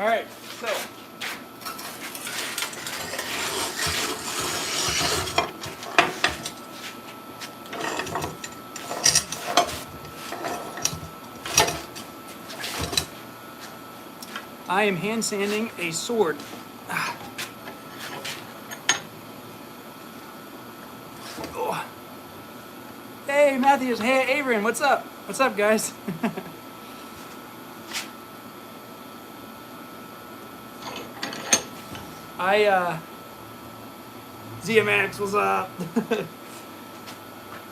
All right, so I am hand sanding a sword. Oh. Hey, Matthews. Hey, Avery. What's up? What's up, guys? ZMX, what's up?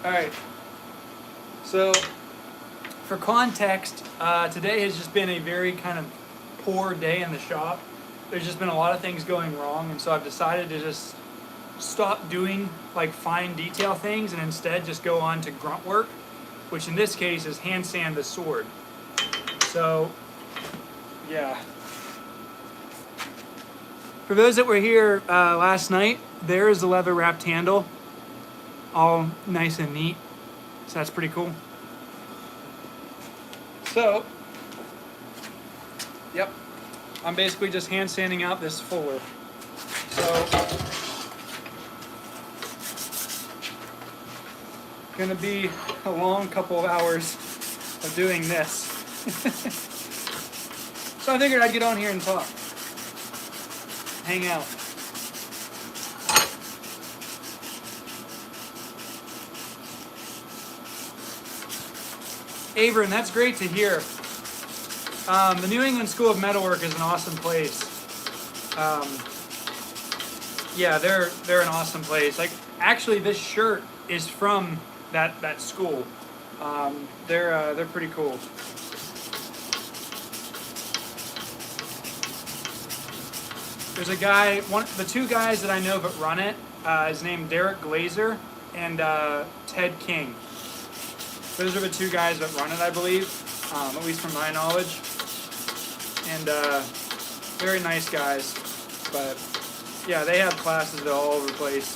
All right. So, for context, today has just been a very kind of poor day in the shop. There's just been a lot of things going wrong, and so I've decided to just stop doing like fine detail things and instead just go on to grunt work, which in this case is hand sand the sword. So, yeah. For those that were here last night, there is the leather wrapped handle, all nice and neat. So that's pretty cool. So, yep, I'm basically just hand sanding out this fuller. So, gonna be a long couple of hours of doing this. So I figured I'd get on here and talk. Hang out. Averin, that's great to hear. The New England School of Metalwork is an awesome place. Yeah, they're an awesome place. Like, actually, this shirt is from that school. They're pretty cool. There's a guy, the two guys that I know that run it, is named Derek Glazer and Ted King. Those are the two guys that run it, I believe, at least from my knowledge. And very nice guys. But yeah, they have classes all over the place,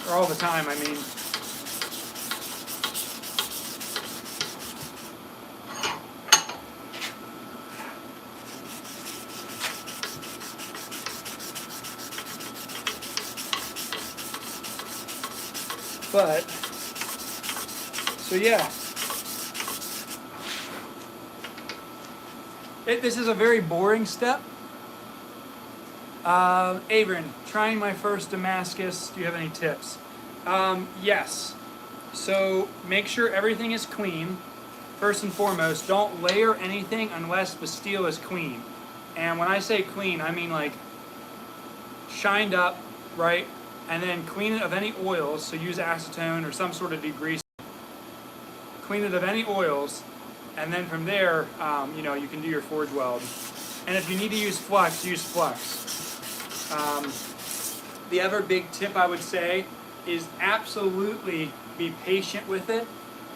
or all the time, I mean. But, so yeah. This is a very boring step. Averin, trying my first Damascus, do you have any tips? Yes. So make sure everything is clean. First and foremost, don't layer anything unless the steel is clean. And when I say clean, I mean like shined up, right? And then clean it of any oils, so use acetone or some sort of degreaser. Clean it of any oils, and then from there, you know, you can do your forge weld. And if you need to use flux, use flux. The other big tip I would say is absolutely be patient with it,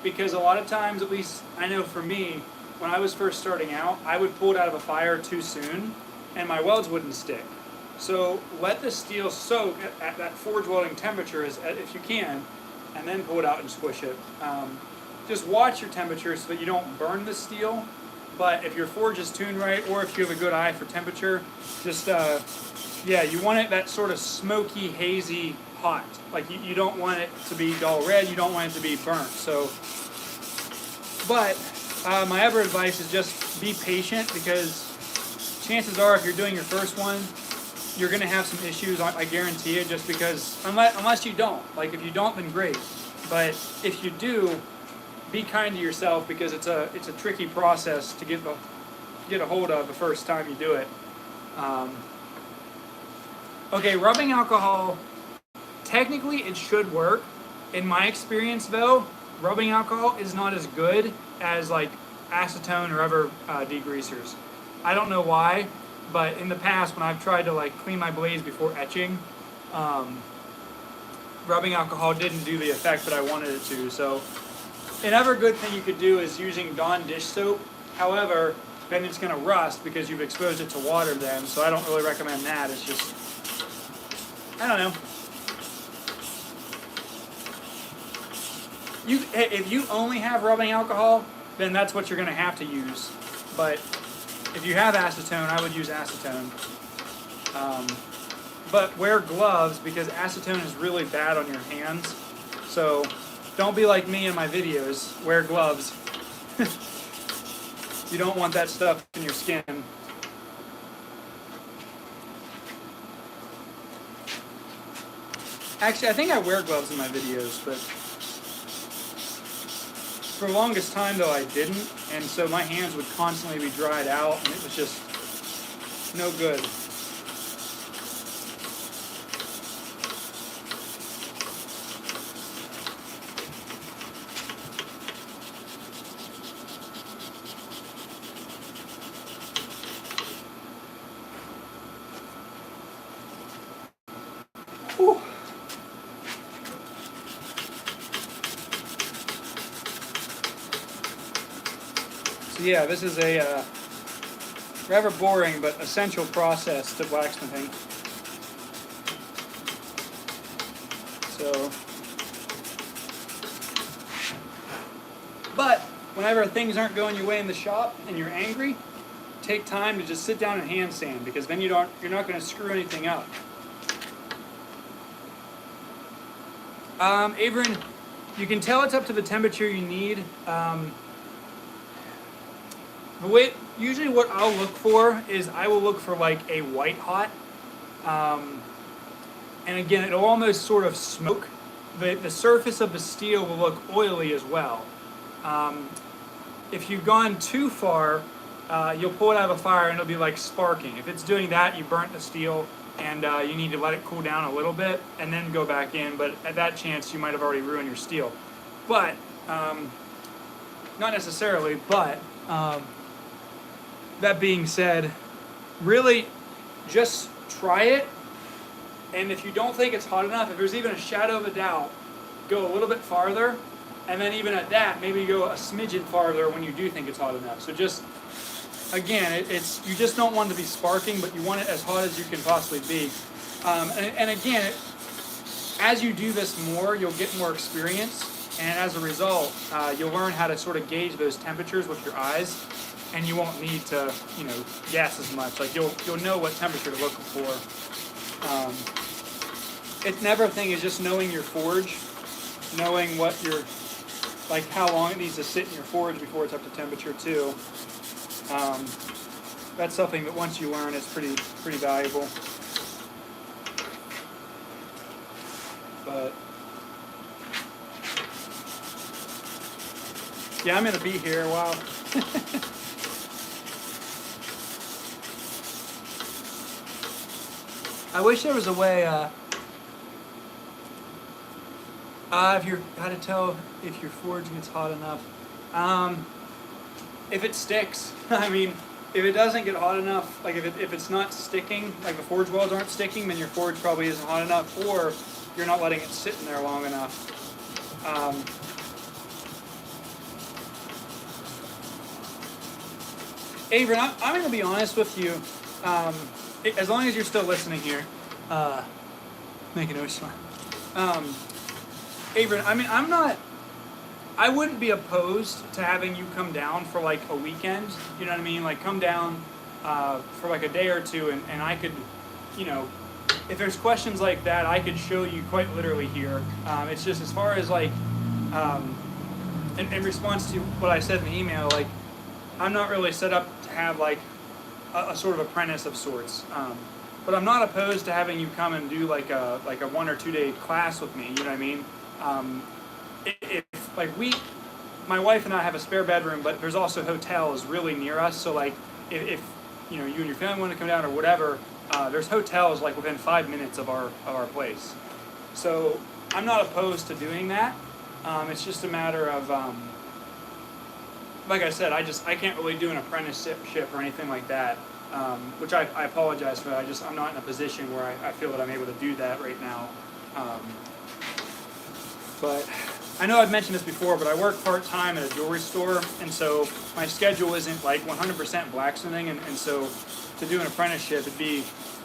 because a lot of times, at least I know for me, when I was first starting out, I would pull it out of a fire too soon, and my welds wouldn't stick. So let the steel soak at that forge welding temperature if you can, and then pull it out and squish it. Just watch your temperature so that you don't burn the steel, but if your forge is tuned right, or if you have a good eye for temperature, just, yeah, you want it that sort of smoky, hazy, hot. Like you don't want it to be dull red, you don't want it to be burnt. So, but my other advice is just be patient, because chances are if you're doing your first one, you're going to have some issues, I guarantee it, just because, unless you don't. Like, if you don't, then great. But if you do, be kind to yourself, because it's a tricky process to get a hold of the first time you do it. Okay, rubbing alcohol, technically it should work. In my experience, though, rubbing alcohol is not as good as, like, acetone or other degreasers. I don't know why. But in the past, when I've tried to like clean my blades before etching, rubbing alcohol didn't do the effect that I wanted it to. So another good thing you could do is using Dawn dish soap. However, then it's going to rust because you've exposed it to water then. So I don't really recommend that. It's just, I don't know. If you only have rubbing alcohol, then that's what you're going to have to use. But if you have acetone, I would use acetone. But wear gloves because acetone is really bad on your hands. So don't be like me in my videos. Wear gloves. You don't want that stuff in your skin. Actually, I think I wear gloves in my videos, but for the longest time though I didn't, and so my hands would constantly be dried out, and it was just no good. Whew. So yeah, this is a rather boring but essential process to blacksmithing. So, but whenever things aren't going your way in the shop and you're angry, take time to just sit down and hand sand, because then you're not going to screw anything up. Averin, you can tell it's up to the temperature you need. Usually what I'll look for is I will look for like a white hot. And again, it'll almost sort of smoke. The surface of the steel will look oily as well. If you've gone too far, you'll pull it out of a fire and it'll be like sparking. If it's doing that, you burnt the steel, and you need to let it cool down a little bit and then go back in. But at that chance, you might have already ruined your steel. But, not necessarily, but that being said, really just try it. And if you don't think it's hot enough, if there's even a shadow of a doubt, go a little bit farther. And then even at that, maybe go a smidgen farther when you do think it's hot enough. So just, again, you just don't want it to be sparking, but you want it as hot as you can possibly be. And again, as you do this more, you'll get more experience. And as a result, you'll learn how to sort of gauge those temperatures with your eyes. And you won't need to, guess as much. Like you'll know what temperature to look for. It's never a thing is just knowing your forge, knowing what like how long it needs to sit in your forge before it's up to temperature too. That's something that once you learn is pretty valuable. But yeah, I'm gonna be here a while. I wish there was a way, if you're, how to tell if your forge gets hot enough. If it sticks, I mean, if it doesn't get hot enough, like if it's not sticking, like the forge welds aren't sticking, then your forge probably isn't hot enough, or you're not letting it sit in there long enough. Averin, I'm going to be honest with you. As long as you're still listening here, make a noise. Averin, I mean, I wouldn't be opposed to having you come down for like a weekend, you know what I mean? Like come down for like a day or two, and I could, if there's questions like that, I could show you quite literally here. It's just as far as like, in response to what I said in the email, like, I'm not really set up to have like a sort of apprentice of sorts. But I'm not opposed to having you come and do like a 1 or 2 day class with me. You know what I mean? If like my wife and I have a spare bedroom, but there's also hotels really near us. So like if you and your family want to come down or whatever, there's hotels like within 5 minutes of our place. So I'm not opposed to doing that. It's just a matter of like I said, I can't really do an apprenticeship or anything like that. Which I apologize for that. I'm not in a position where I feel that I'm able to do that right now. But I know I've mentioned this before, but I work part-time at a jewelry store, and so my schedule isn't like 100% blacksmithing, and so to do an apprenticeship,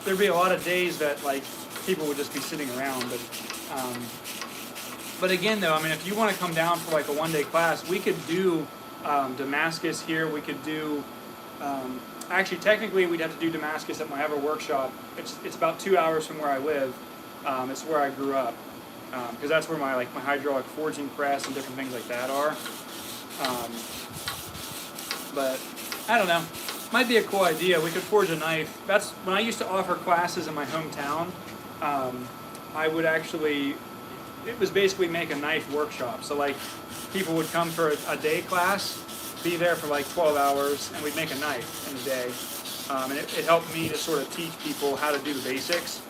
there'd be a lot of days that like people would just be sitting around. But again, though, I mean, if you want to come down for like a 1 day class, we could do Damascus here. We could do actually, technically, we'd have to do Damascus at my other workshop. It's about 2 hours from where I live. It's where I grew up, because that's where my hydraulic forging press and different things like that are. But I don't know. Might be a cool idea. We could forge a knife. That's when I used to offer classes in my hometown. I would actually, it was basically make a knife workshop. So like, people would come for a day class, be there for like 12 hours, and we'd make a knife in a day. And it helped me to sort of teach people how to do the basics.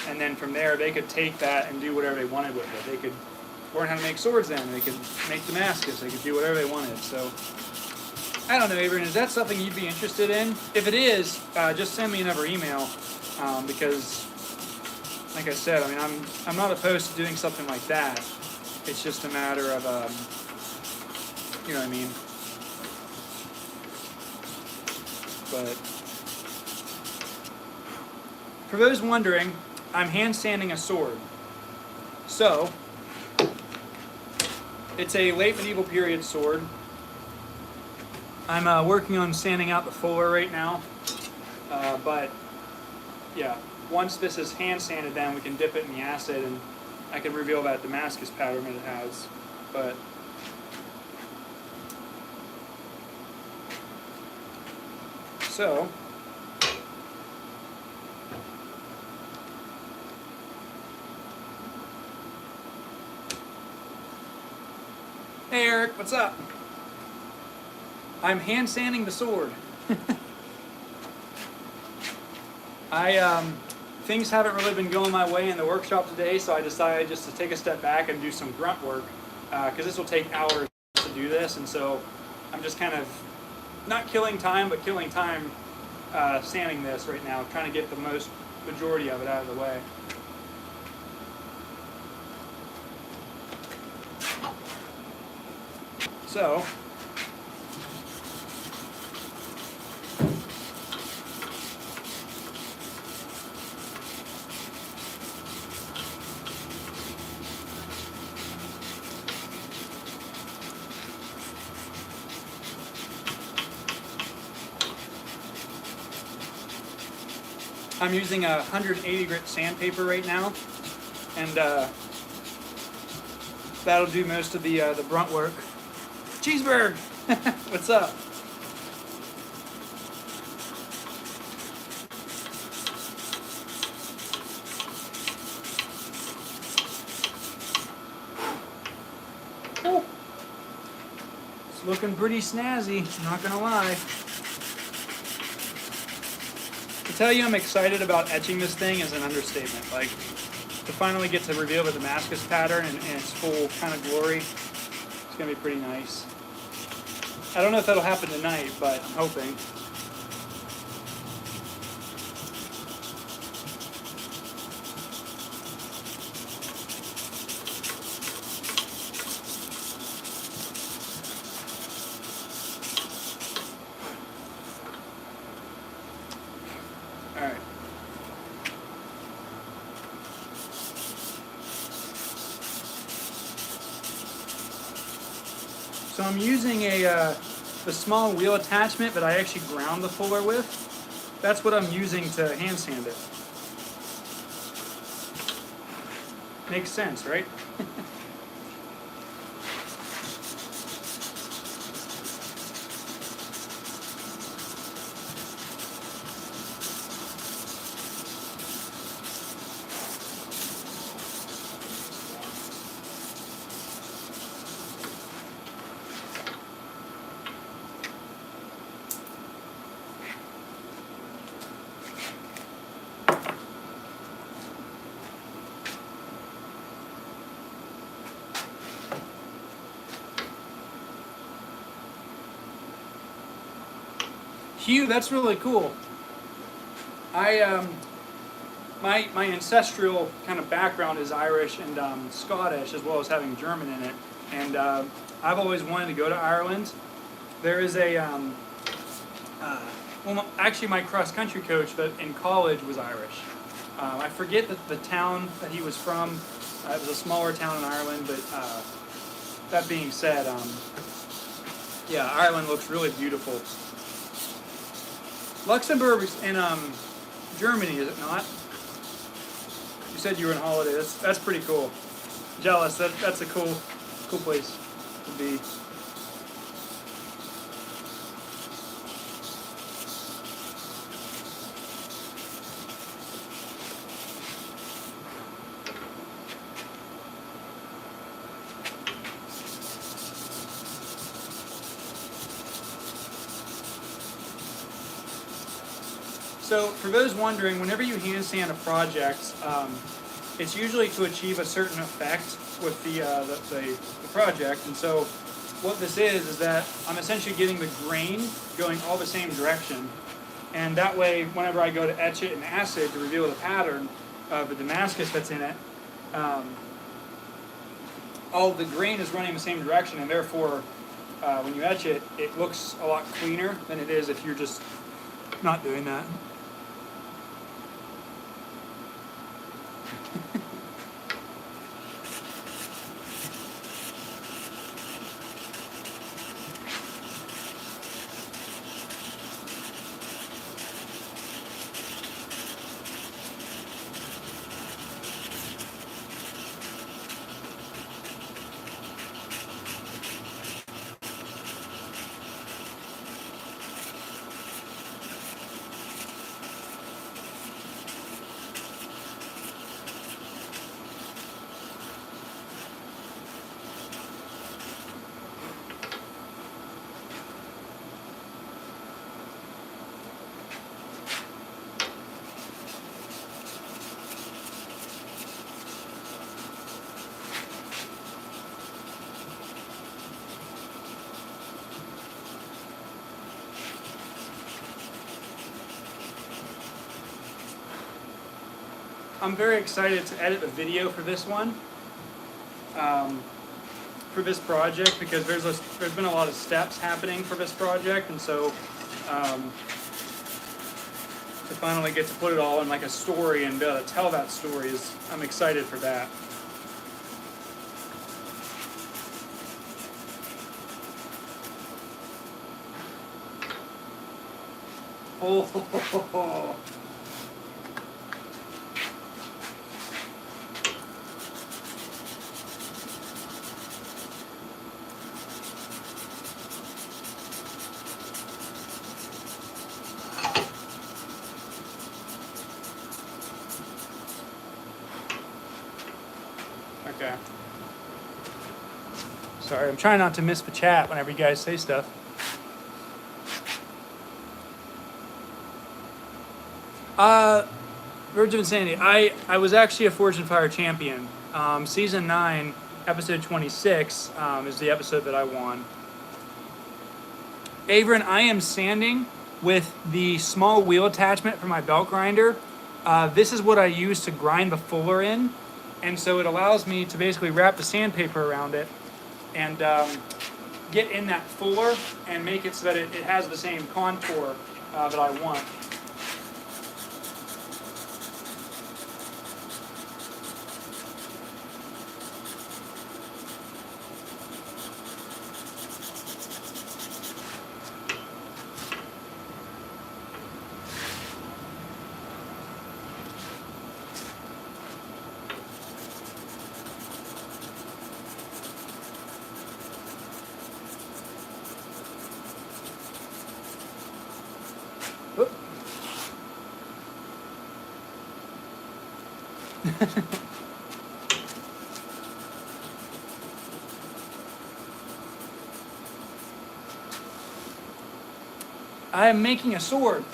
And then from there, they could take that and do whatever they wanted with it. They could learn how to make swords then. They could make Damascus. They could do whatever they wanted. So, I don't know, Adrian, is that something you'd be interested in? If it is, just send me another email, because, like I said, I mean, I'm not opposed to doing something like that. It's just a matter of, you know what I mean? But for those wondering, I'm hand sanding a sword. So, it's a late medieval period sword. I'm working on sanding out the fuller right now, but yeah, once this is hand sanded down, we can dip it in the acid and I can reveal that Damascus pattern that it has. But so hey Eric, what's up? I'm hand sanding the sword. Things haven't really been going my way in the workshop today, so I decided just to take a step back and do some grunt work, because this will take hours to do this, and so I'm just kind of not killing time, but killing time sanding this right now, trying to get the majority of it out of the way. So I'm using a 180 grit sandpaper right now, and that'll do most of the brunt work. Cheeseburg, what's up? Oh, it's looking pretty snazzy, not gonna lie. To tell you I'm excited about etching this thing is an understatement. Like, to finally get to reveal the Damascus pattern in its full kind of glory, it's going to be pretty nice. I don't know if that'll happen tonight, but I'm hoping. Alright. So I'm using the small wheel attachment that I actually ground the fuller with. That's what I'm using to hand sand it. Makes sense, right? Hugh, that's really cool. My ancestral kind of background is Irish and Scottish, as well as having German in it. And I've always wanted to go to Ireland. There is a, well, actually my cross-country coach that in college was Irish. I forget the town that he was from. It was a smaller town in Ireland, but that being said, yeah, Ireland looks really beautiful. Luxembourg is in Germany, is it not? You said you were on holiday. That's pretty cool. Jealous. That's a cool place to be. So for those wondering, whenever you hand sand a project, it's usually to achieve a certain effect with the project. And so what this is that I'm essentially getting the grain going all the same direction. And that way, whenever I go to etch it in acid to reveal the pattern of the Damascus that's in it, all the grain is running the same direction, and therefore, when you etch it, it looks a lot cleaner than it is if you're just not doing that. I'm very excited to edit the video for this one, for this project, because there's been a lot of steps happening for this project, and so to finally get to put it all in like a story and be able to tell that story I'm excited for that. Oh. Okay. Sorry, I'm trying not to miss the chat whenever you guys say stuff. Verge of Insanity. I was actually a Forge and Fire champion. Season 9, episode 26 is the episode that I won. Avron, I am sanding with the small wheel attachment for my belt grinder. This is what I use to grind the fuller in. And so it allows me to basically wrap the sandpaper around it and get in that fuller and make it so that it has the same contour that I want. I am making a sword,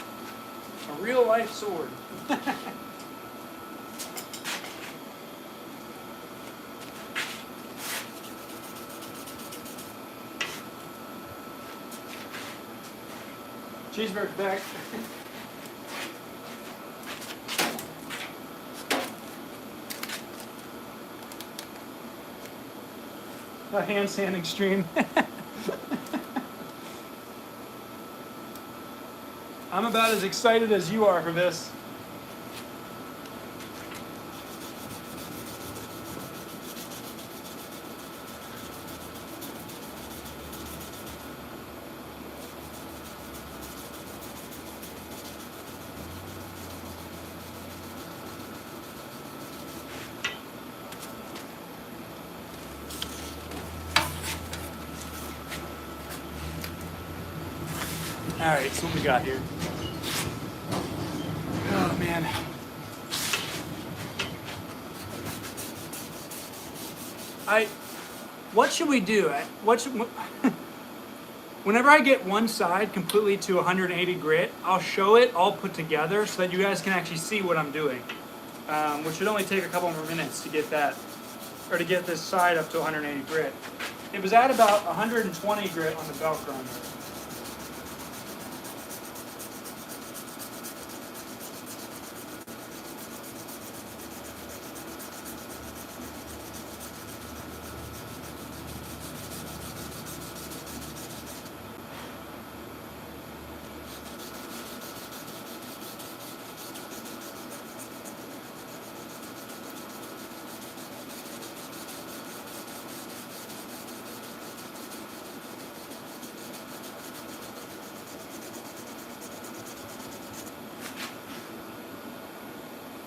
a real life sword. Cheeseburger's back. A hand sanding stream. I'm about as excited as you are for this. All right, so what we got here? Oh man. What should we do? Whenever I get one side completely to 180 grit, I'll show it all put together so that you guys can actually see what I'm doing, which should only take a couple more minutes to get that, or to get this side up to 180 grit. It was at about 120 grit on the belt grinder.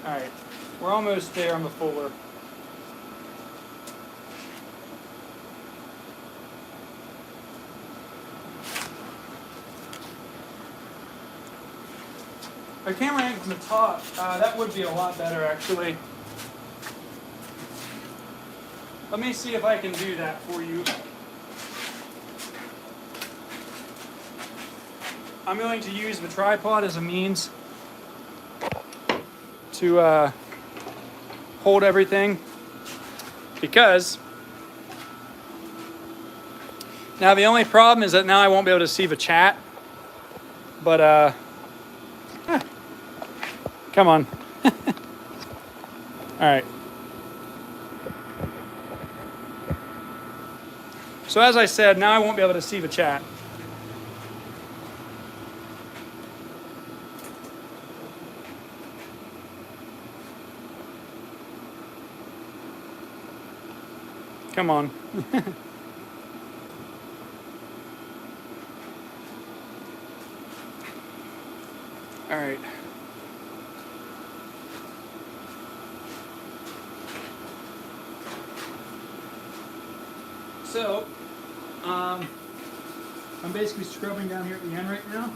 All right, we're almost there on the fuller. A camera angle from the top, that would be a lot better actually. Let me see if I can do that for you. I'm going to use the tripod as a means to hold everything, because now the only problem is that now I won't be able to see the chat, but come on. All right. So as I said, now I won't be able to see the chat. Come on. All right. So, I'm basically scrubbing down here at the end right now.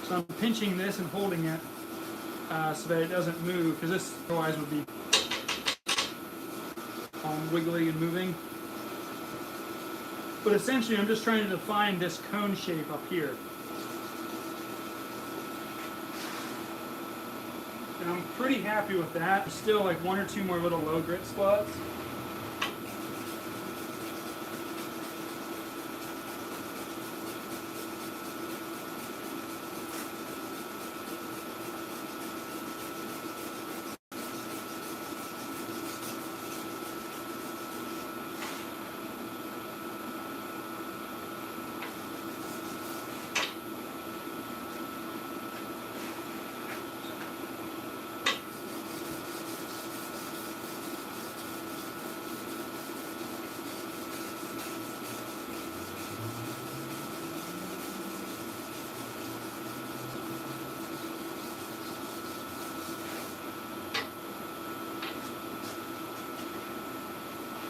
So I'm pinching this and holding it so that it doesn't move, because this otherwise would be wiggly and moving. But essentially I'm just trying to define this cone shape up here. And I'm pretty happy with that. There's still like one or two more little low grit spots.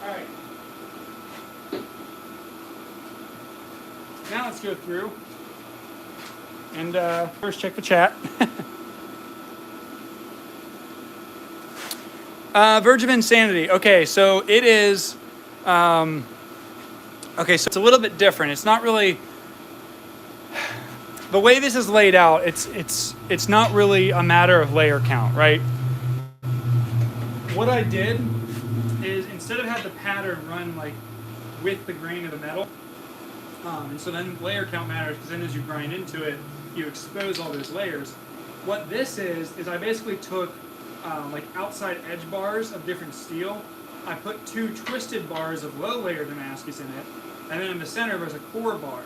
Alright. Now let's go through and first check the chat. Verge of Insanity. Okay, so it is okay, so it's a little bit different. It's not really the way this is laid out, it's not really a matter of layer count, right? What I did is instead of have the pattern run like with the grain of the metal, and so then layer count matters because then as you grind into it, you expose all those layers. What this is I basically took like outside edge bars of different steel. I put 2 twisted bars of low layer Damascus in it, and then in the center there's a core bar.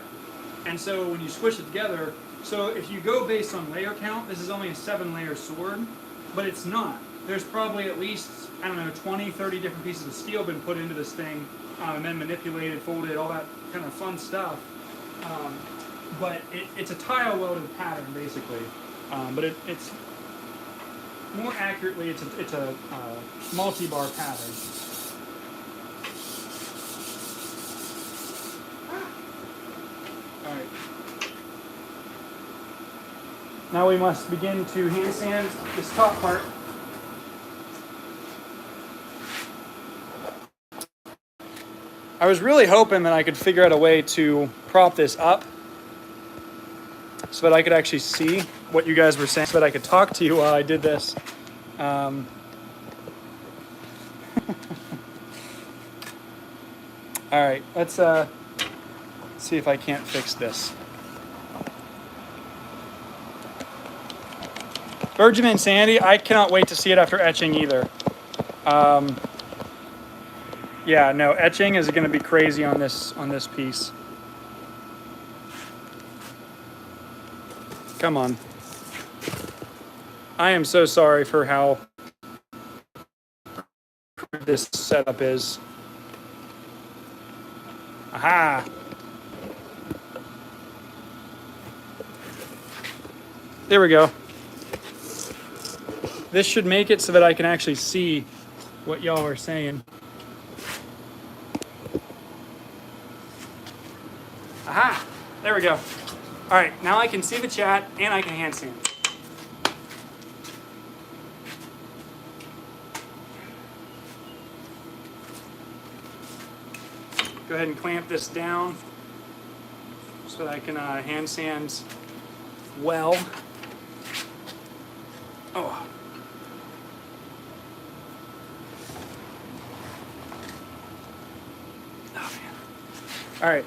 And so when you switch it together, so if you go based on layer count, this is only a 7-layer sword, but it's not. There's probably at least, I don't know, 20, 30 different pieces of steel been put into this thing, and then manipulated, folded, all that kind of fun stuff. But it's a tile welded pattern, basically. But it's more accurately, it's a multi-bar pattern. Now we must begin to hand sand this top part. I was really hoping that I could figure out a way to prop this up so that I could actually see what you guys were saying, so that I could talk to you while I did this. All right, let's see if I can't fix this. Virgin Insanity, I cannot wait to see it after etching either. Yeah, no, etching is going to be crazy on this piece. Come on. I am so sorry for how this setup is. Aha! There we go. This should make it so that I can actually see what y'all are saying. Aha! There we go. All right, now I can see the chat and I can hand sand. Go ahead and clamp this down so that I can hand sand well. Oh. Oh man. All right.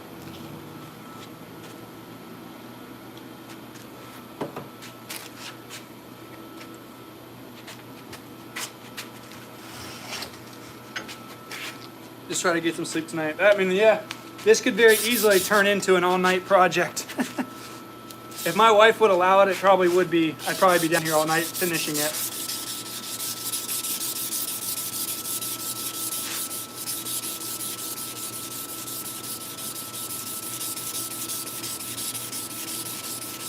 Just try to get some sleep tonight. I mean, yeah, this could very easily turn into an all-night project. If my wife would allow it, it probably would be. I'd probably be down here all night finishing it.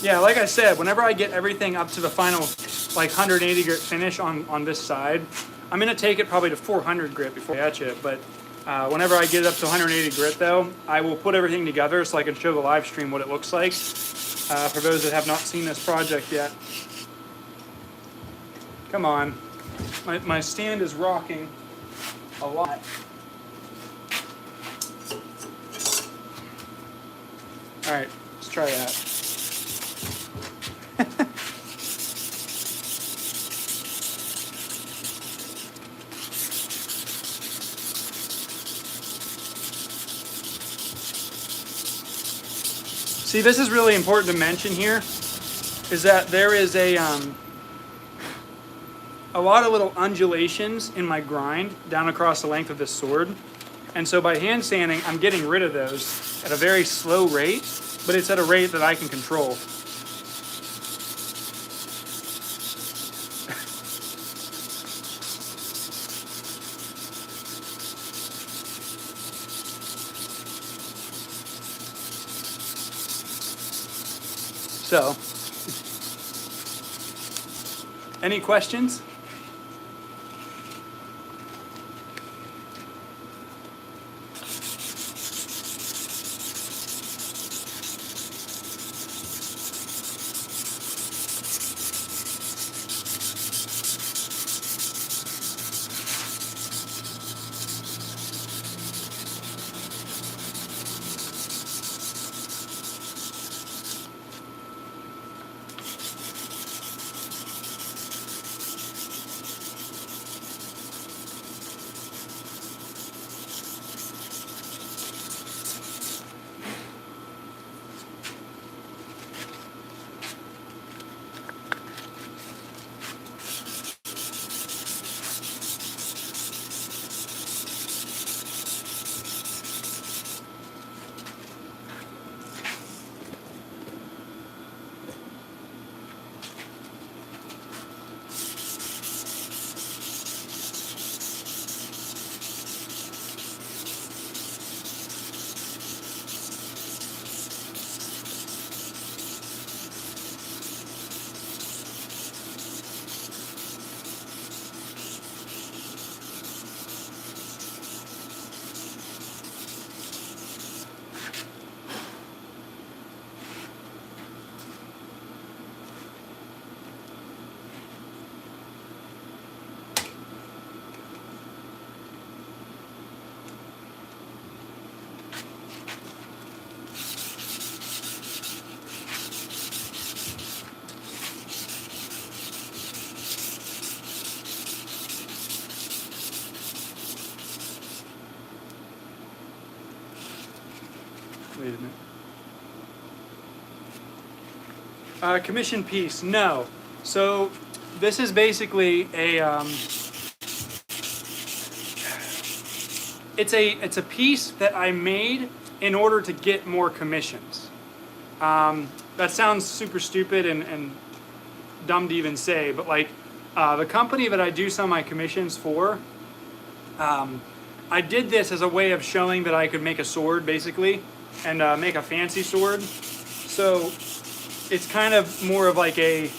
Yeah, like I said, whenever I get everything up to the final, like 180 grit finish on this side, I'm gonna take it probably to 400 grit before I etch it. But whenever I get it up to 180 grit, though, I will put everything together so I can show the live stream what it looks like for those that have not seen this project yet. Come on, my stand is rocking a lot. All right, let's try that. See, this is really important to mention here, is that there is a lot of little undulations in my grind down across the length of this sword. And so by hand sanding, I'm getting rid of those at a very slow rate, but it's at a rate that I can control. So, any questions? Wait a minute. Commission piece, no. So this is basically a it's a piece that I made in order to get more commissions. That sounds super stupid and dumb to even say, but like the company that I do some of my commissions for, I did this as a way of showing that I could make a sword basically and make a fancy sword. So it's kind of more of like a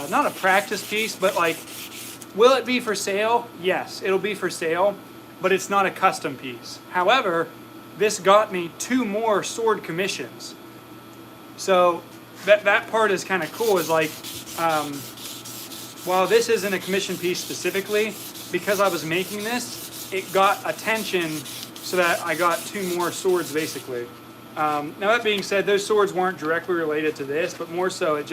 not a practice piece, but like, will it be for sale? Yes, it'll be for sale, but it's not a custom piece. However, this got me 2 more sword commissions. So that part is kind of cool, is like, while this isn't a commission piece specifically, because I was making this, it got attention so that I got 2 more swords basically. Now that being said, those swords weren't directly related to this, but more so it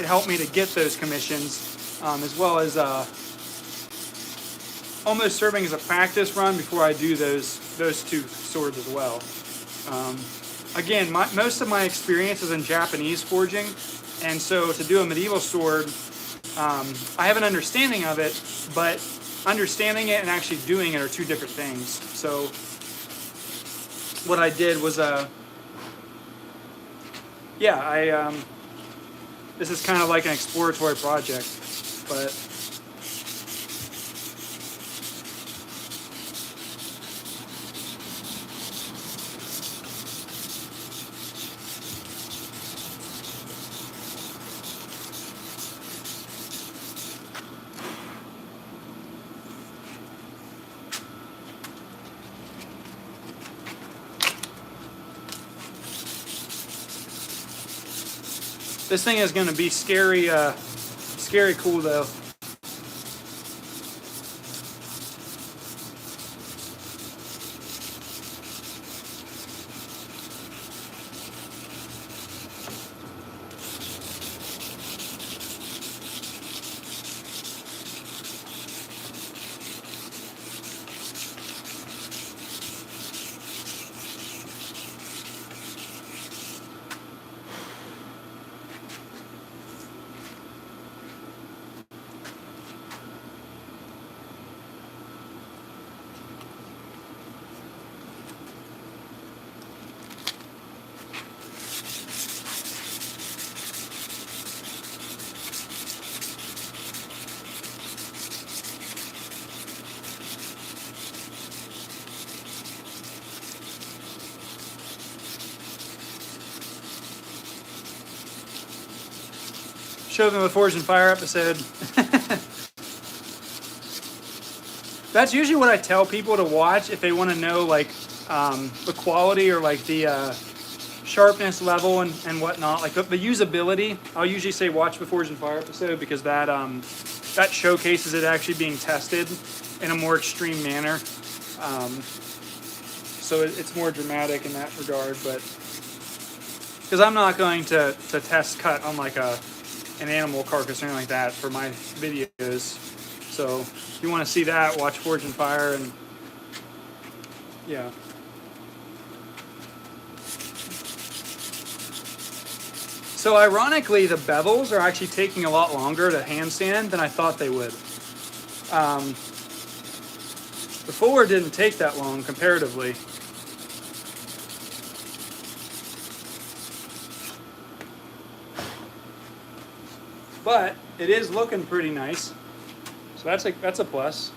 helped me to get those commissions, as well as almost serving as a practice run before I do those 2 swords as well. Again, most of my experience is in Japanese forging, and so to do a medieval sword, I have an understanding of it, but understanding it and actually doing it are 2 different things. So what I did was, this is kind of like an exploratory project, but this thing is going to be scary, scary cool though. Show them the Forge and Fire episode. That's usually what I tell people to watch if they want to know like the quality or like the sharpness level and whatnot, like the usability. I'll usually say watch the Forge and Fire episode because that that showcases it actually being tested in a more extreme manner. So it's more dramatic in that regard, but because I'm not going to test cut on like an animal carcass or anything like that for my videos. So if you want to see that, watch Forge and Fire, and yeah. So ironically, the bevels are actually taking a lot longer to hand sand than I thought they would. The forward didn't take that long comparatively. But it is looking pretty nice, so that's a plus.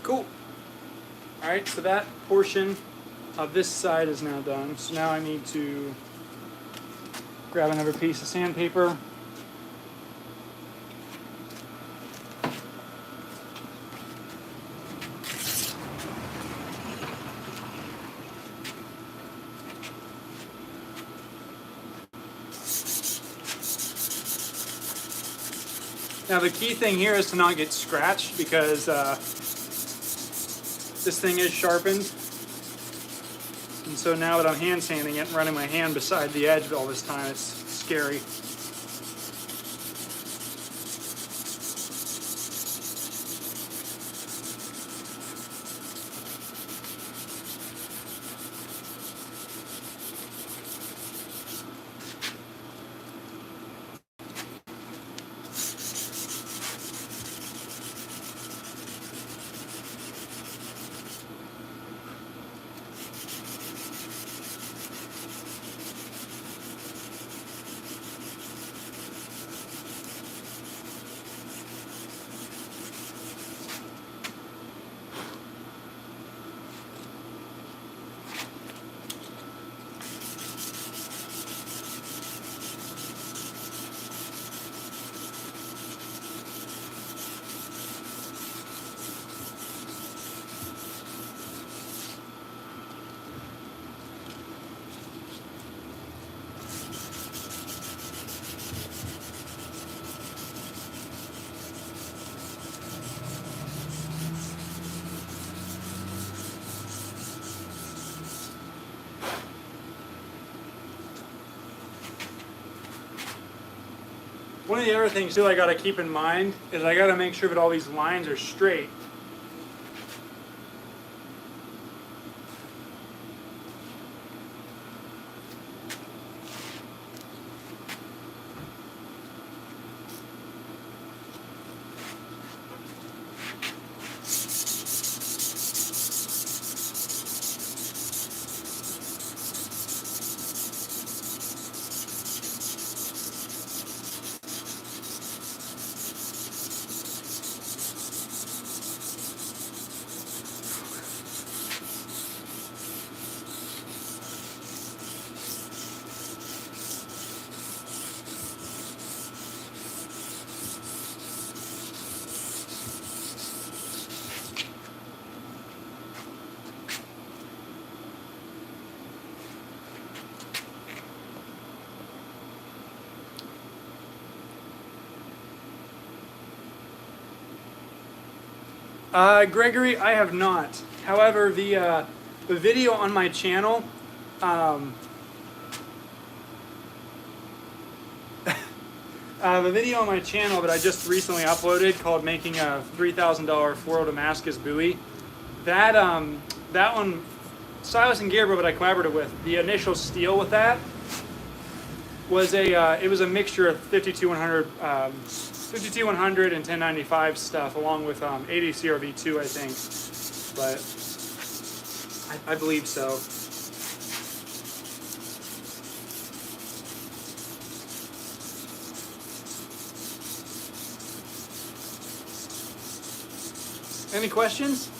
Cool. All right, so that portion of this side is now done. So now I need to grab another piece of sandpaper. Now the key thing here is to not get scratched because this thing is sharpened. And so now that I'm hand sanding it and running my hand beside the edge all this time, it's scary. One of the other things too I gotta keep in mind is I gotta make sure that all these lines are straight. Gregory, I have not. However, the video on my channel, the video on my channel that I just recently uploaded called "Making a $3,000 4 Damascus Buoy," that one, Silas and Gabriel that I collaborated with, the initial steel with that was it was a mixture of 52100. 52100 and 1095 stuff, along with 80 CRV2, I think, but I believe so. Any questions?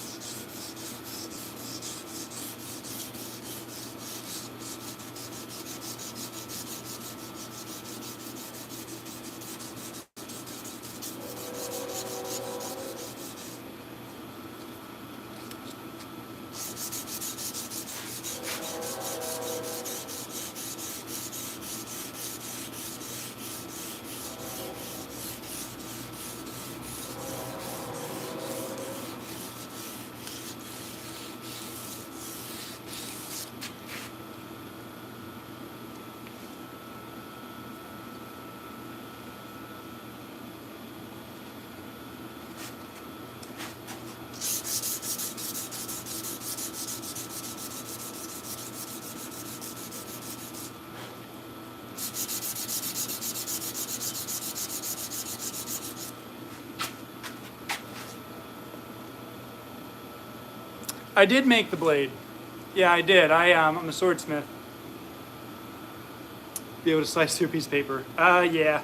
I did make the blade. Yeah, I did. I'm a swordsmith. Be able to slice through a piece of paper. Yeah.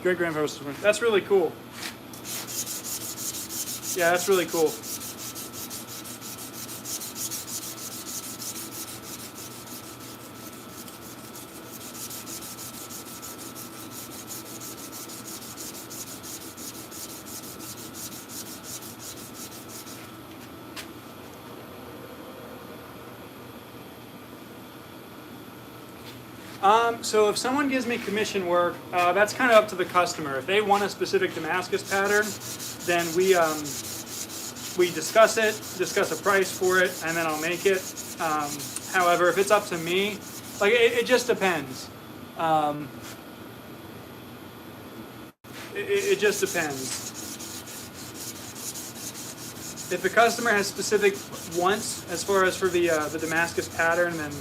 Great grandfather. That's really cool. Yeah, that's really cool. So if someone gives me commission work, that's kind of up to the customer. If they want a specific Damascus pattern, then we discuss it, discuss a price for it, and then I'll make it. However, if it's up to me, like it just depends. It just depends. If the customer has specific wants as far as for the Damascus pattern, then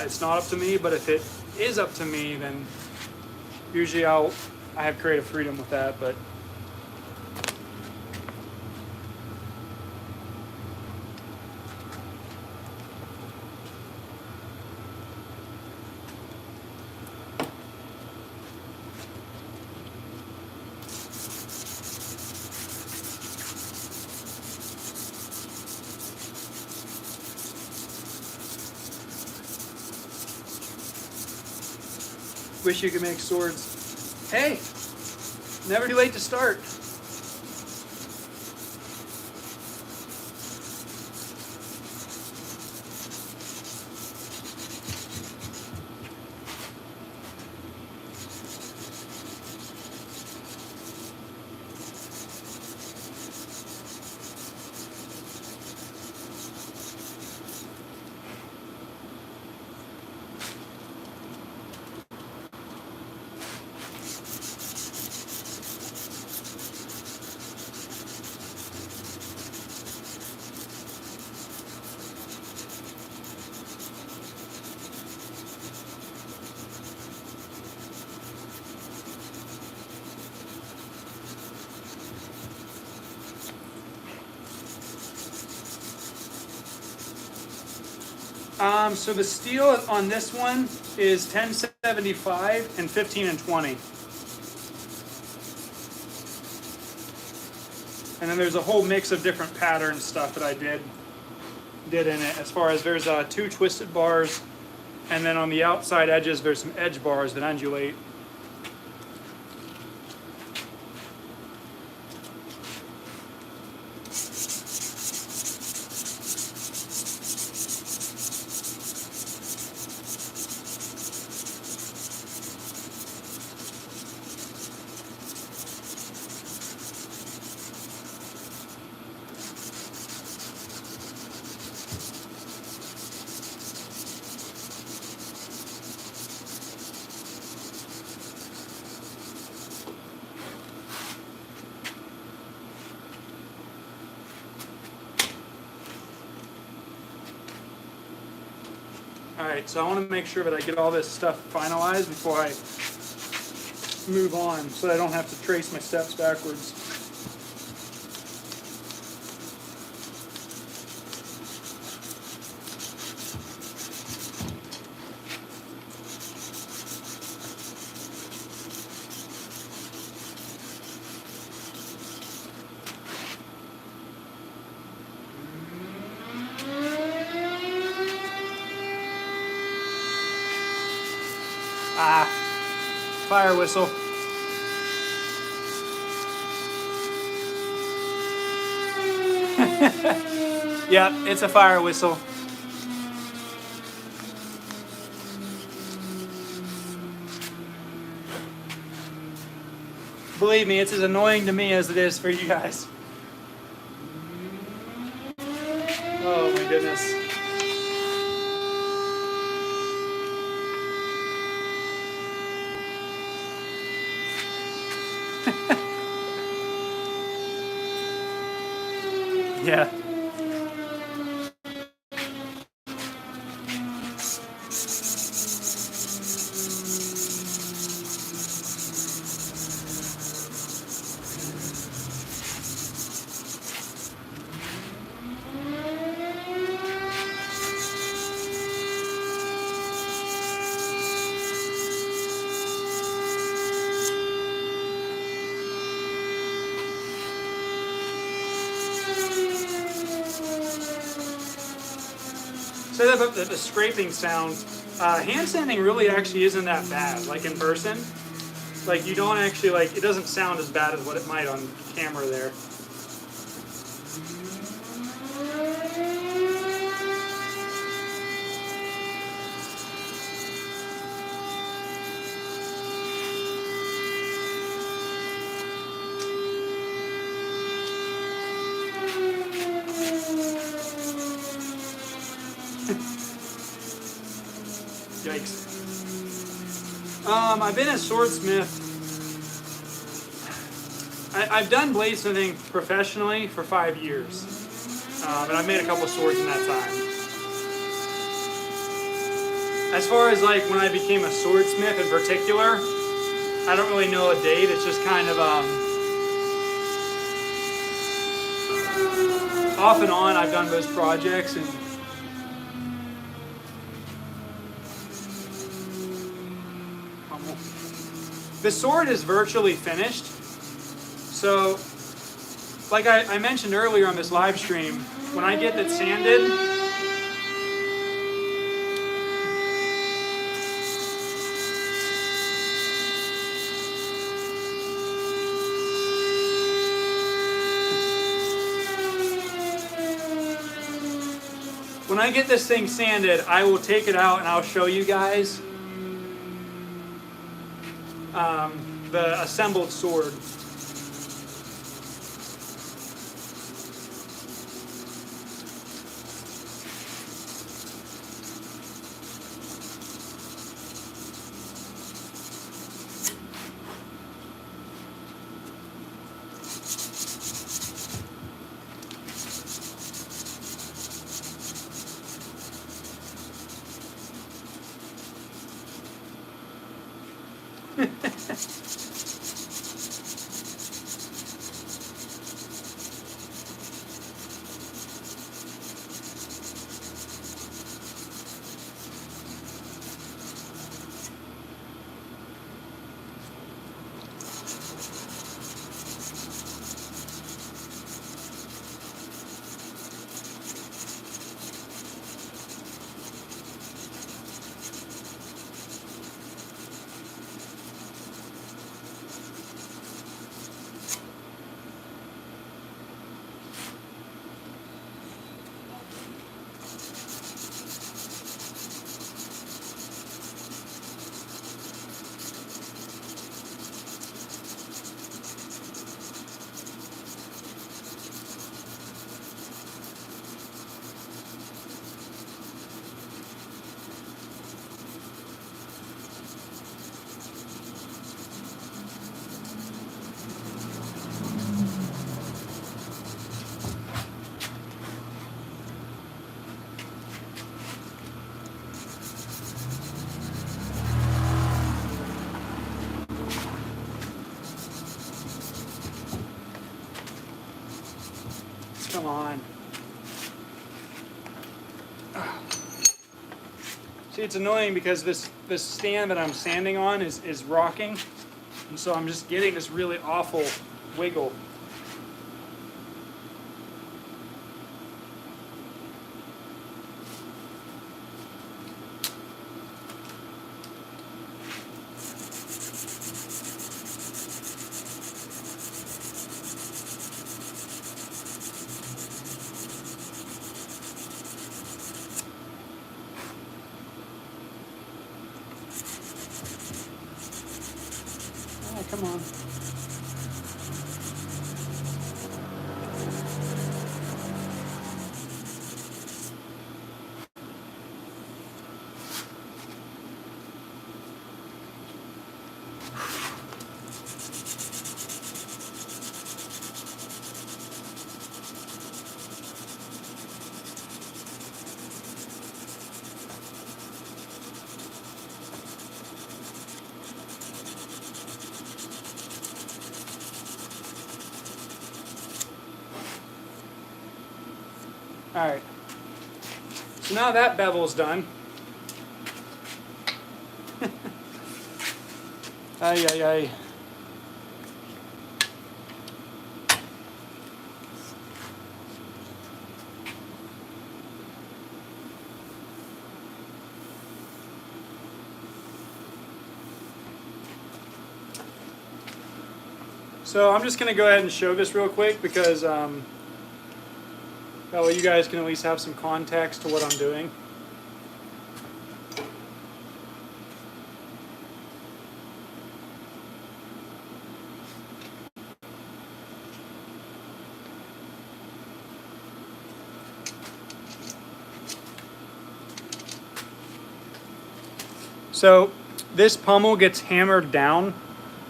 it's not up to me. But if it is up to me, then usually I have creative freedom with that. But wish you could make swords. Hey, never too late to start. So the steel on this one is 1075 and 15 and 20. And then there's a whole mix of different pattern stuff that I did in it. As far as there's 2 twisted bars, and then on the outside edges there's some edge bars that undulate. Alright, so I want to make sure that I get all this stuff finalized before I move on, so that I don't have to trace my steps backwards. Fire whistle. Yeah, it's a fire whistle. Believe me, it's as annoying to me as it is for you guys. Oh my goodness. Yeah. say that about the scraping sound. Hand sanding really actually isn't that bad. Like in person, like you don't actually like it doesn't sound as bad as what it might on camera there. Yikes. I've been a swordsmith. I've done bladesmithing professionally for 5 years. And I've made a couple swords in that time. As far as like when I became a swordsmith in particular, I don't really know a date. It's just kind of off and on I've done those projects. And the sword is virtually finished. So, like I mentioned earlier on this live stream, when I get it sanded, this thing sanded, I will take it out and I'll show you guys the assembled sword. Come on. See, it's annoying because this stand that I'm standing on is rocking, and so I'm just getting this really awful wiggle. Come on. All right, so now that bevel's done. Ay, ay, ay. So I'm just going to go ahead and show this real quick because that way you guys can at least have some context to what I'm doing. So this pommel gets hammered down,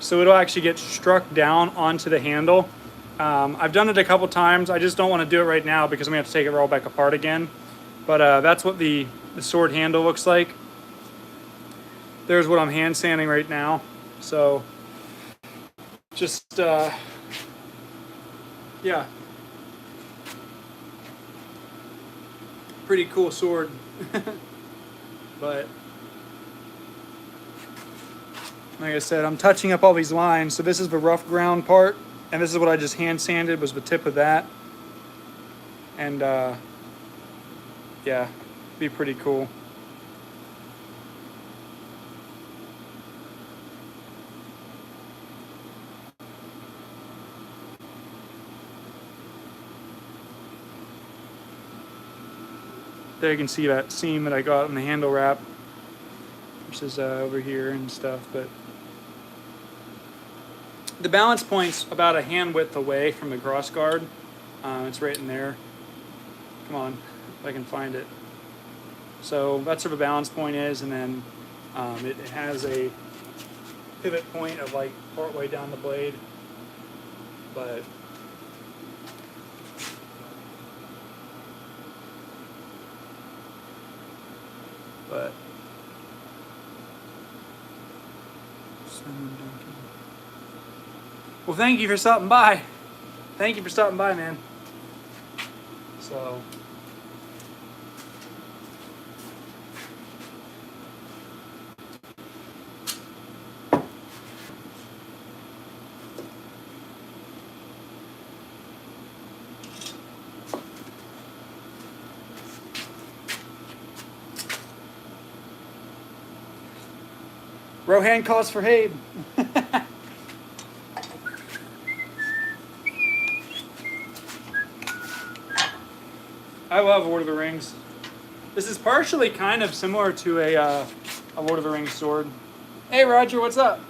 so it'll actually get struck down onto the handle. I've done it a couple times. I just don't want to do it right now because I'm going to have to take it all back apart again. But that's what the sword handle looks like. There's what I'm hand sanding right now. So just, yeah. Pretty cool sword. But like I said, I'm touching up all these lines. So this is the rough ground part, and this is what I just hand sanded, was the tip of that. And yeah, be pretty cool. There you can see that seam that I got on the handle wrap, which is over here and stuff. But the balance point's about a hand width away from the cross guard. It's right in there. Come on, if I can find it. So that's where the balance point is, and then it has a pivot point of like part way down the blade. But well, thank you for stopping by. Thank you for stopping by, man. So Rohan calls for Habe. I love Lord of the Rings. This is partially kind of similar to a Lord of the Rings sword. Hey Roger, what's up?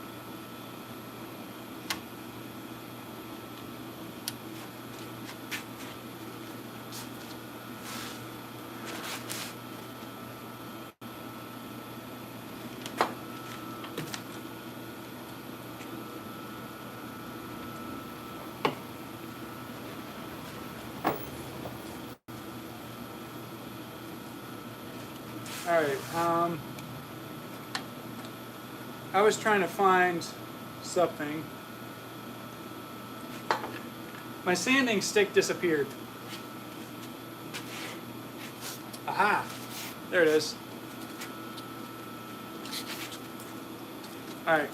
Alright, I was trying to find something. My sanding stick disappeared. Aha! There it is. Alright.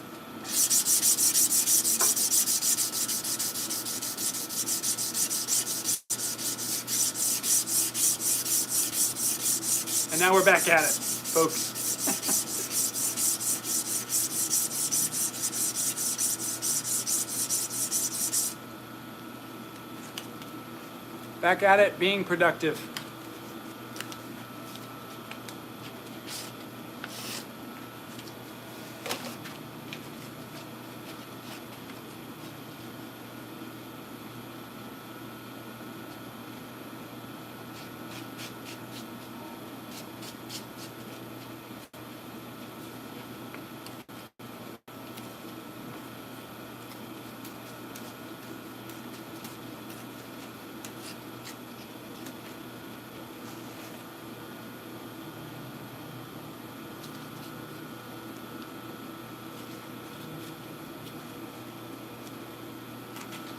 And now we're back at it, folks. Back at it, being productive.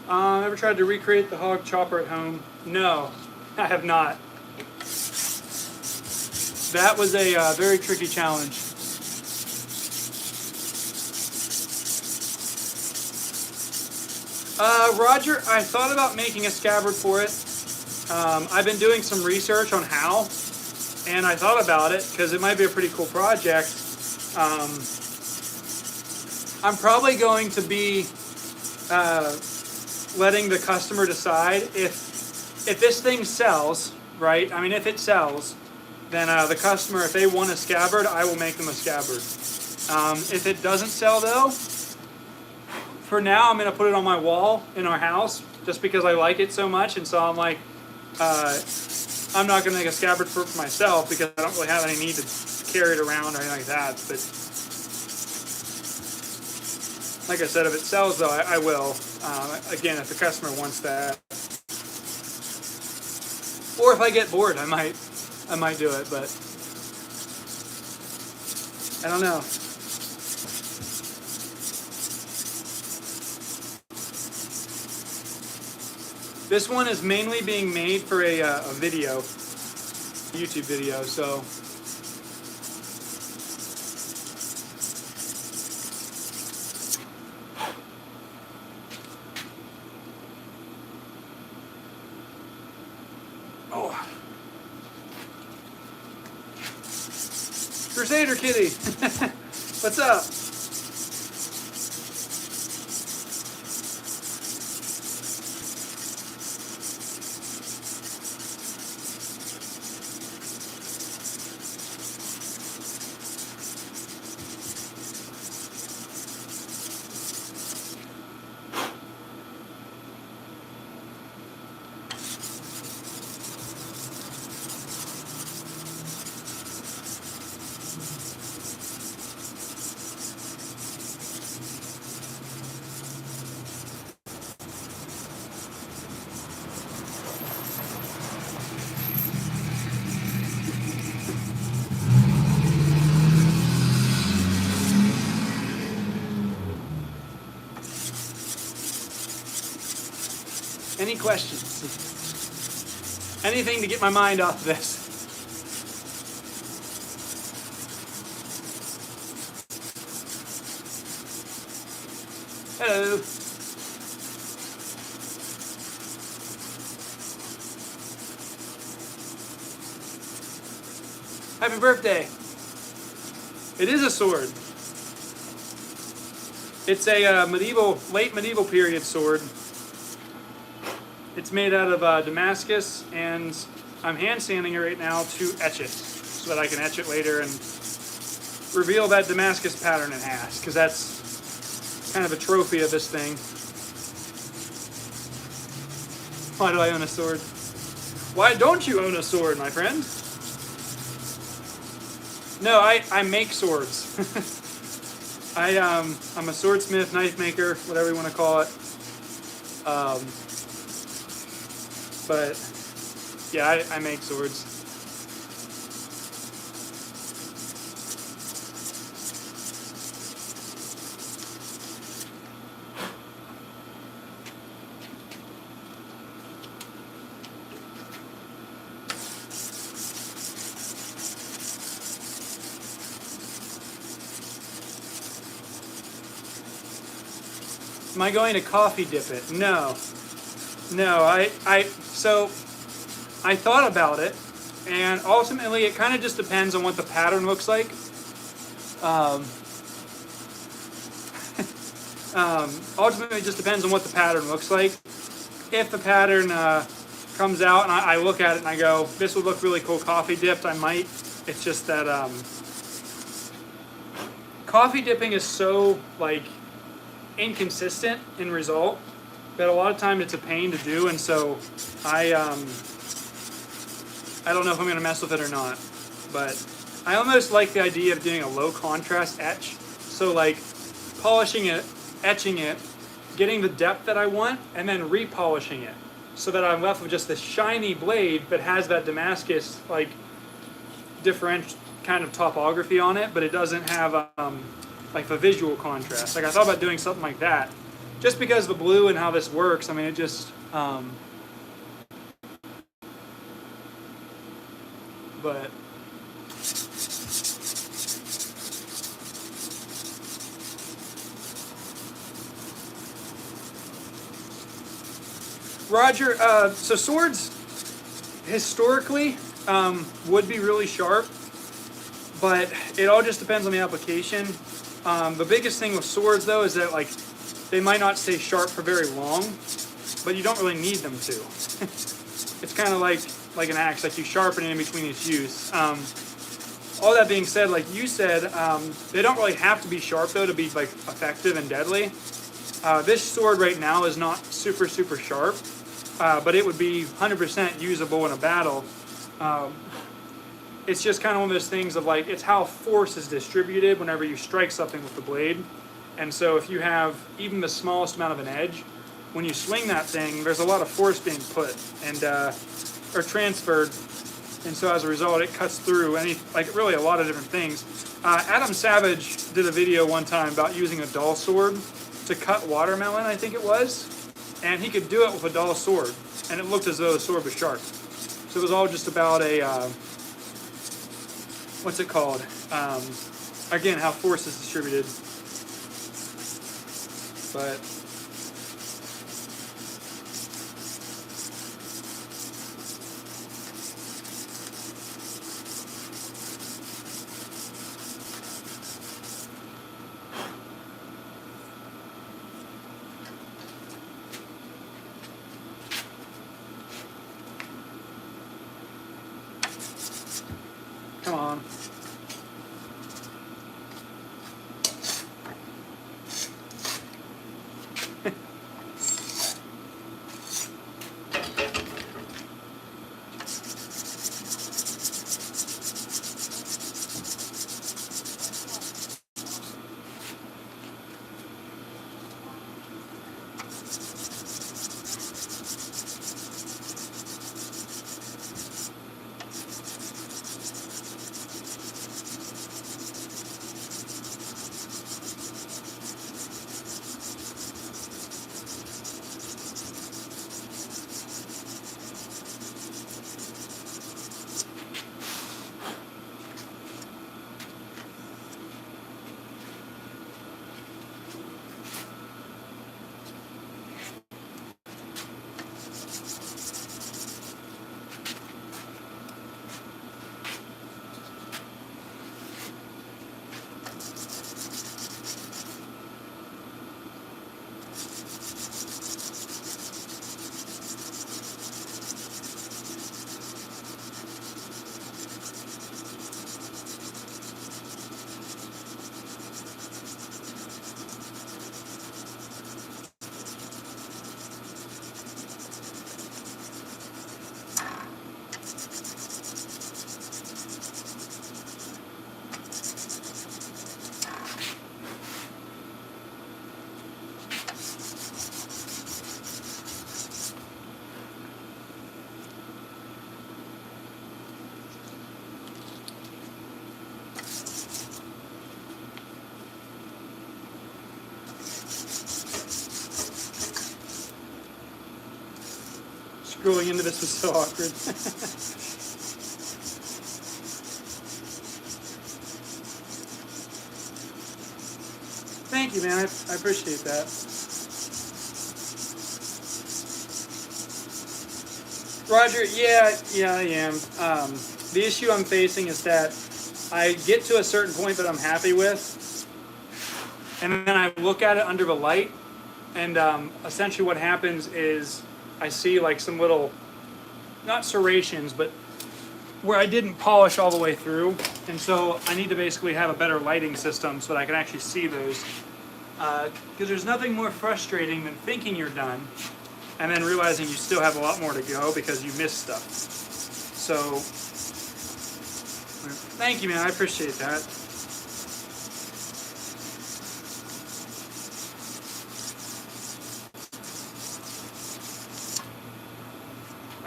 Ever tried to recreate the hog chopper at home? No, I have not. That was a very tricky challenge. Roger, I thought about making a scabbard for it. I've been doing some research on how, and I thought about it because it might be a pretty cool project. I'm probably going to be letting the customer decide if this thing sells, right? I mean, if it sells, then the customer, if they want a Scabbard, I will make them a Scabbard. If it doesn't sell though, for now I'm going to put it on my wall in our house just because I like it so much, and so I'm like, I'm not going to make a Scabbard for myself because I don't really have any need to carry it around or anything like that. But like I said, if it sells though, I will. Again, if the customer wants that, or if I get bored, I might do it. But I don't know. This one is mainly being made for a video, YouTube video, so. Oh. Crusader Kitty, what's up? Any questions? Anything to get my mind off this? Hello. Happy birthday. It is a sword. It's a late medieval period sword. It's made out of Damascus, and I'm hand sanding it right now to etch it so that I can etch it later and reveal that Damascus pattern it has, because that's kind of a trophy of this thing. Why do I own a sword? Why don't you own a sword, my friend? No, I make swords. I'm a swordsmith, knife maker, whatever you want to call it. But yeah, I make swords. Am I going to coffee dip it? No. No, so I thought about it, and ultimately it kind of just depends on what the pattern looks like. Ultimately it just depends on what the pattern looks like. If the pattern comes out and I look at it and I go, this would look really cool coffee dipped, I might. It's just that coffee dipping is so like inconsistent in result that a lot of time it's a pain to do, and so I don't know if I'm going to mess with it or not. But I almost like the idea of doing a low contrast etch, so like polishing it, etching it, getting the depth that I want, and then repolishing it, so that I'm left with just this shiny blade but has that Damascus like different kind of topography on it, but it doesn't have like the visual contrast. Like I thought about doing something like that, just because the blue and how this works. I mean, it just but Roger, so swords historically would be really sharp, but it all just depends on the application. The biggest thing with swords though is that like they might not stay sharp for very long, but you don't really need them to. It's kind of like an axe, like you sharpen it in between each use. All that being said, like you said, they don't really have to be sharp though to be like effective and deadly. This sword right now is not super sharp, but it would be 100% usable in a battle. It's just kind of one of those things of like, it's how force is distributed whenever you strike something with the blade. And so if you have even the smallest amount of an edge, when you swing that thing, there's a lot of force being put and or transferred. And so as a result, it cuts through really a lot of different things. Adam Savage did a video one time about using a dull sword to cut watermelon, I think it was. And he could do it with a dull sword. And it looked as though the sword was sharp. So it was all just about a, what's it called? Again, how force is distributed. But come on. Scrolling into this was so awkward. Thank you, man. I appreciate that. Roger, yeah, I am. The issue I'm facing is that I get to a certain point that I'm happy with, and then I look at it under the light, and essentially what happens is I see like some little, not serrations, but where I didn't polish all the way through. And so I need to basically have a better lighting system so that I can actually see those. Because there's nothing more frustrating than thinking you're done and then realizing you still have a lot more to go because you missed stuff. So, thank you, man. I appreciate that.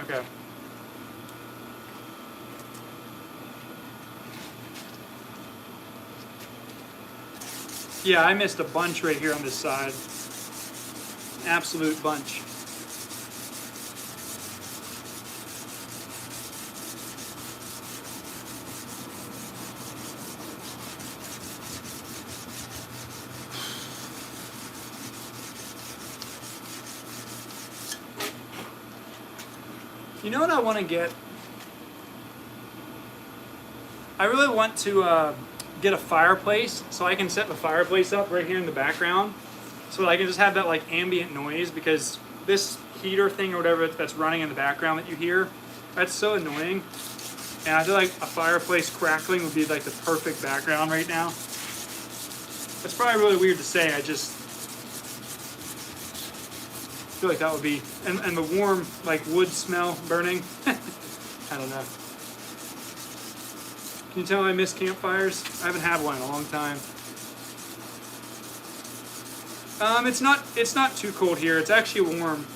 Okay. Yeah, I missed a bunch right here on this side. Absolute bunch. You know what I want to get? I really want to get a fireplace so I can set the fireplace up right here in the background. so I can just have that like ambient noise, because this heater thing or whatever that's running in the background that you hear, that's so annoying. And I feel like a fireplace crackling would be like the perfect background right now. It's probably really weird to say, I just feel like that would be, and the warm like wood smell burning. I don't know. Can you tell I miss campfires? I haven't had one in a long time. It's not too cold here. It's actually warm.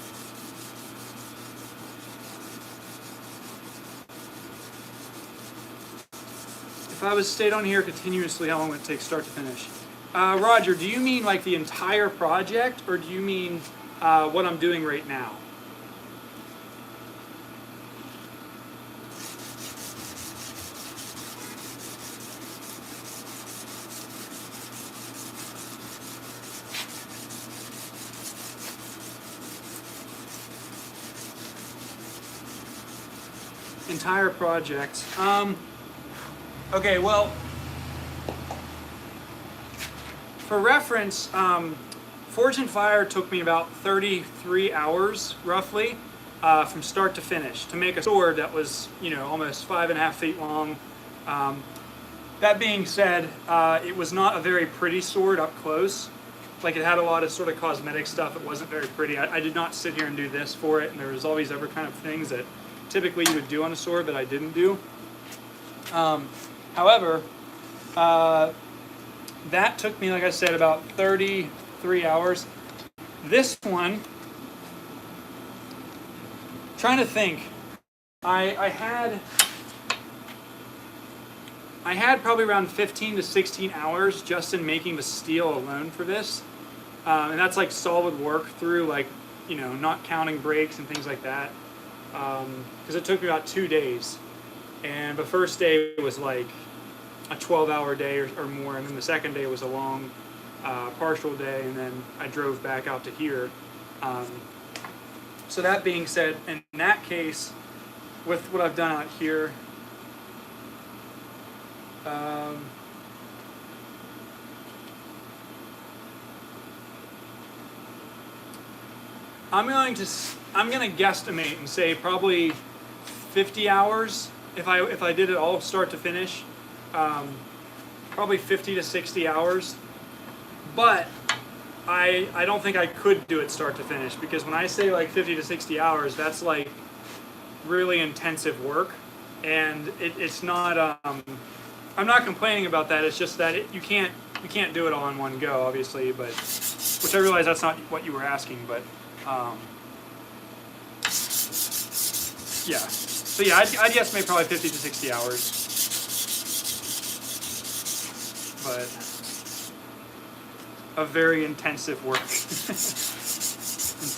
If I was stayed on here continuously, how long would it take start to finish? Roger, do you mean like the entire project, or do you mean what I'm doing right now? Entire project. Okay, well, for reference, Forge and Fire took me about 33 hours, roughly, from start to finish, to make a sword that was, almost 5.5 feet long. That being said, it was not a very pretty sword up close. Like, it had a lot of sort of cosmetic stuff. It wasn't very pretty. I did not sit here and do this for it, and there was all these other kind of things that typically you would do on a sword that I didn't do. However, that took me, like I said, about 33 hours. This one, trying to think, I had probably around 15 to 16 hours just in making the steel alone for this. And that's like solid work through, like, not counting breaks and things like that. Because it took me about 2 days. And the first day was like a 12-hour day or more, and then the second day was a long partial day, and then I drove back out to here. So that being said, in that case, with what I've done out here, I'm going to guesstimate and say probably 50 hours if I did it all start to finish. Probably 50 to 60 hours. But I don't think I could do it start to finish, because when I say like 50 to 60 hours, that's like really intensive work, and it's not. I'm not complaining about that. It's just that you can't do it all in one go, obviously. But which I realize that's not what you were asking, but. Yeah. So yeah, I'd estimate probably 50 to 60 hours. But of very intensive work.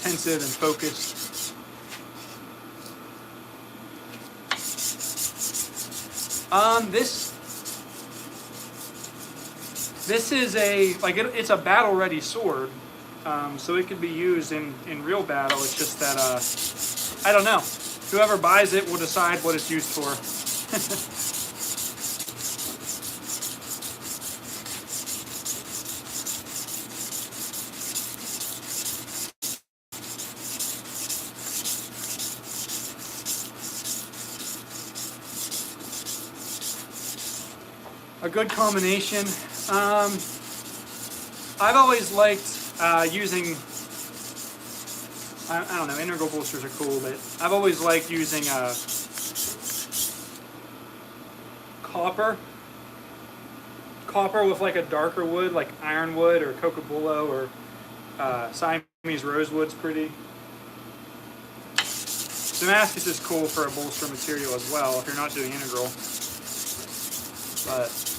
Intensive and focused. This is it's a battle ready sword. So it could be used in real battle. It's just that, I don't know. Whoever buys it will decide what it's used for. A good combination. I've always liked using, I don't know, integral bolsters are cool, but I've always liked using copper with like a darker wood, like ironwood or cocobolo or Siamese rosewood's pretty. Damascus is cool for a bolster material as well if you're not doing integral, but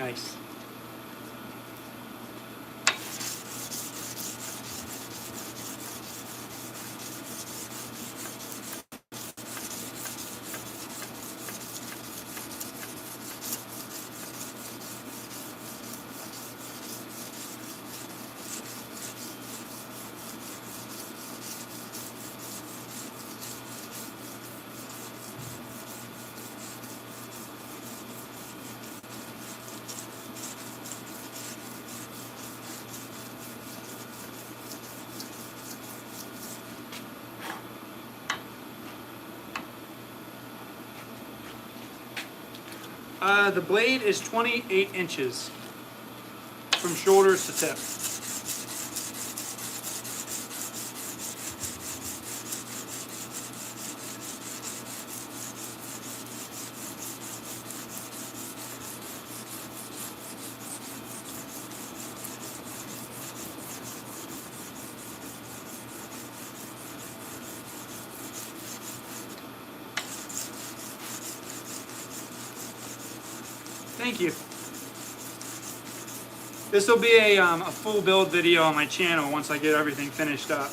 Nice. The blade is 28 inches from shoulders to tip. Thank you. This will be a full build video on my channel once I get everything finished up.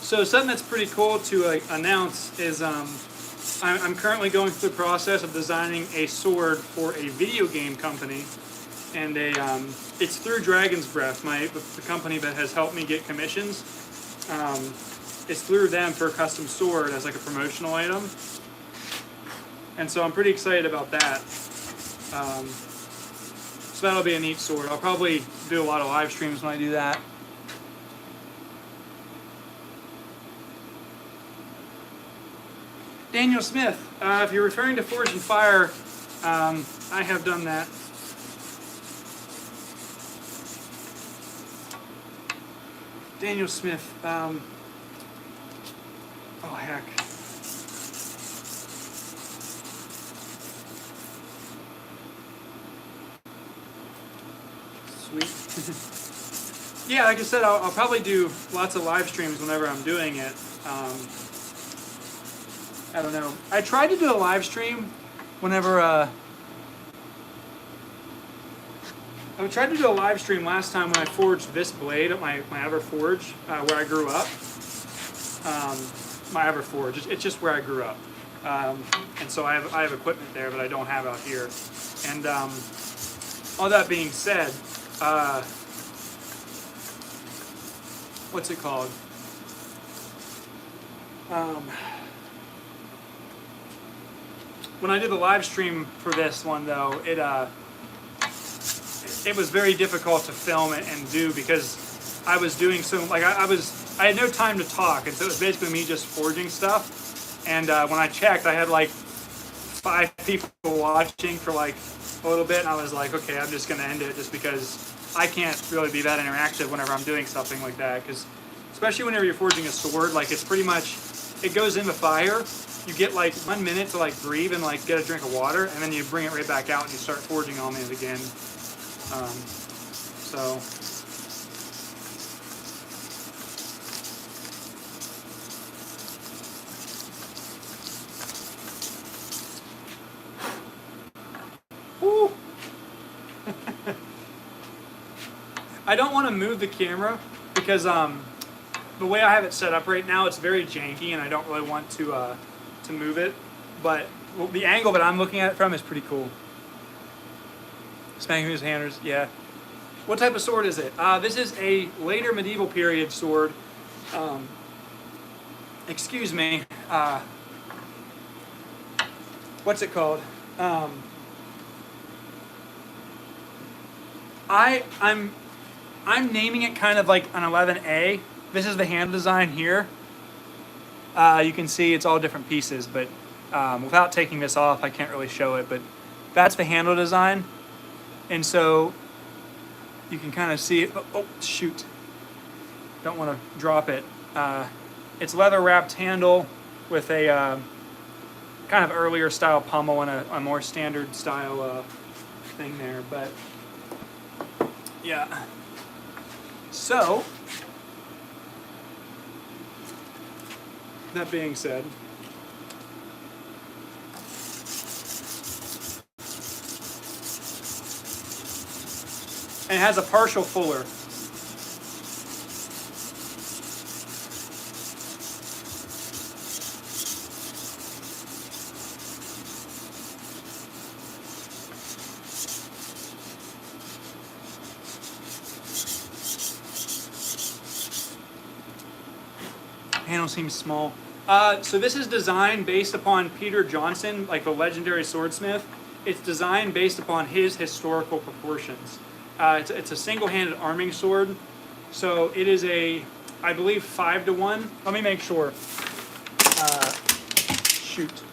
So something that's pretty cool to announce is I'm currently going through the process of designing a sword for a video game company, and it's through Dragon's Breath, the company that has helped me get commissions. It's through them for a custom sword as like a promotional item, and so I'm pretty excited about that. So that'll be a neat sword. I'll probably do a lot of live streams when I do that. Daniel Smith, if you're referring to Forge and Fire, I have done that. Daniel Smith, oh heck. Sweet. Yeah, like I said, I'll probably do lots of live streams whenever I'm doing it. I don't know. I tried to do a live stream whenever I tried to do a live stream last time when I forged this blade at my other forge where I grew up. My other forge, it's just where I grew up, and so I have equipment there that I don't have out here. And all that being said, what's it called? When I did the live stream for this one, though, it was very difficult to film it and do because I was doing so like I had no time to talk, and so it was basically me just forging stuff. And when I checked, I had like 5 people watching for like a little bit, and I was like, okay, I'm just gonna end it just because I can't really be that interactive whenever I'm doing something like that. Because especially whenever you're forging a sword, like it's pretty much it goes in the fire. You get like 1 minute to like breathe and like get a drink of water, and then you bring it right back out and you start forging on it again. So woo. I don't want to move the camera because the way I have it set up right now, it's very janky, and I don't really want to move it. But the angle that I'm looking at it from is pretty cool. Spanking his hammers, yeah. What type of sword is it? This is a later medieval period sword. Excuse me. What's it called? I'm naming it kind of like an 11A. This is the handle design here. You can see it's all different pieces, but without taking this off, I can't really show it, but that's the handle design. And so you can kind of see it. Oh, shoot. Don't want to drop it. It's leather wrapped handle. with a kind of earlier style pommel and a more standard style thing there. But yeah, so that being said, and it has a partial fuller. Handle seems small. So this is designed based upon Peter Johnson, like the legendary swordsmith. It's designed based upon his historical proportions. It's a single-handed arming sword. So it is a, I believe, 5-to-1. Let me make sure. Shoot.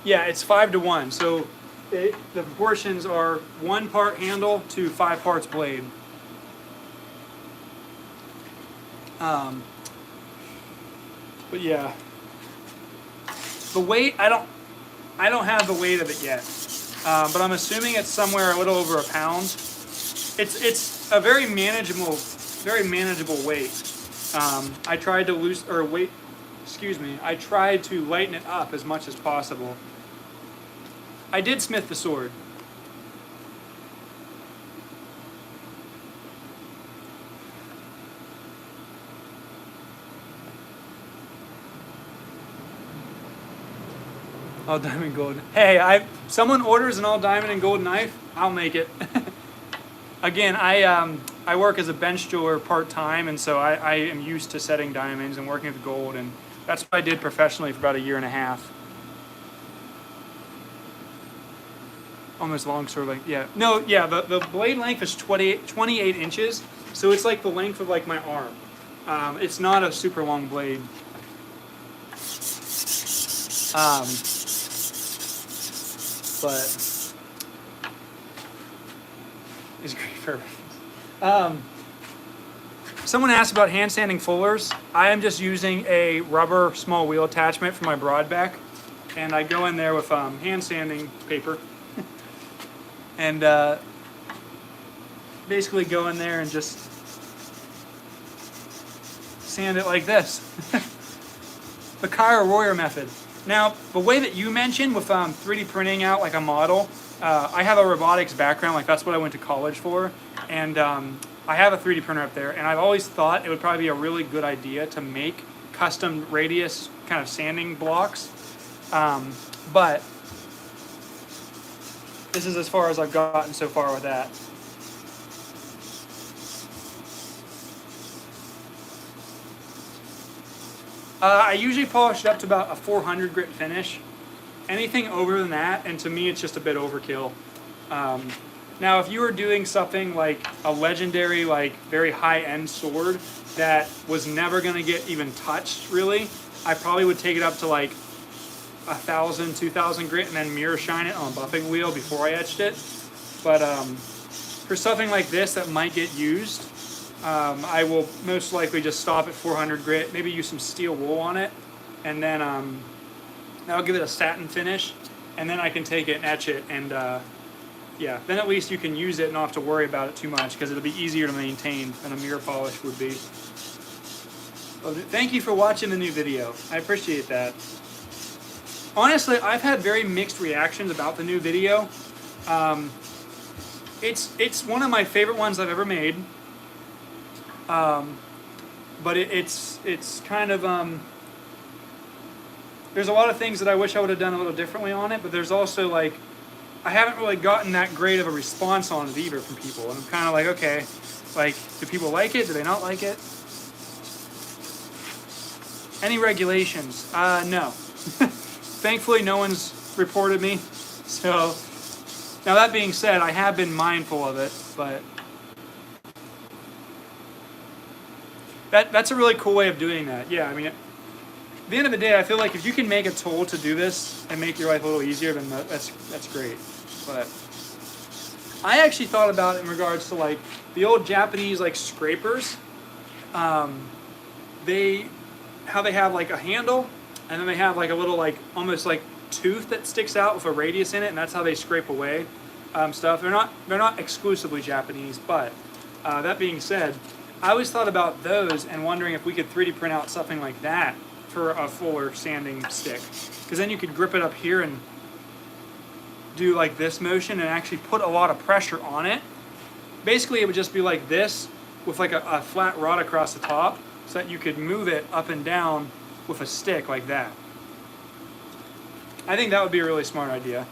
Yeah, it's 5-to-1. So the proportions are 1 part handle to 5 parts blade. But yeah, the weight, I don't have the weight of it yet, but I'm assuming it's somewhere a little over a pound. It's a very manageable weight. I tried to I tried to lighten it up as much as possible. I did smith the sword. All diamond gold. Hey, someone orders an all diamond and gold knife, I'll make it. Again, I work as a bench jeweler part-time, and so I am used to setting diamonds and working with gold, and that's what I did professionally for about a year and a half. Almost long sword length, yeah. No, yeah, the blade length is 28 inches, so it's like the length of like my arm. It's not a super long blade. But is great for someone asked about hand sanding fullers. I am just using a rubber small wheel attachment for my broadback, and I go in there with hand sanding paper and basically go in there and just sand it like this. The Kyra Royer method. Now, the way that you mentioned with 3D printing out like a model, I have a robotics background, like that's what I went to college for, and I have a 3D printer up there, and I've always thought it would probably be a really good idea to make custom radius kind of sanding blocks, but this is as far as I've gotten so far with that. I usually polish it up to about a 400 grit finish. Anything over than that, and to me it's just a bit overkill. Now if you were doing something like a legendary, like very high-end sword that was never going to get even touched really, I probably would take it up to like 1,000, 2,000 grit and then mirror shine it on a buffing wheel before I etched it. But for something like this that might get used, I will most likely just stop at 400 grit, maybe use some steel wool on it, and then I'll give it a satin finish, and then I can take it and etch it, and yeah, then at least you can use it and not have to worry about it too much, because it'll be easier to maintain than a mirror polish would be. Well, thank you for watching the new video. I appreciate that. Honestly, I've had very mixed reactions about the new video. It's one of my favorite ones I've ever made. But it's kind of there's a lot of things that I wish I would have done a little differently on it, but there's also like I haven't really gotten that great of a response on it either from people, and I'm kind of like, okay, like, do people like it? Do they not like it? Any regulations? No. Thankfully, no one's reported me. So now that being said, I have been mindful of it, but that's a really cool way of doing that. Yeah, I mean, at the end of the day, I feel like if you can make a tool to do this and make your life a little easier, then that's great. But I actually thought about it in regards to like the old Japanese like scrapers. How they have like a handle, and then they have like a little like almost like tooth that sticks out with a radius in it, and that's how they scrape away stuff. They're not exclusively Japanese, but that being said, I always thought about those and wondering if we could 3D print out something like that for a fuller sanding stick, because then you could grip it up here and do like this motion and actually put a lot of pressure on it. Basically, it would just be like this with like a flat rod across the top, so that you could move it up and down with a stick like that. I think that would be a really smart idea.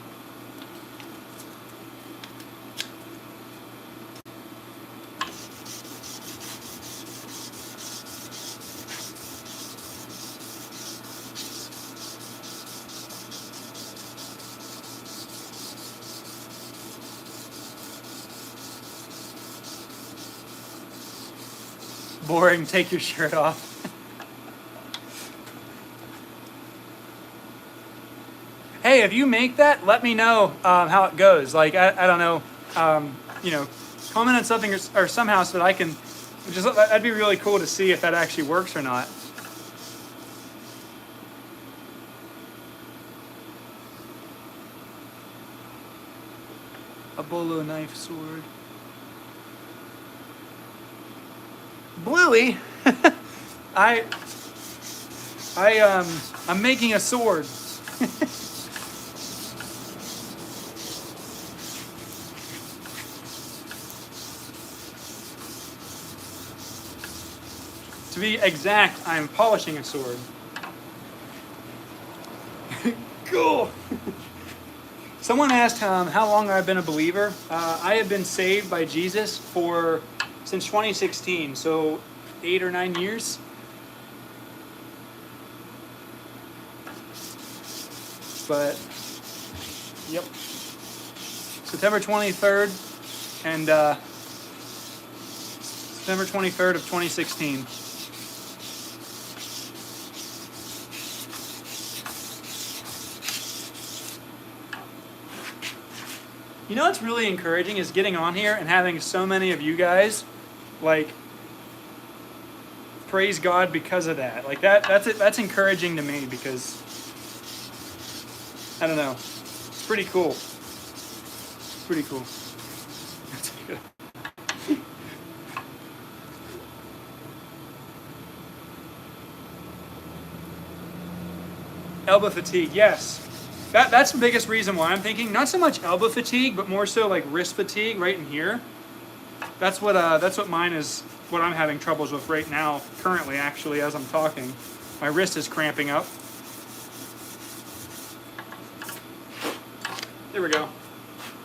Boring, take your shirt off. Hey, if you make that, let me know how it goes. Like, I don't know, you know, comment on something or somehow so that I can, that'd be really cool to see if that actually works or not. A bolo knife sword. Bluey, I'm making a sword. To be exact, I'm polishing a sword. Cool. Someone asked how long I've been a believer. I have been saved by Jesus since 2016, so 8 or 9 years. But, yep. September 23rd and September 23rd of 2016. You know what's really encouraging is getting on here and having so many of you guys like praise God because of that. Like that's encouraging to me, because I don't know. It's pretty cool. It's pretty cool. That's good. Elbow fatigue, yes. That's the biggest reason why I'm thinking. Not so much elbow fatigue, but more so like wrist fatigue right in here. That's what mine is. What I'm having troubles with right now, currently, actually, as I'm talking. My wrist is cramping up. There we go. All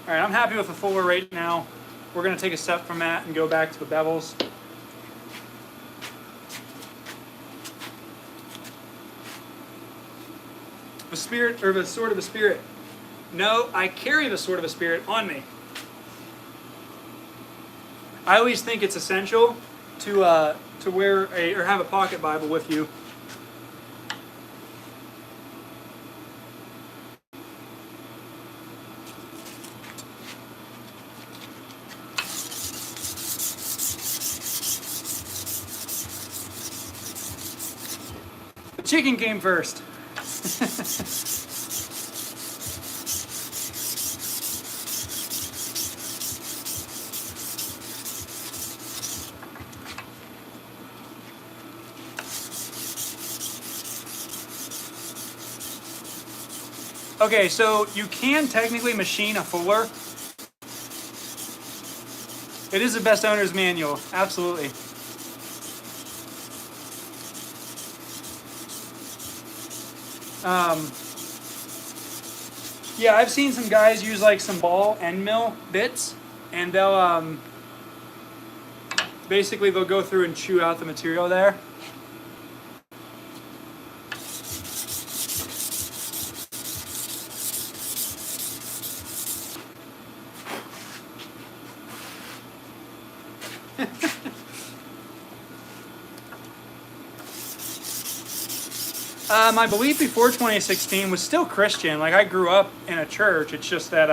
right, I'm happy with the fuller right now. We're going to take a step from that and go back to the bevels. The spirit, or the sword of the Spirit. No, I carry the sword of the Spirit on me. I always think it's essential to wear or have a pocket Bible with you. The chicken came first. Okay, so you can technically machine a fuller. It is the best owner's manual, absolutely. Yeah, I've seen some guys use like some ball end mill bits, and they'll basically they'll go through and chew out the material there. My belief before 2016 was still Christian. Like, I grew up in a church. It's just that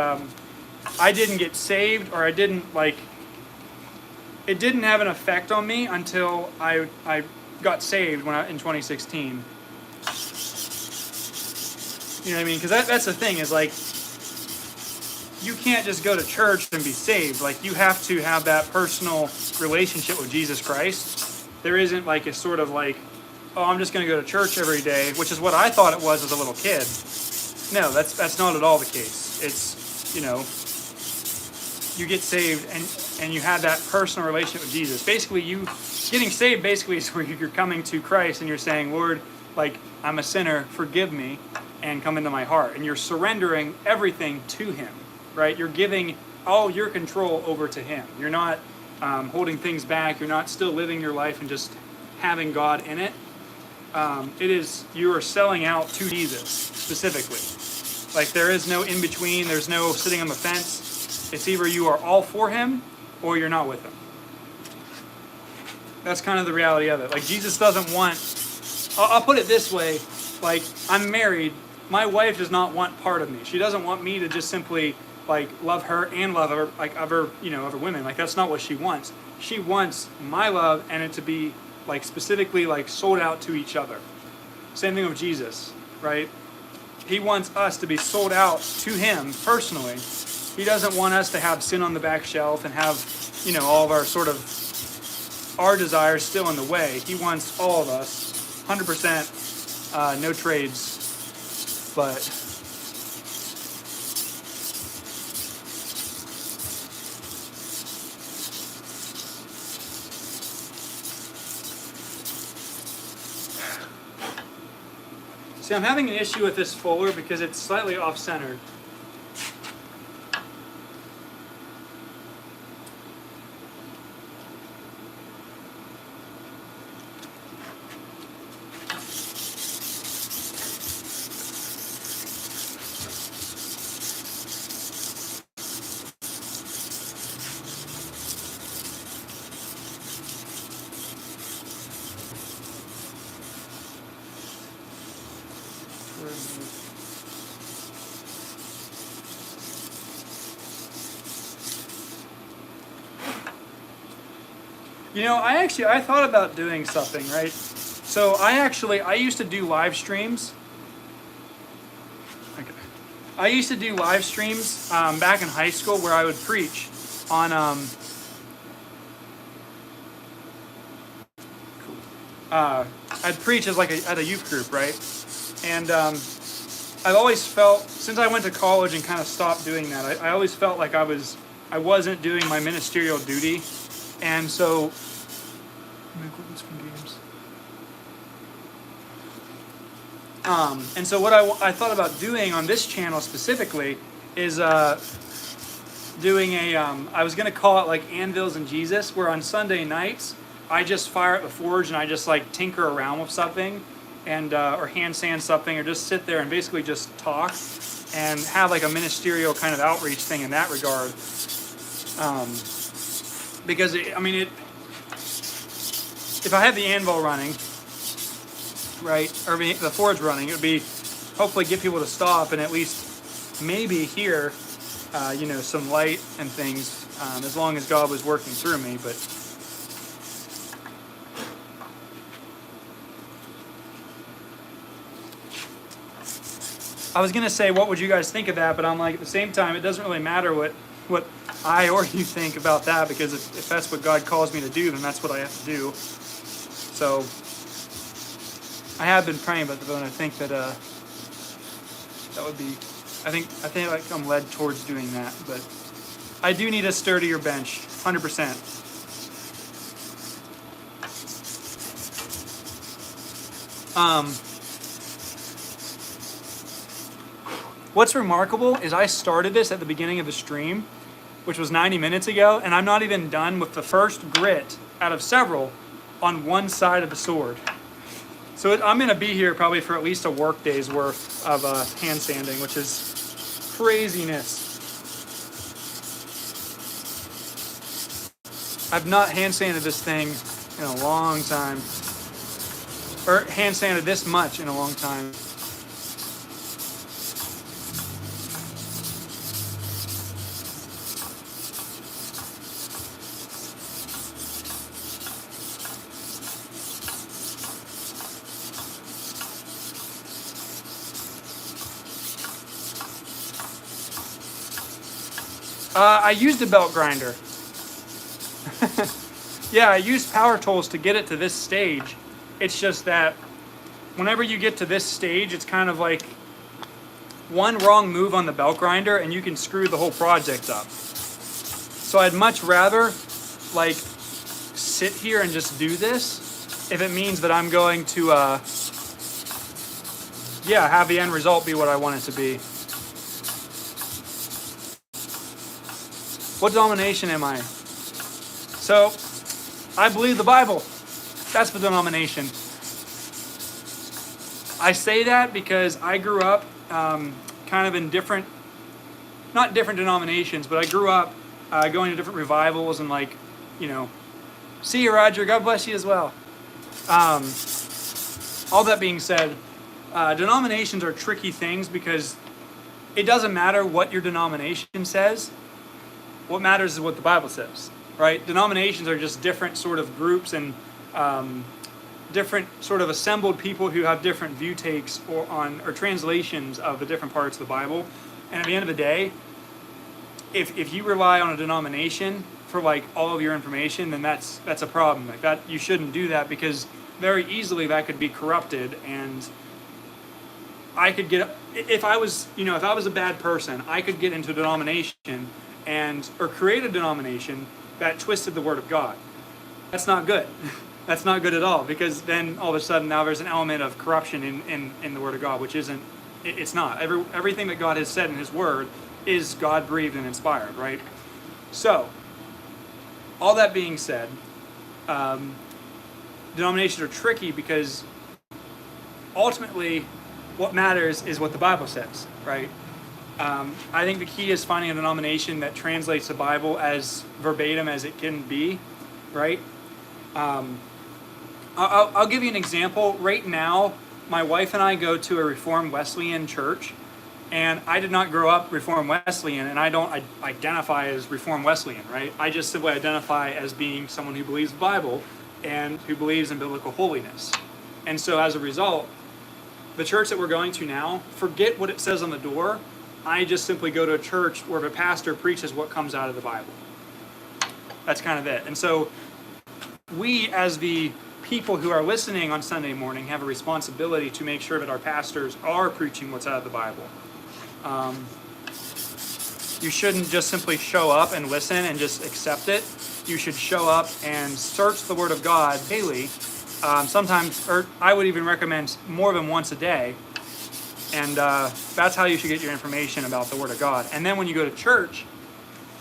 I didn't get saved, or I didn't like. It didn't have an effect on me until I got saved in 2016. You know what I mean? Because that's the thing is like, you can't just go to church and be saved. Like, you have to have that personal relationship with Jesus Christ. There isn't like a sort of like, oh, I'm just going to go to church every day, which is what I thought it was as a little kid. No, that's not at all the case. It's, you know, you get saved and you have that personal relationship with Jesus. Basically, you getting saved basically is where you're coming to Christ and you're saying, Lord, like, I'm a sinner, forgive me, and come into my heart. And you're surrendering everything to Him, right? You're giving all your control over to Him. You're not holding things back. You're not still living your life and just having God in it. It is, you are selling out to Jesus specifically. Like, there is no in between. There's no sitting on the fence. It's either you are all for Him or you're not with Him. That's kind of the reality of it. Like, Jesus doesn't want, I'll put it this way, like, I'm married. My wife does not want part of me. She doesn't want me to just simply like love her and love her, like other, you know, other women. Like, that's not what she wants. She wants my love and it to be like specifically like sold out to each other. Same thing with Jesus, right? He wants us to be sold out to Him personally. He doesn't want us to have sin on the back shelf and have, you know, all of our sort of our desires still in the way. He wants all of us, 100%, no trades, but see, I'm having an issue with this fuller because it's slightly off-centered. You know, I thought about doing something, right? So I used to do live streams. Okay. I used to do live streams back in high school where I would preach on I'd preach as like at a youth group, right? And I've always felt, since I went to college and kind of stopped doing that, I always felt like I wasn't doing my ministerial duty. And so, and so what I thought about doing on this channel specifically is doing I was going to call it like Anvils and Jesus, where on Sunday nights, I just fire up the forge and I just like tinker around with something and or hand sand something or just sit there and basically just talk and have like a ministerial kind of outreach thing in that regard. Because if I had the anvil running, right, or the forge running, it would be hopefully get people to stop and at least maybe hear, you know, some light and things, as long as God was working through me. But I was gonna say, what would you guys think of that? But I'm like, at the same time, it doesn't really matter what I or you think about that, because if that's what God calls me to do, then that's what I have to do. So I have been praying about that, and I think that that would be, I think like I'm led towards doing that. But I do need a sturdier bench, 100%. What's remarkable is I started this at the beginning of the stream, which was 90 minutes ago, and I'm not even done with the first grit out of several on one side of the sword. So I'm going to be here probably for at least a work day's worth of hand sanding, which is craziness. I've not hand sanded this thing in a long time, or hand sanded this much in a long time. I used a belt grinder. Yeah, I used power tools to get it to this stage. It's just that whenever you get to this stage, it's kind of like one wrong move on the belt grinder and you can screw the whole project up. So I'd much rather like sit here and just do this if it means that I'm going to have the end result be what I want it to be. What denomination am I? So, I believe the Bible. That's the denomination. I say that because I grew up kind of in not different denominations, but I grew up going to different revivals and like, see you, Roger. God bless you as well. All that being said, denominations are tricky things because it doesn't matter what your denomination says. What matters is what the Bible says, right? Denominations are just different sort of groups and different sort of assembled people who have different view takes or translations of the different parts of the Bible. And at the end of the day, if you rely on a denomination for like all of your information, then that's a problem. Like that, you shouldn't do that because very easily that could be corrupted. And I could get, if I was a bad person, I could get into a denomination or create a denomination that twisted the Word of God. That's not good. That's not good at all, because then all of a sudden now there's an element of corruption in the Word of God, which isn't, it's not. Everything that God has said in His Word is God-breathed and inspired, right? So, all that being said, denominations are tricky because ultimately what matters is what the Bible says, right? I think the key is finding a denomination that translates the Bible as verbatim as it can be, right? I'll give you an example. Right now, my wife and I go to a Reformed Wesleyan church, and I did not grow up Reformed Wesleyan, and I don't identify as Reformed Wesleyan, right? I just simply identify as being someone who believes the Bible and who believes in biblical holiness. And so as a result, the church that we're going to now, forget what it says on the door. I just simply go to a church where the pastor preaches what comes out of the Bible. That's kind of it. And so we, as the people who are listening on Sunday morning, have a responsibility to make sure that our pastors are preaching what's out of the Bible. You shouldn't just simply show up and listen and just accept it. You should show up and search the Word of God daily. Sometimes, or I would even recommend more than once a day. And that's how you should get your information about the Word of God. And then when you go to church,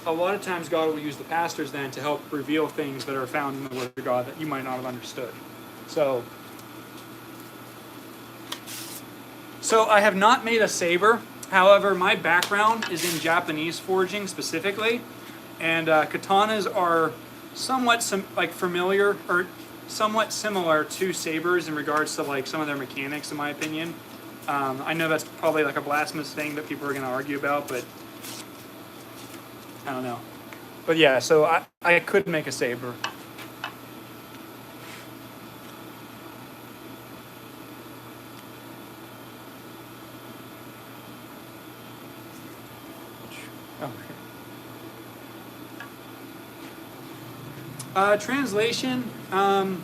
a lot of times God will use the pastors then to help reveal things that are found in the Word of God that you might not have understood. So I have not made a saber. However, my background is in Japanese forging specifically. And katanas are somewhat familiar or somewhat similar to sabers in regards to like some of their mechanics, in my opinion. I know that's probably like a blasphemous thing that people are going to argue about, but I don't know. But yeah, so I could make a saber. Translation, I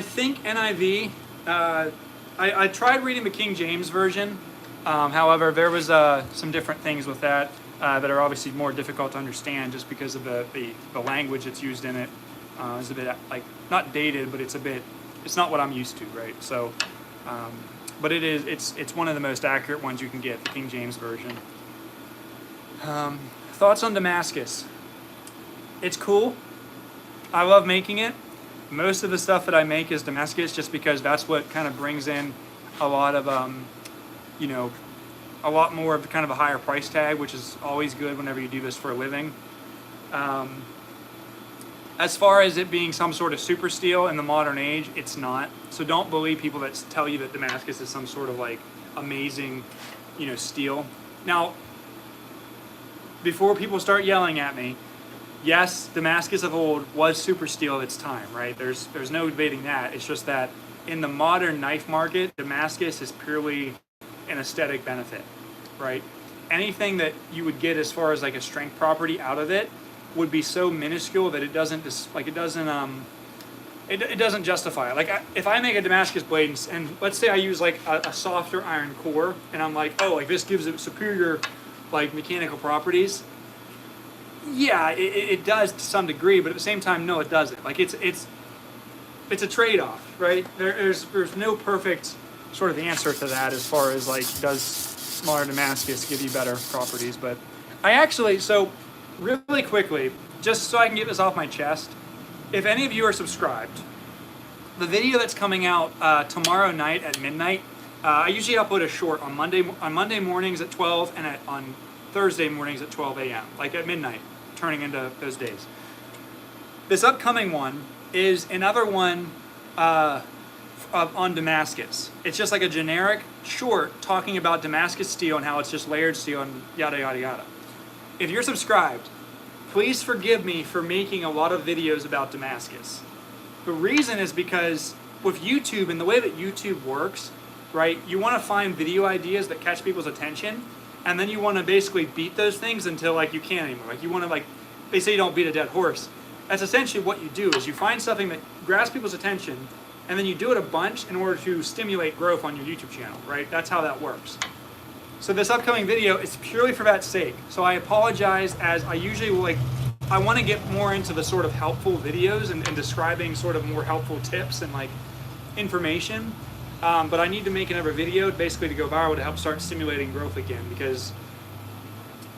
think NIV, I tried reading the King James Version, however, there was some different things with that that are obviously more difficult to understand just because of the language that's used in it. It's a bit, like, not dated, but it's not what I'm used to, right? So, but it's one of the most accurate ones you can get, the King James Version. Thoughts on Damascus? It's cool. I love making it. Most of the stuff that I make is Damascus just because that's what kind of brings in a lot of, a lot more of kind of a higher price tag, which is always good whenever you do this for a living. As far as it being some sort of super steel in the modern age, it's not. So don't believe people that tell you that Damascus is some sort of like amazing, steel. Now, before people start yelling at me, yes, Damascus of old was super steel at its time, right? There's no debating that. It's just that in the modern knife market, Damascus is purely an aesthetic benefit, right? anything that you would get as far as like a strength property out of it would be so minuscule that it doesn't it doesn't justify it. Like if I make a Damascus blade and let's say I use like a softer iron core and I'm like, oh, like this gives it superior like mechanical properties. Yeah, it does to some degree, but at the same time, no, it doesn't. Like it's a trade-off, right? There's no perfect sort of answer to that as far as like does smaller Damascus give you better properties. But I actually, so really quickly, just so I can get this off my chest, if any of you are subscribed, the video that's coming out tomorrow night at midnight, I usually upload a short on Monday mornings at 12 and on Thursday mornings at 12 a.m., like at midnight, turning into those days. This upcoming one is another one on Damascus. It's just like a generic short talking about Damascus steel and how it's just layered steel and yada, yada, yada. If you're subscribed, please forgive me for making a lot of videos about Damascus. The reason is because with YouTube and the way that YouTube works, right, you want to find video ideas that catch people's attention, and then you want to basically beat those things until like you can't anymore. Like you want to, like, they say you don't beat a dead horse. That's essentially what you do, is you find something that grabs people's attention, and then you do it a bunch in order to stimulate growth on your YouTube channel, right? That's how that works. So this upcoming video is purely for that sake. So I apologize, as I usually will, like, I want to get more into the sort of helpful videos and describing sort of more helpful tips and like information. But I need to make another video basically to go viral to help start stimulating growth again, because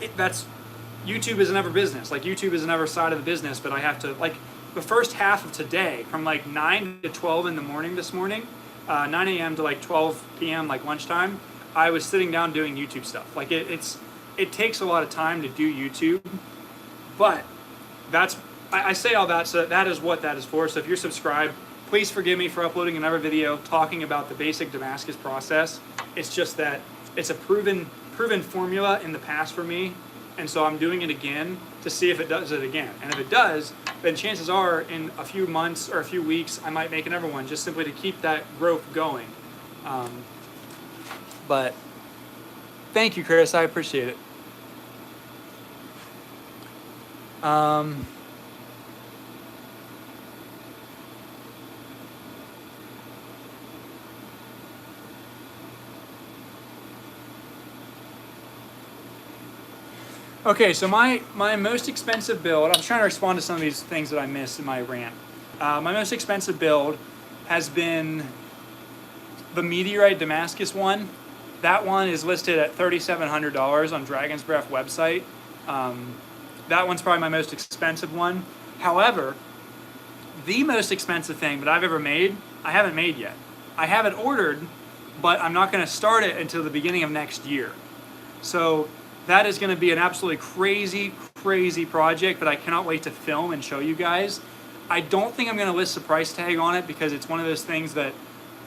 YouTube is another business. Like YouTube is another side of the business, but I have to, like, the first half of today, from like 9 to 12 in the morning this morning, 9 a.m. to like 12 p.m. like lunchtime, I was sitting down doing YouTube stuff. Like it takes a lot of time to do YouTube, but I say all that so that is what that is for. So if you're subscribed, please forgive me for uploading another video talking about the basic Damascus process. It's just that it's a proven formula in the past for me, and so I'm doing it again to see if it does it again. And if it does, then chances are in a few months or a few weeks I might make another one just simply to keep that growth going. But thank you, Chris. I appreciate it. Okay, so my most expensive build, I'm trying to respond to some of these things that I missed in my rant. My most expensive build has been the Meteorite Damascus one. That one is listed at $3,700 on Dragon's Breath website. That one's probably my most expensive one. However, the most expensive thing that I've ever made, I haven't made yet. I have it ordered, but I'm not going to start it until the beginning of next year. So that is going to be an absolutely crazy, crazy project that I cannot wait to film and show you guys. I don't think I'm going to list the price tag on it because it's one of those things that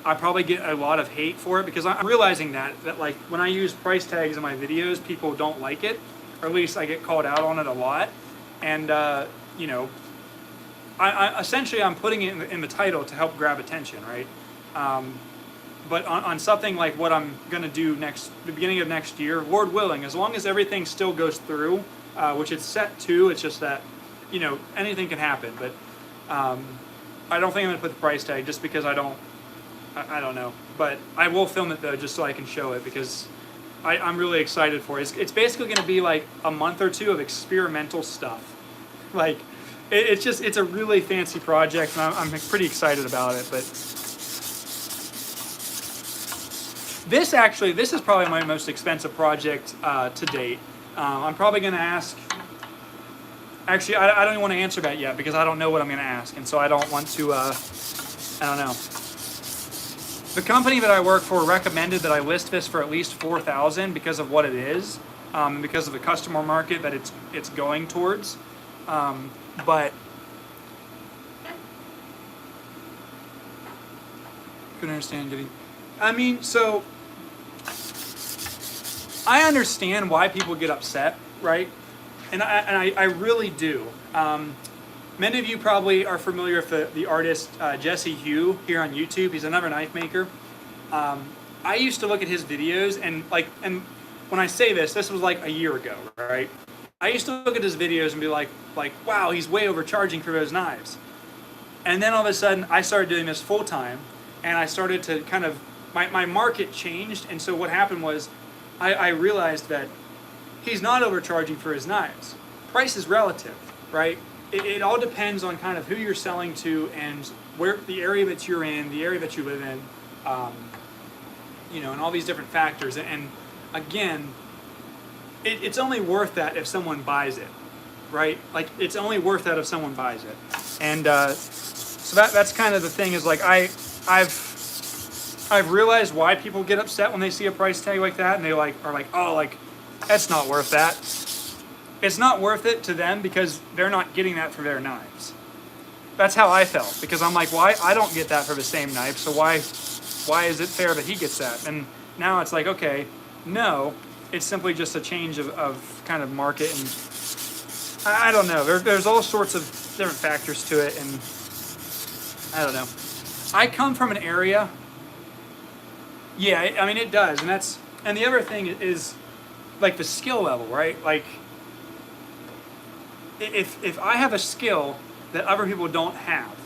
I probably get a lot of hate for it, because I'm realizing that like when I use price tags in my videos, people don't like it, or at least I get called out on it a lot. And you know, I essentially I'm putting it in the title to help grab attention, right? But on something like what I'm gonna do the beginning of next year, Lord willing, as long as everything still goes through, which it's set to, it's just that, you know, anything can happen. But I don't think I'm gonna put the price tag just because I don't know. But I will film it though, just so I can show it, because I'm really excited for it. It's basically gonna be like a month or two of experimental stuff. Like, it's a really fancy project, and I'm pretty excited about it. But this is probably my most expensive project to date. I'm probably going to ask, actually I don't even want to answer that yet, because I don't know what I'm going to ask, and so I don't want to, I don't know. The company that I work for recommended that I list this for at least $4,000 because of what it is, and because of the customer market that it's going towards. But couldn't understand getting. I mean, so I understand why people get upset, right? And I really do. Many of you probably are familiar with the artist Jesse Hugh here on YouTube. He's another knife maker. I used to look at his videos and when I say this, this was like a year ago, right? I used to look at his videos and be like, wow, he's way overcharging for those knives. And then all of a sudden, I started doing this full time, and I started to kind of, my market changed, and so what happened was, I realized that he's not overcharging for his knives. Price is relative, right? It all depends on kind of who you're selling to and where the area that you're in, the area that you live in, you know, and all these different factors. And again, it's only worth that if someone buys it, right? Like, it's only worth that if someone buys it. And so that's kind of the thing, is like I've realized why people get upset when they see a price tag like that, and they are like, oh, like, that's not worth that. It's not worth it to them because they're not getting that for their knives. That's how I felt, because I'm like, why? I don't get that for the same knife, so why is it fair that he gets that? And now it's like, okay, no, it's simply just a change of kind of market, and I don't know. There's all sorts of different factors to it, and I don't know. I come from an area. Yeah, I mean, it does, and the other thing is like the skill level, right? Like, if I have a skill that other people don't have,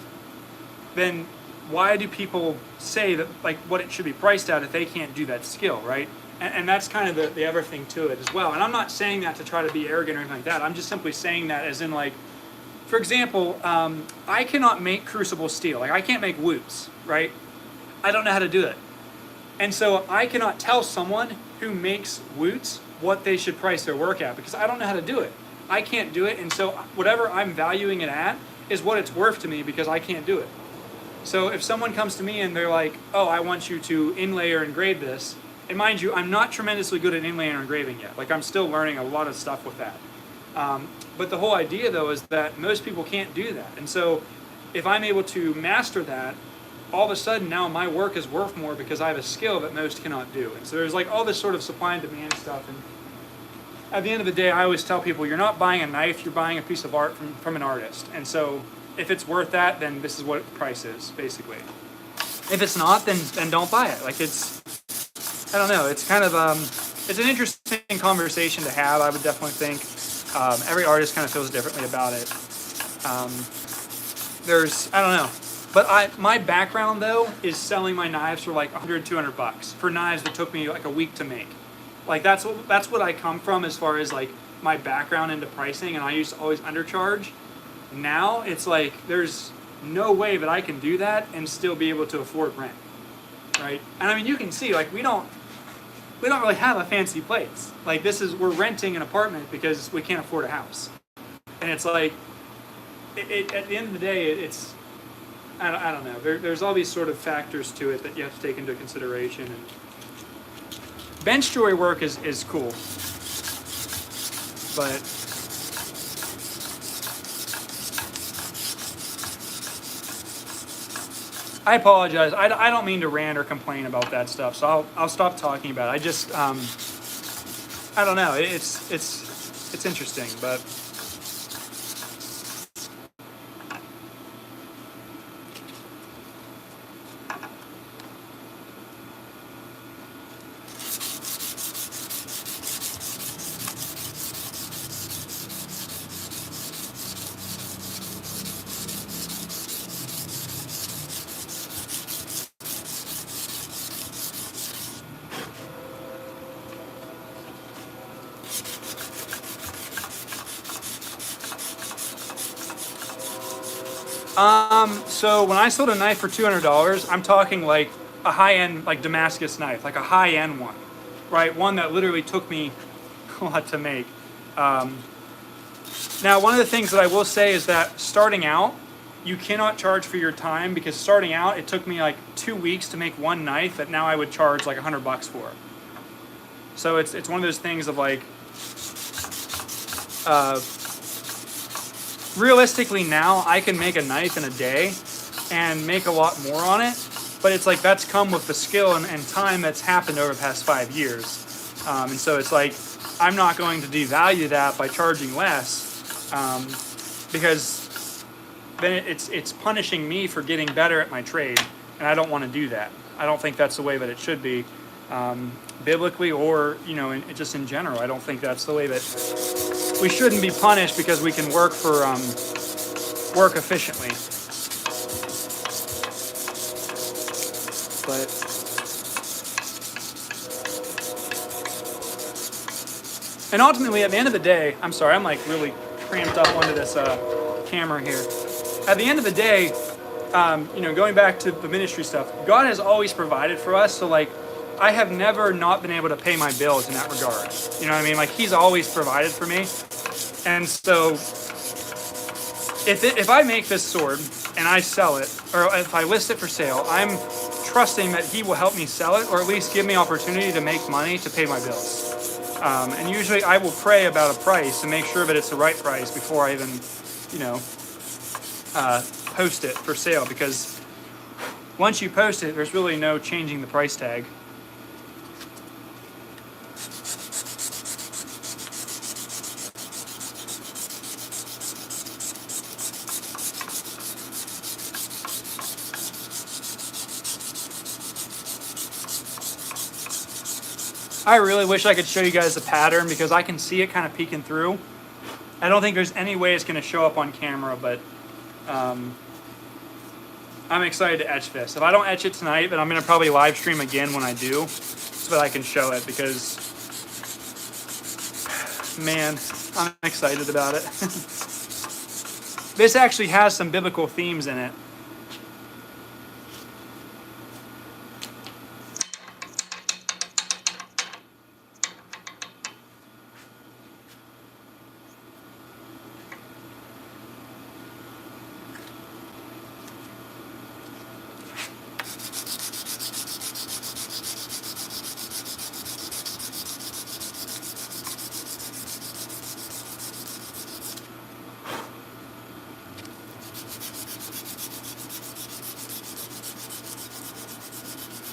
then why do people say that, like, what it should be priced at if they can't do that skill, right? And that's kind of the other thing to it as well. And I'm not saying that to try to be arrogant or anything like that. I'm just simply saying that as in, like, for example, I cannot make crucible steel. Like, I can't make woots, right? I don't know how to do it. And so I cannot tell someone who makes woots what they should price their work at, because I don't know how to do it. I can't do it, and so whatever I'm valuing it at is what it's worth to me, because I can't do it. So if someone comes to me and they're like, oh, I want you to inlay or engrave this, and mind you, I'm not tremendously good at inlaying or engraving yet. Like, I'm still learning a lot of stuff with that. But the whole idea, though, is that most people can't do that. And so if I'm able to master that, all of a sudden now my work is worth more because I have a skill that most cannot do. And so there's like all this sort of supply and demand stuff. And at the end of the day, I always tell people, you're not buying a knife, you're buying a piece of art from an artist. And so if it's worth that, then this is what the price is, basically. If it's not, then don't buy it. Like, it's, I don't know, it's kind of, it's an interesting conversation to have, I would definitely think. Every artist kind of feels differently about it. I don't know. But my background, though, is selling my knives for like $100, $200 for knives that took me like a week to make. Like, that's what I come from as far as like my background into pricing, and I used to always undercharge. Now it's like there's no way that I can do that and still be able to afford rent, right? And I mean, you can see, like, we don't really have a fancy place. Like, we're renting an apartment because we can't afford a house, and it's like at the end of the day, it's I don't know. There's all these sort of factors to it that you have to take into consideration. And bench jewelry work is cool, but I apologize. I don't mean to rant or complain about that stuff, so I'll stop talking about it. I just I don't know. It's interesting, but. So when I sold a knife for $200, I'm talking like a high-end, like Damascus knife, like a high-end one, right? One that literally took me a lot to make. Now, one of the things that I will say is that starting out, you cannot charge for your time, because starting out, it took me like 2 weeks to make one knife that now I would charge like $100 for. So it's one of those things of like, realistically now I can make a knife in a day and make a lot more on it, but it's like that's come with the skill and time that's happened over the past 5 years. And so it's like, I'm not going to devalue that by charging less, because then it's punishing me for getting better at my trade, and I don't want to do that. I don't think that's the way that it should be. biblically or, you know, just in general. I don't think that's the way that we shouldn't be punished because we can work for work efficiently. But and ultimately, at the end of the day, I'm sorry, I'm like really cramped up onto this camera here. At the end of the day, you know, going back to the ministry stuff, God has always provided for us. So like, I have never not been able to pay my bills in that regard. You know what I mean? Like, He's always provided for me. And so, if I make this sword and I sell it, or if I list it for sale, I'm trusting that He will help me sell it, or at least give me opportunity to make money to pay my bills. And usually I will pray about a price and make sure that it's the right price before I even, you know, post it for sale, because once you post it, there's really no changing the price tag. I really wish I could show you guys the pattern because I can see it kind of peeking through. I don't think there's any way it's going to show up on camera, but I'm excited to etch this. If I don't etch it tonight, then I'm going to probably live stream again when I do, so that I can show it, because, man, I'm excited about it. This actually has some biblical themes in it.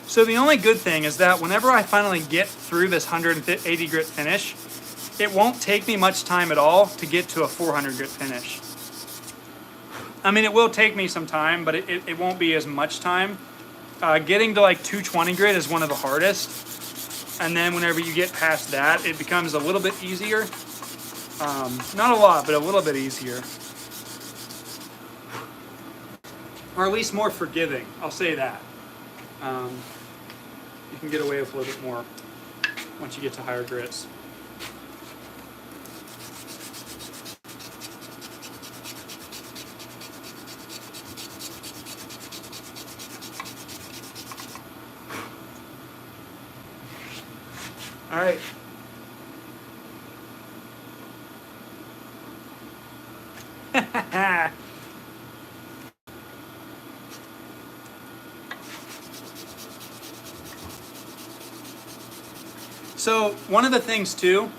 So the only good thing is that whenever I finally get through this 180 grit finish, it won't take me much time at all to get to a 400 grit finish. I mean, it will take me some time, but it won't be as much time. Getting to like 220 grit is one of the hardest. And then whenever you get past that, it becomes a little bit easier. Not a lot, but a little bit easier. Or at least more forgiving, I'll say that. You can get away with a little bit more once you get to higher grits. All right. So one of the things too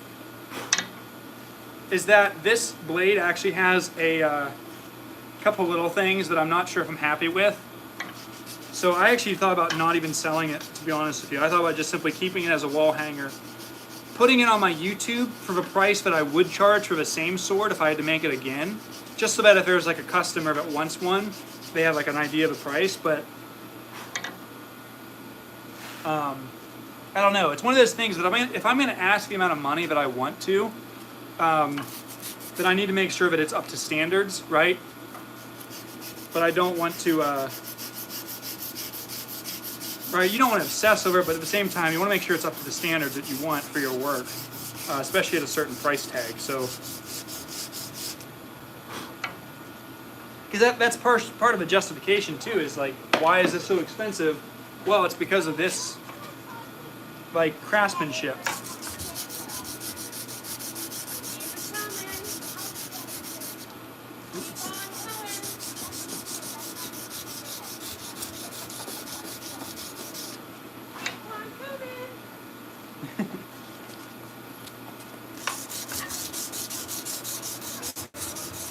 is that this blade actually has a couple little things that I'm not sure if I'm happy with. So I actually thought about not even selling it, to be honest with you. I thought about just simply keeping it as a wall hanger, putting it on my YouTube for the price that I would charge for the same sword if I had to make it again, just so that if there's like a customer that wants one, they have like an idea of the price. But I don't know. It's one of those things that if I'm going to ask the amount of money that I want to, then I need to make sure that it's up to standards, right? But I don't want to, right? You don't want to obsess over it, but at the same time, you want to make sure it's up to the standards that you want for your work, especially at a certain price tag. So, because that's part of the justification too. Is like, why is it so expensive? Well, it's because of this, like, craftsmanship.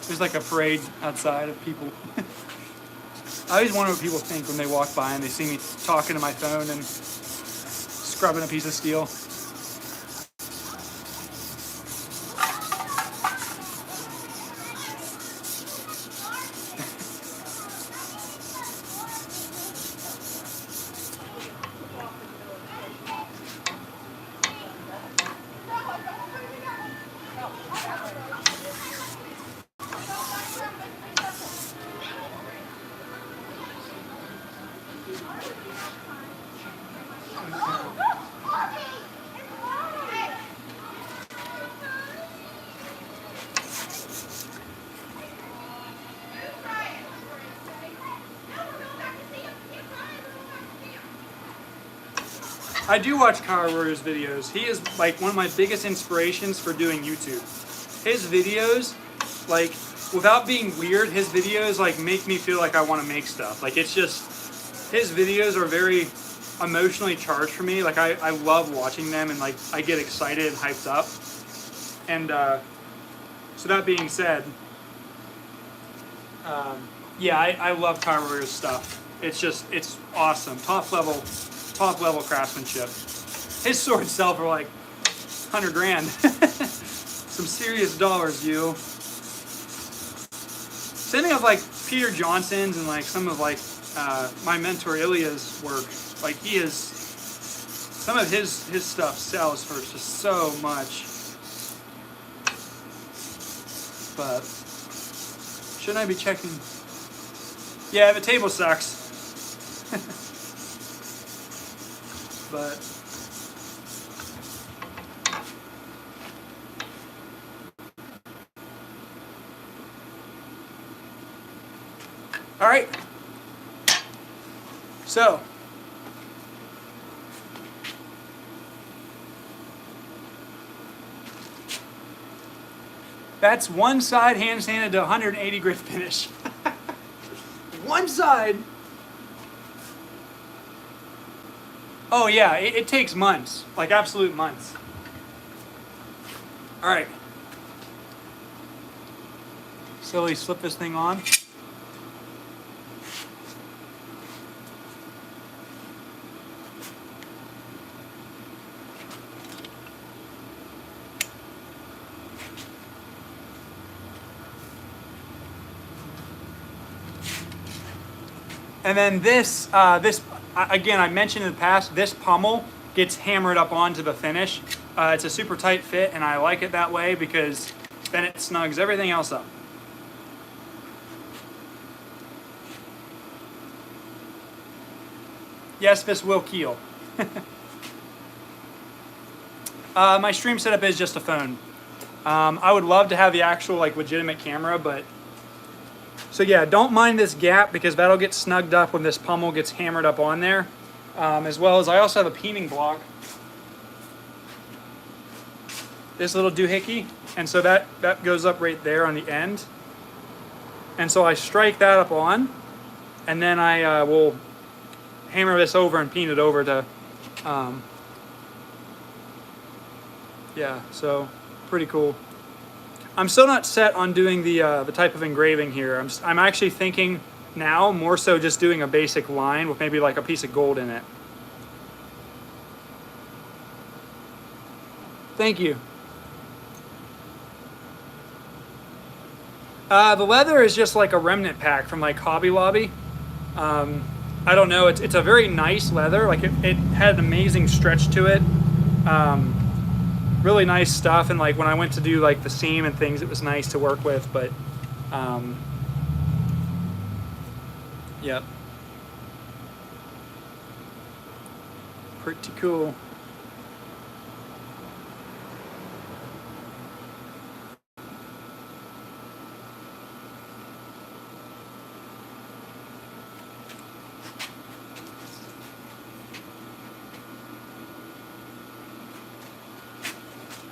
There's like a parade outside of people. I always wonder what people think when they walk by and they see me talking to my phone and scrubbing a piece of steel. I do watch Kyle Royer's videos. He is like one of my biggest inspirations for doing YouTube. His videos, like, without being weird, his videos like make me feel like I want to make stuff. Like, it's just, his videos are very emotionally charged for me. Like, I love watching them, and like I get excited and hyped up. And so that being said, yeah, I love Kyle Royer's stuff. It's just, it's awesome. Top level craftsmanship. His swords sell for like 100 grand. Some serious dollars, you. Same thing with like Peter Johnson's and like some of like my mentor Ilya's work. Like, he is, some of his stuff sells for just so much. But shouldn't I be checking? Yeah, the table sucks. But all right. So that's one side hand sanded to 180 grit finish. One side. Oh yeah, it takes months, like absolute months. All right. Slowly slip this thing on. And then this, again, I mentioned in the past, this pommel gets hammered up onto the finish. It's a super tight fit, and I like it that way because then it snugs everything else up. Yes, this will keel. My stream setup is just a phone. I would love to have the actual like legitimate camera, but so yeah, don't mind this gap because that'll get snugged up when this pommel gets hammered up on there. As well as I also have a peening block. This little doohickey, and so that goes up right there on the end. And so I strike that up on, and then I will hammer this over and peen it over to, yeah, so pretty cool. I'm still not set on doing the type of engraving here. I'm actually thinking now more so just doing a basic line with maybe like a piece of gold in it. Thank you. The leather is just like a remnant pack from like Hobby Lobby. I don't know, it's a very nice leather. Like it had an amazing stretch to it. Really nice stuff, and like when I went to do like the seam and things, it was nice to work with. But yep, pretty cool.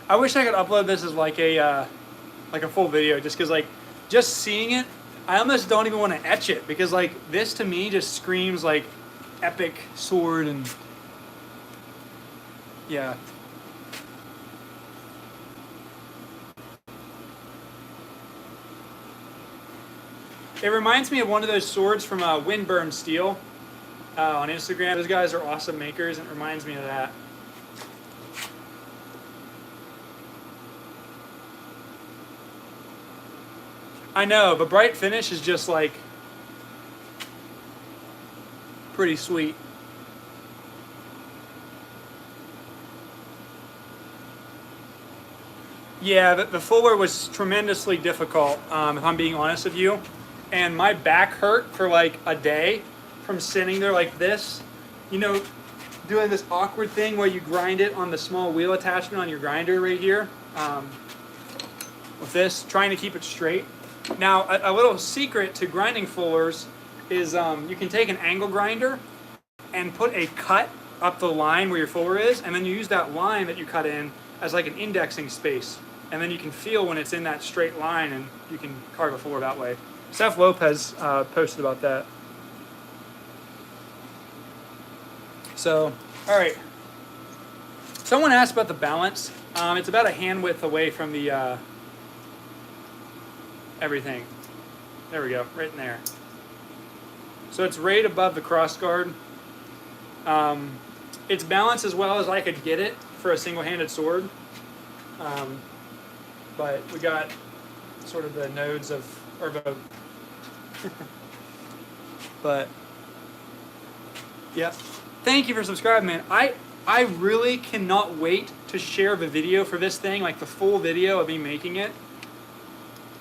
I wish I could upload this as like a full video, just because like just seeing it, I almost don't even want to etch it, because like this to me just screams like epic sword. And yeah. It reminds me of one of those swords from Windburn Steel on Instagram. Those guys are awesome makers, and it reminds me of that. I know, but bright finish is just like pretty sweet. Yeah, the fuller was tremendously difficult, if I'm being honest with you. And my back hurt for like a day from sitting there like this, you know, doing this awkward thing where you grind it on the small wheel attachment on your grinder right here. With this, trying to keep it straight. Now, a little secret to grinding fullers is you can take an angle grinder and put a cut up the line where your fuller is, and then you use that line that you cut in as like an indexing space. And then you can feel when it's in that straight line, and you can carve a fuller that way. Seth Lopez posted about that. So, all right. Someone asked about the balance. It's about a hand width away from the everything. There we go, right in there. So it's right above the cross guard. It's balanced as well as I could get it for a single-handed sword. But we got sort of the nodes of, or both. But, yeah. Thank you for subscribing, man. I really cannot wait to share the video for this thing, like the full video of me making it.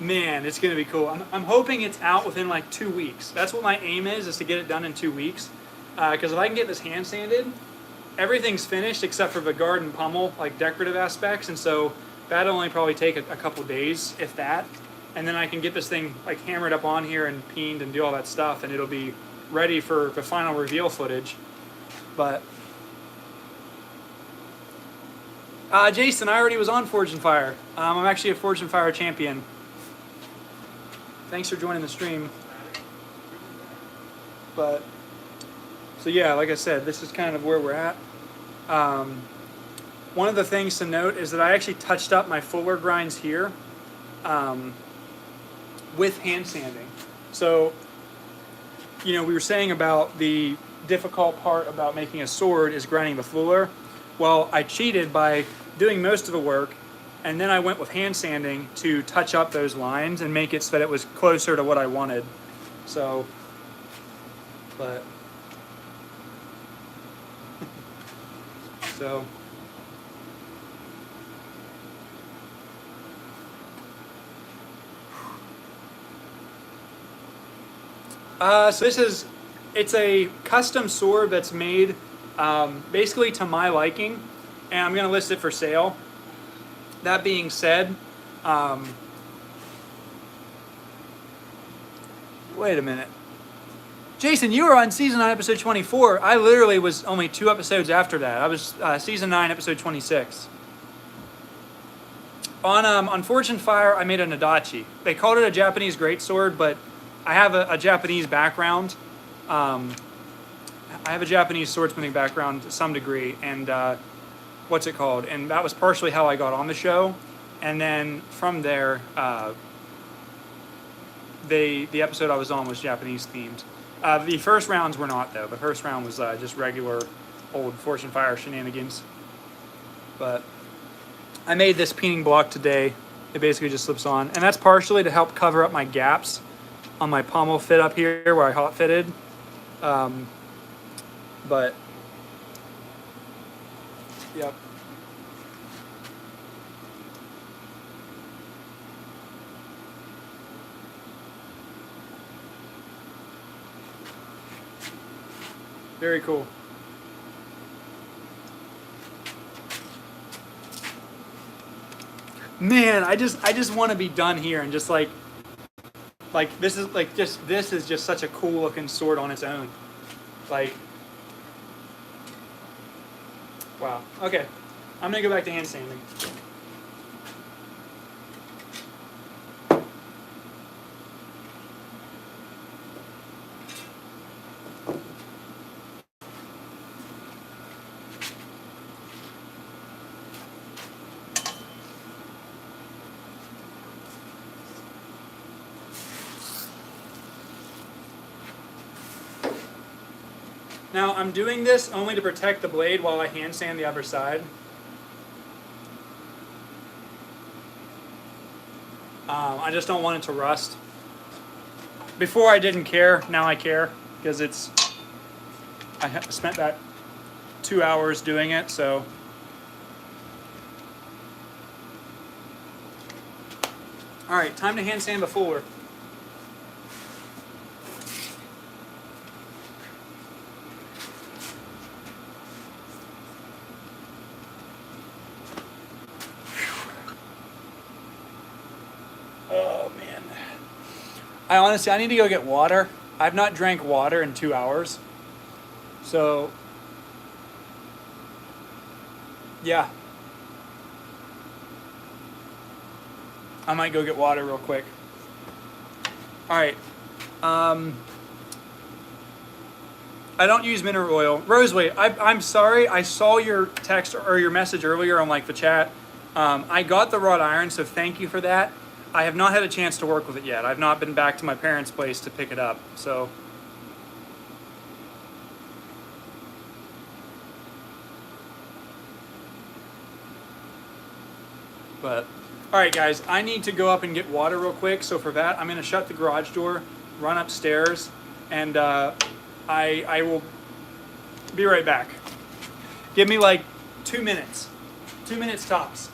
Man, it's going to be cool. I'm hoping it's out within like 2 weeks. That's what my aim is to get it done in 2 weeks. Because if I can get this hand sanded, everything's finished except for the guard and pommel, like decorative aspects. And so that'll only probably take a couple days, if that. And then I can get this thing like hammered up on here and peened and do all that stuff, and it'll be ready for the final reveal footage. But Jason, I already was on Forge and Fire. I'm actually a Forge and Fire champion. Thanks for joining the stream. But, so yeah, like I said, this is kind of where we're at. One of the things to note is that I actually touched up my fuller grinds here with hand sanding. So, you know, we were saying about the difficult part about making a sword is grinding the fuller. Well, I cheated by doing most of the work, and then I went with hand sanding to touch up those lines and make it so that it was closer to what I wanted. So, but, so. So this is, it's a custom sword that's made basically to my liking, and I'm going to list it for sale. That being said, wait a minute. Jason, you were on season 9, episode 24. I literally was only 2 episodes after that. I was season 9, episode 26. On Forge and Fire, I made an Adachi. They called it a Japanese greatsword, but I have a Japanese background. I have a Japanese swordsmithing background to some degree, and what's it called? And that was partially how I got on the show. And then from there, the episode I was on was Japanese themed. The first rounds were not, though. The first round was just regular old Forge and Fire shenanigans. But I made this peening block today. It basically just slips on, and that's partially to help cover up my gaps on my pommel fit up here where I hot fitted. But yep. Very cool. Man, I just want to be done here and just like this is just such a cool looking sword on its own. Like, wow. Okay, I'm gonna go back to hand sanding. Now, I'm doing this only to protect the blade while I hand sand the other side. I just don't want it to rust. Before I didn't care, now I care, because I spent that 2 hours doing it, so. All right, time to hand sand the fuller. I need to go get water. I've not drank water in 2 hours. So, yeah. I might go get water real quick. All right. I don't use mineral oil. Roseway, I'm sorry. I saw your text or your message earlier on like the chat. I got the wrought iron, so thank you for that. I have not had a chance to work with it yet. I've not been back to my parents' place to pick it up. So, but all right, guys, I need to go up and get water real quick. So for that, I'm gonna shut the garage door, run upstairs, and I will be right back. Give me like 2 minutes. 2 minutes tops.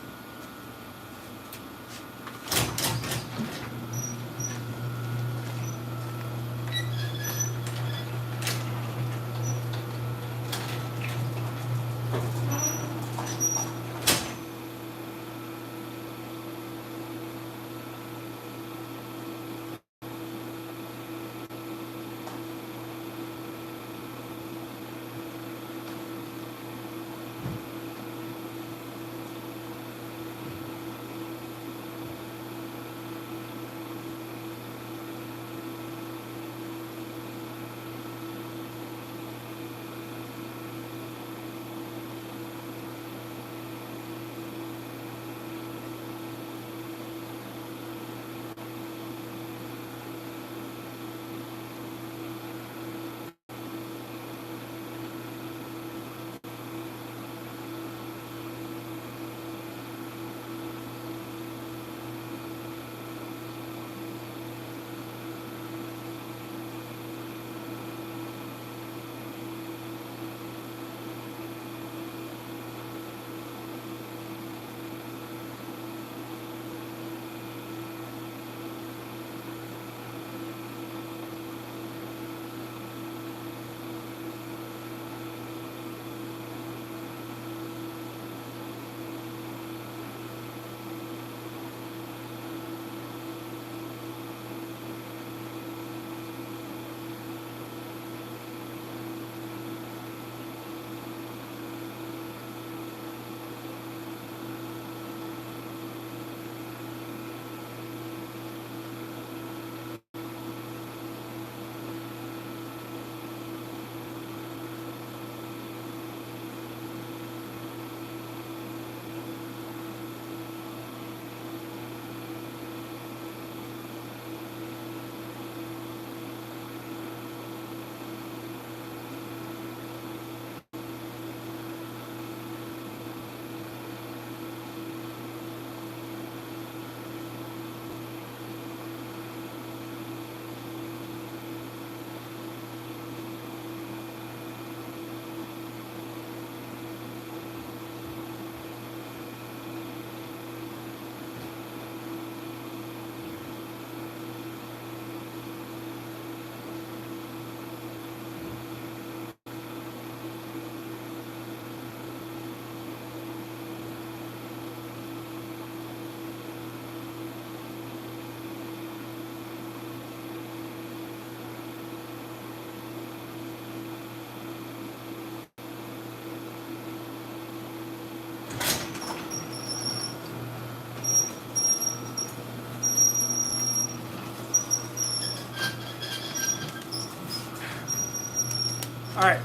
All right,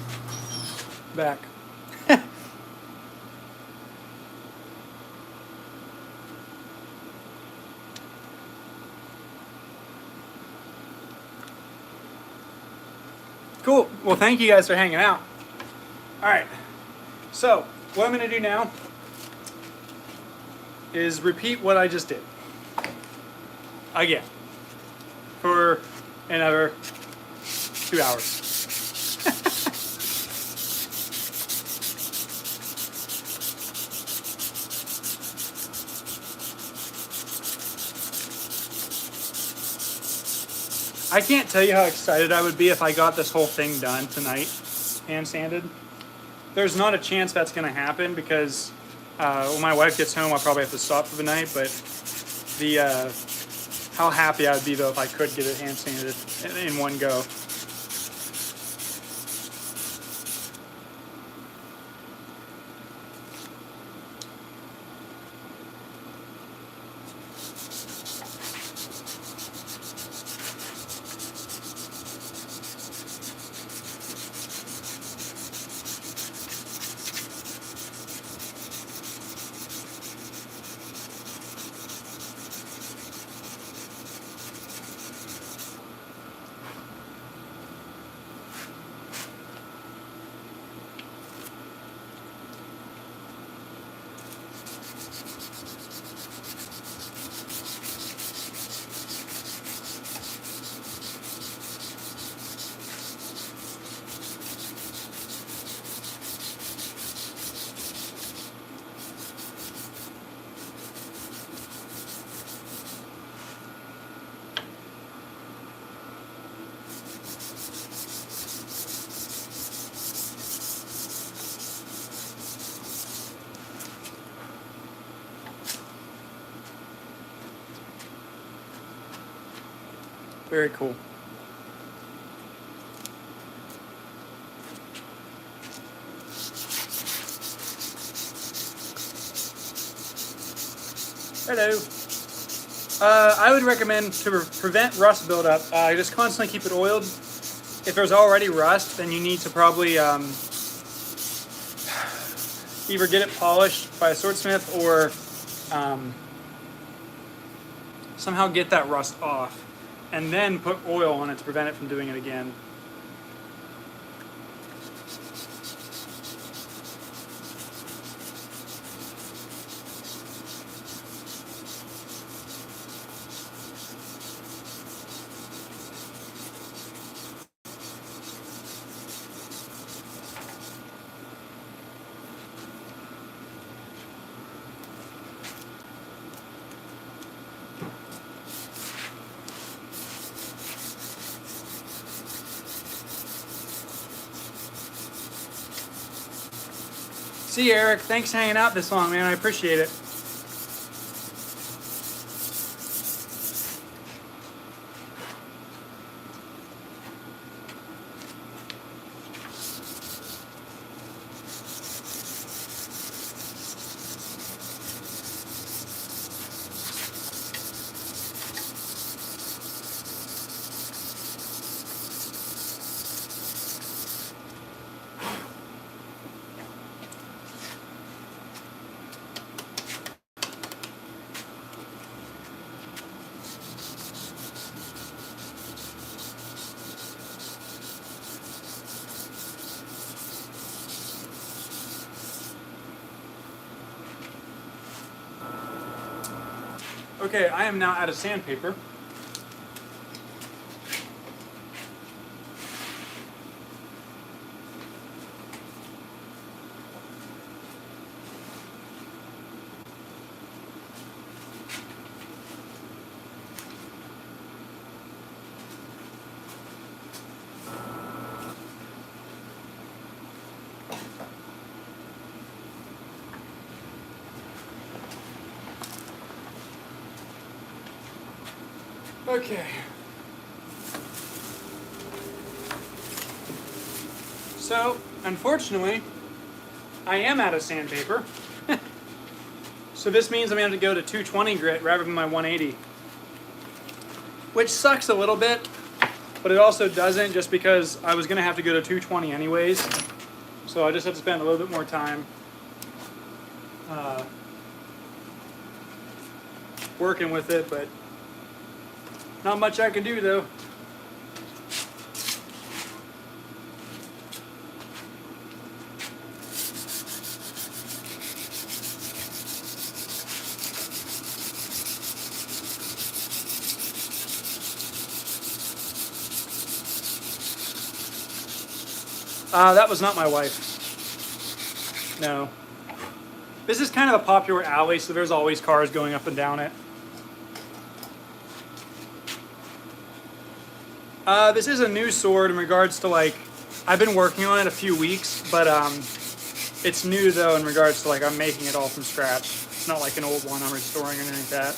back. Cool. Well, thank you guys for hanging out. All right. So what I'm going to do now is repeat what I just did again for another 2 hours. I can't tell you how excited I would be if I got this whole thing done tonight, hand sanded. There's not a chance that's going to happen because when my wife gets home, I'll probably have to stop for the night. But How happy I would be though if I could get it hand sanded in one go. Very cool. Hello. I would recommend to prevent rust buildup, just constantly keep it oiled. If there's already rust, then you need to probably either get it polished by a swordsmith or somehow get that rust off, and then put oil on it to prevent it from doing it again. See you, Eric. Thanks for hanging out this long, man. I appreciate it. Okay, I am now out of sandpaper. Okay. So, unfortunately, I am out of sandpaper. So this means I'm going to have to go to 220 grit rather than my 180. Which sucks a little bit, but it also doesn't, just because I was going to have to go to 220 anyways. So I just have to spend a little bit more time working with it, but not much I can do though. That was not my wife. No. This is kind of a popular alley, so there's always cars going up and down it. This is a new sword in regards to, like, I've been working on it a few weeks, but it's new though in regards to, like, I'm making it all from scratch. It's not like an old one I'm restoring or anything like that.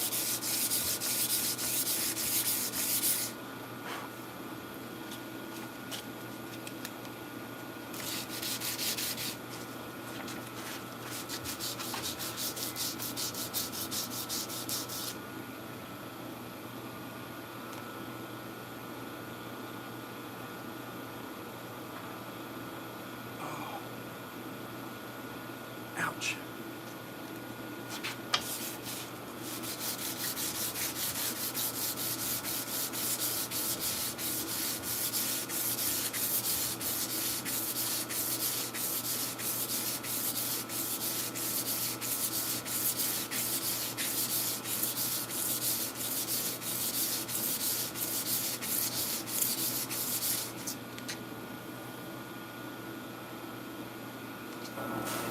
Ouch.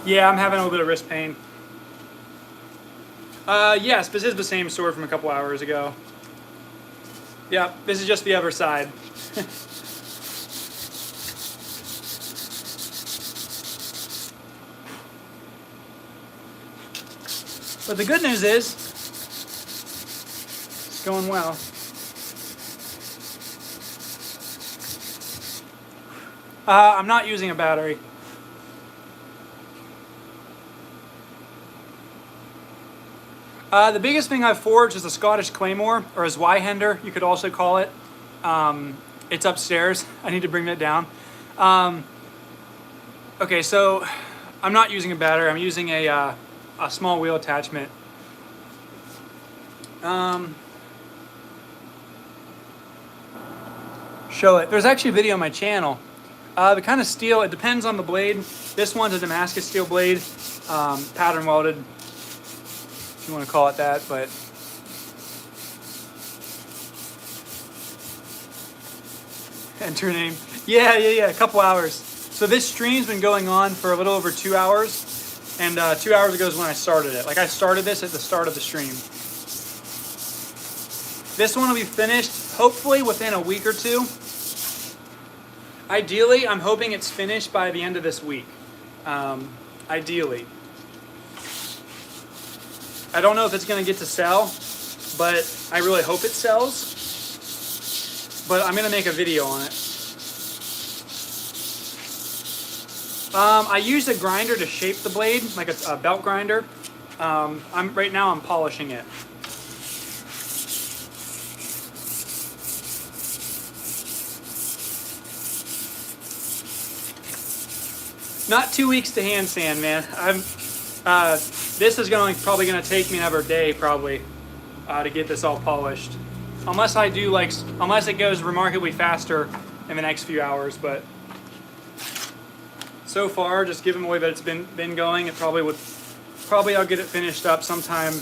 Yeah, I'm having a little bit of wrist pain. Yes, this is the same sword from a couple hours ago. Yep, this is just the other side. But the good news is, it's going well. I'm not using a battery. The biggest thing I've forged is a Scottish Claymore, or a Zweihander, you could also call it. It's upstairs. I need to bring that down. Okay, so I'm not using a battery. I'm using a small wheel attachment. Show it. There's actually a video on my channel. The kind of steel, it depends on the blade. This one's a Damascus steel blade, pattern welded, if you want to call it that, but enter name. Yeah, a couple hours. So this stream's been going on for a little over 2 hours, and 2 hours ago is when I started it. Like, I started this at the start of the stream. This one will be finished hopefully within a week or two. Ideally, I'm hoping it's finished by the end of this week. Ideally. I don't know if it's going to get to sell, but I really hope it sells. But I'm going to make a video on it. I used a grinder to shape the blade, like a belt grinder. Right now I'm polishing it. Not 2 weeks to hand sand, man. This is probably gonna take me another day, probably, to get this all polished. Unless it goes remarkably faster in the next few hours. But so far, just given the way that it's been going, it probably I'll get it finished up sometime.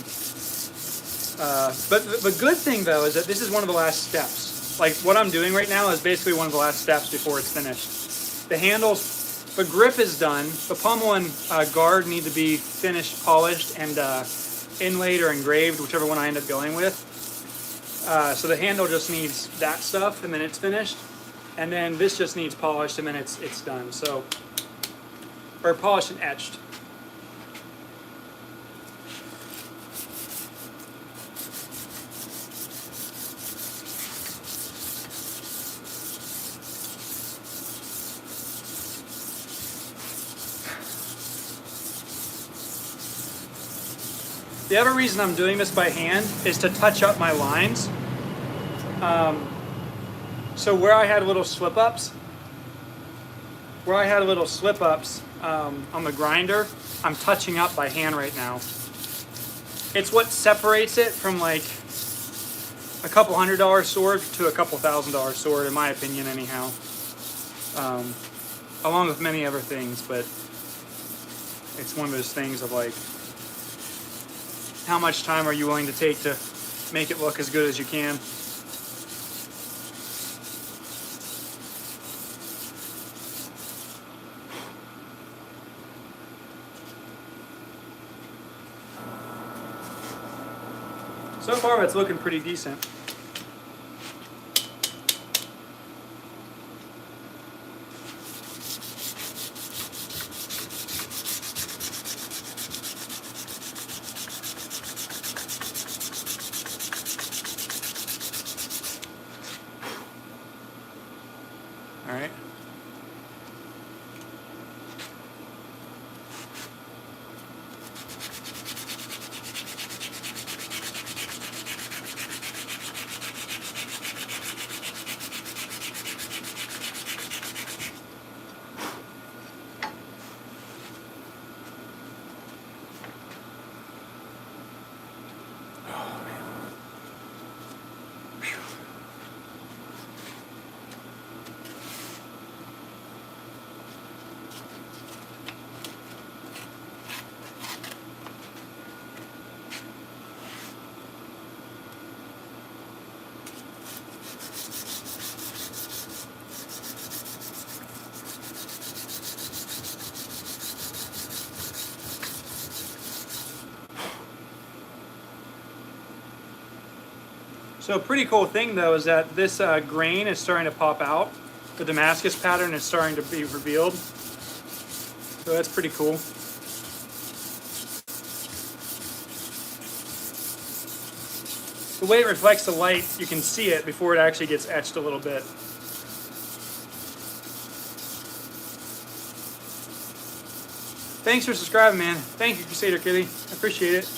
But the good thing though is that this is one of the last steps. Like, what I'm doing right now is basically one of the last steps before it's finished. The handles. The grip is done. The pommel and guard need to be finished, polished, and inlaid or engraved, whichever one I end up going with. So the handle just needs that stuff, and then it's finished. And then this just needs polished, and then it's done. So, or polished and etched. The other reason I'm doing this by hand is to touch up my lines. So where I had little slip-ups, on the grinder, I'm touching up by hand right now. It's what separates it from like a couple $100 sword to a couple $1,000 sword, in my opinion anyhow. Along with many other things, but it's one of those things of like, how much time are you willing to take to make it look as good as you can? So far, it's looking pretty decent. All right. So a pretty cool thing though is that this grain is starting to pop out. The Damascus pattern is starting to be revealed. So that's pretty cool. The way it reflects the light, you can see it before it actually gets etched a little bit. Thanks for subscribing, man. Thank you, Crusader Kitty. I appreciate it.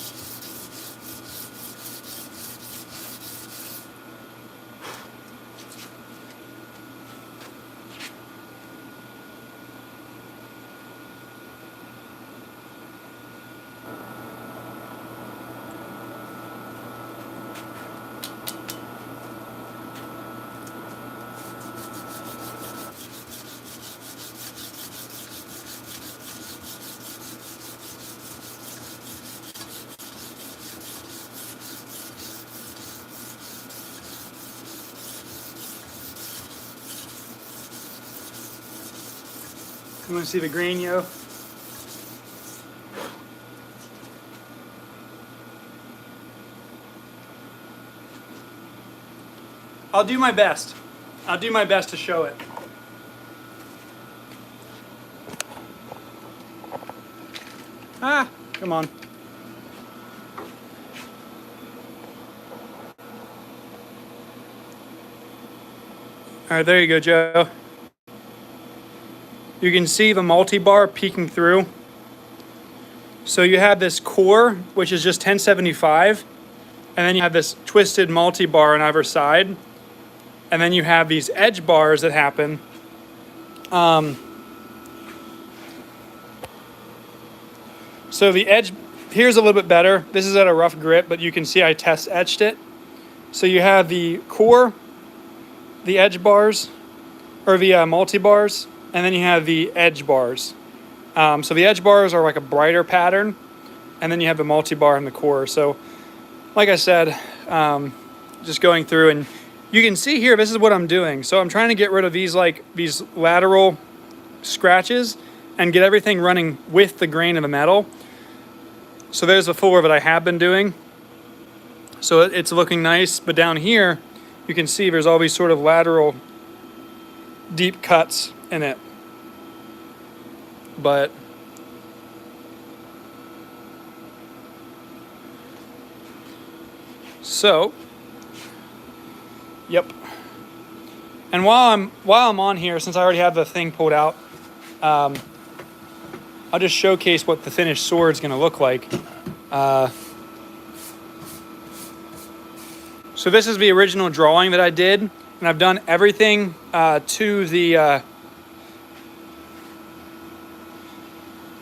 You want to see the grain, yo? I'll do my best. I'll do my best to show it. Ah, come on. All right, there you go, Joe. You can see the multi-bar peeking through. So you have this core, which is just 1075, and then you have this twisted multi-bar on either side, and then you have these edge bars that happen. So the edge, here's a little bit better. This is at a rough grit, but you can see I test etched it. So you have the core, the edge bars, or the multi-bars, and then you have the edge bars. So the edge bars are like a brighter pattern, and then you have the multi-bar and the core. So like I said, just going through, and you can see here, this is what I'm doing. So I'm trying to get rid of these lateral scratches and get everything running with the grain of the metal. So there's the floor that I have been doing. So it's looking nice, but down here, you can see there's all these sort of lateral deep cuts in it. But so, yep. And while I'm on here, since I already have the thing pulled out, I'll just showcase what the finished sword's going to look like. So this is the original drawing that I did, and I've done everything to the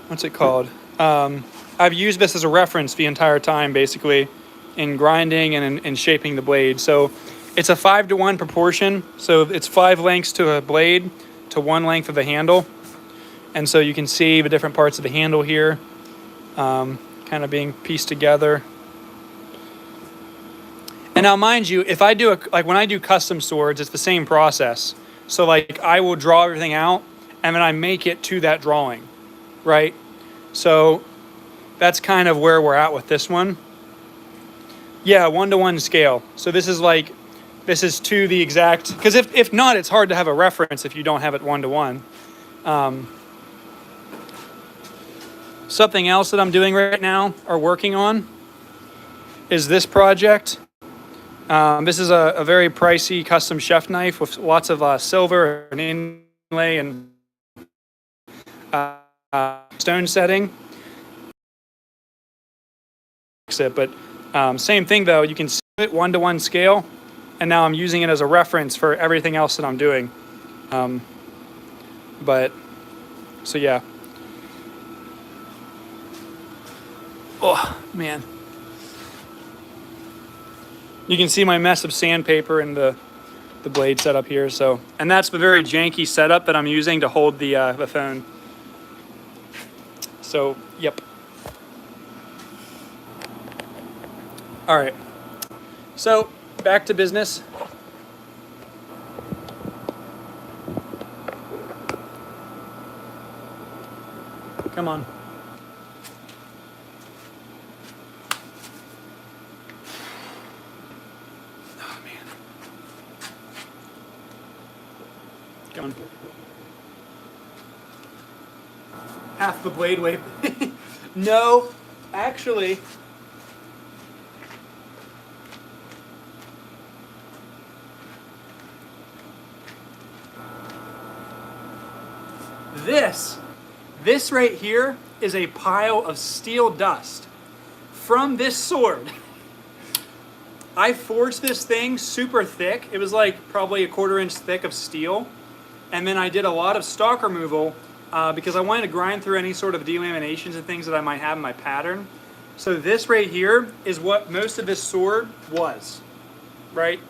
what's it called? I've used this as a reference the entire time, basically, in grinding and in shaping the blade. So it's a 5-to-1 proportion. So it's 5 lengths to a blade to 1 length of the handle. And so you can see the different parts of the handle here, kind of being pieced together. And now, mind you, if I do when I do custom swords, it's the same process. So like I will draw everything out, and then I make it to that drawing, right? So that's kind of where we're at with this one. Yeah, 1-to-1 scale. So this is to the exact, because if not, it's hard to have a reference if you don't have it 1-to-1. Something else that I'm doing right now, or working on, is this project. This is a very pricey custom chef knife with lots of silver and inlay and stone setting. But same thing though, you can see it 1-to-1 scale, and now I'm using it as a reference for everything else that I'm doing. But so yeah. Oh man. You can see my mess of sandpaper and the blade setup here. So, and that's the very janky setup that I'm using to hold the phone. So, yep. All right. So, back to business. Come on. Oh, on. Half the blade weight. No, actually. This right here is a pile of steel dust from this sword. I forged this thing super thick. It was like probably a 1/4 inch thick of steel. And then I did a lot of stock removal because I wanted to grind through any sort of delaminations and things that I might have in my pattern. So this right here is what most of this sword was, right?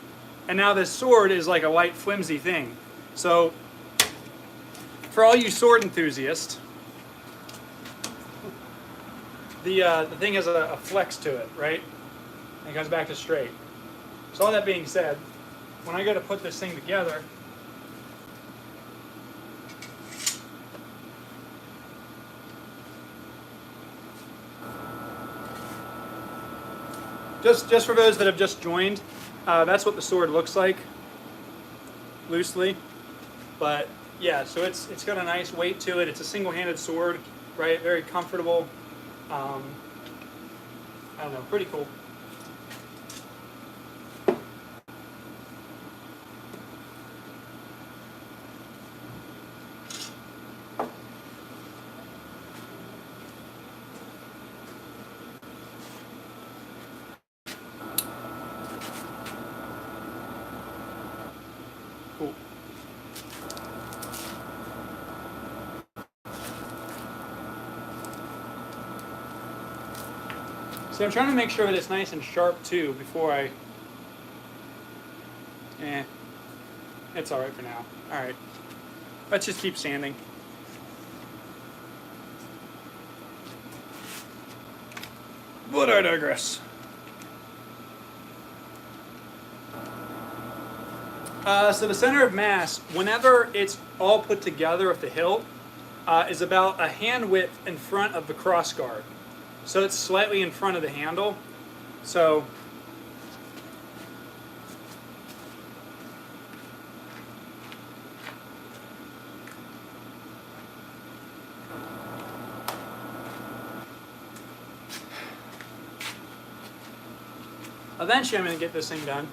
And now this sword is like a light flimsy thing. So for all you sword enthusiasts, the thing has a flex to it, right? And it comes back to straight. So all that being said, when I go to put this thing together, just for those that have just joined, that's what the sword looks like, loosely. But yeah, so it's got a nice weight to it. It's a single-handed sword, right? Very comfortable. I don't know, pretty cool. Cool. See, I'm trying to make sure that it's nice and sharp too before I... it's alright for now. Alright. Let's just keep sanding. But I digress. So the center of mass, whenever it's all put together with the hilt, is about a hand width in front of the cross guard. So it's slightly in front of the handle. So eventually I'm going to get this thing done.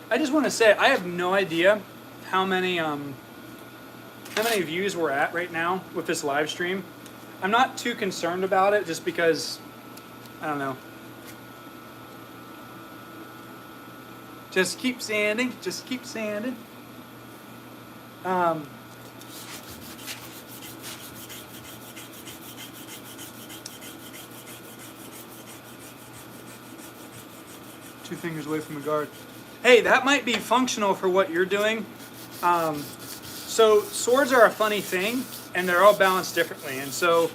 I just want to say I have no idea how many views we're at right now with this live stream. I'm not too concerned about it just because, I don't know. Just keep sanding, just keep sanding. Two fingers away from the guard. Hey, that might be functional for what you're doing. So swords are a funny thing, and they're all balanced differently. And so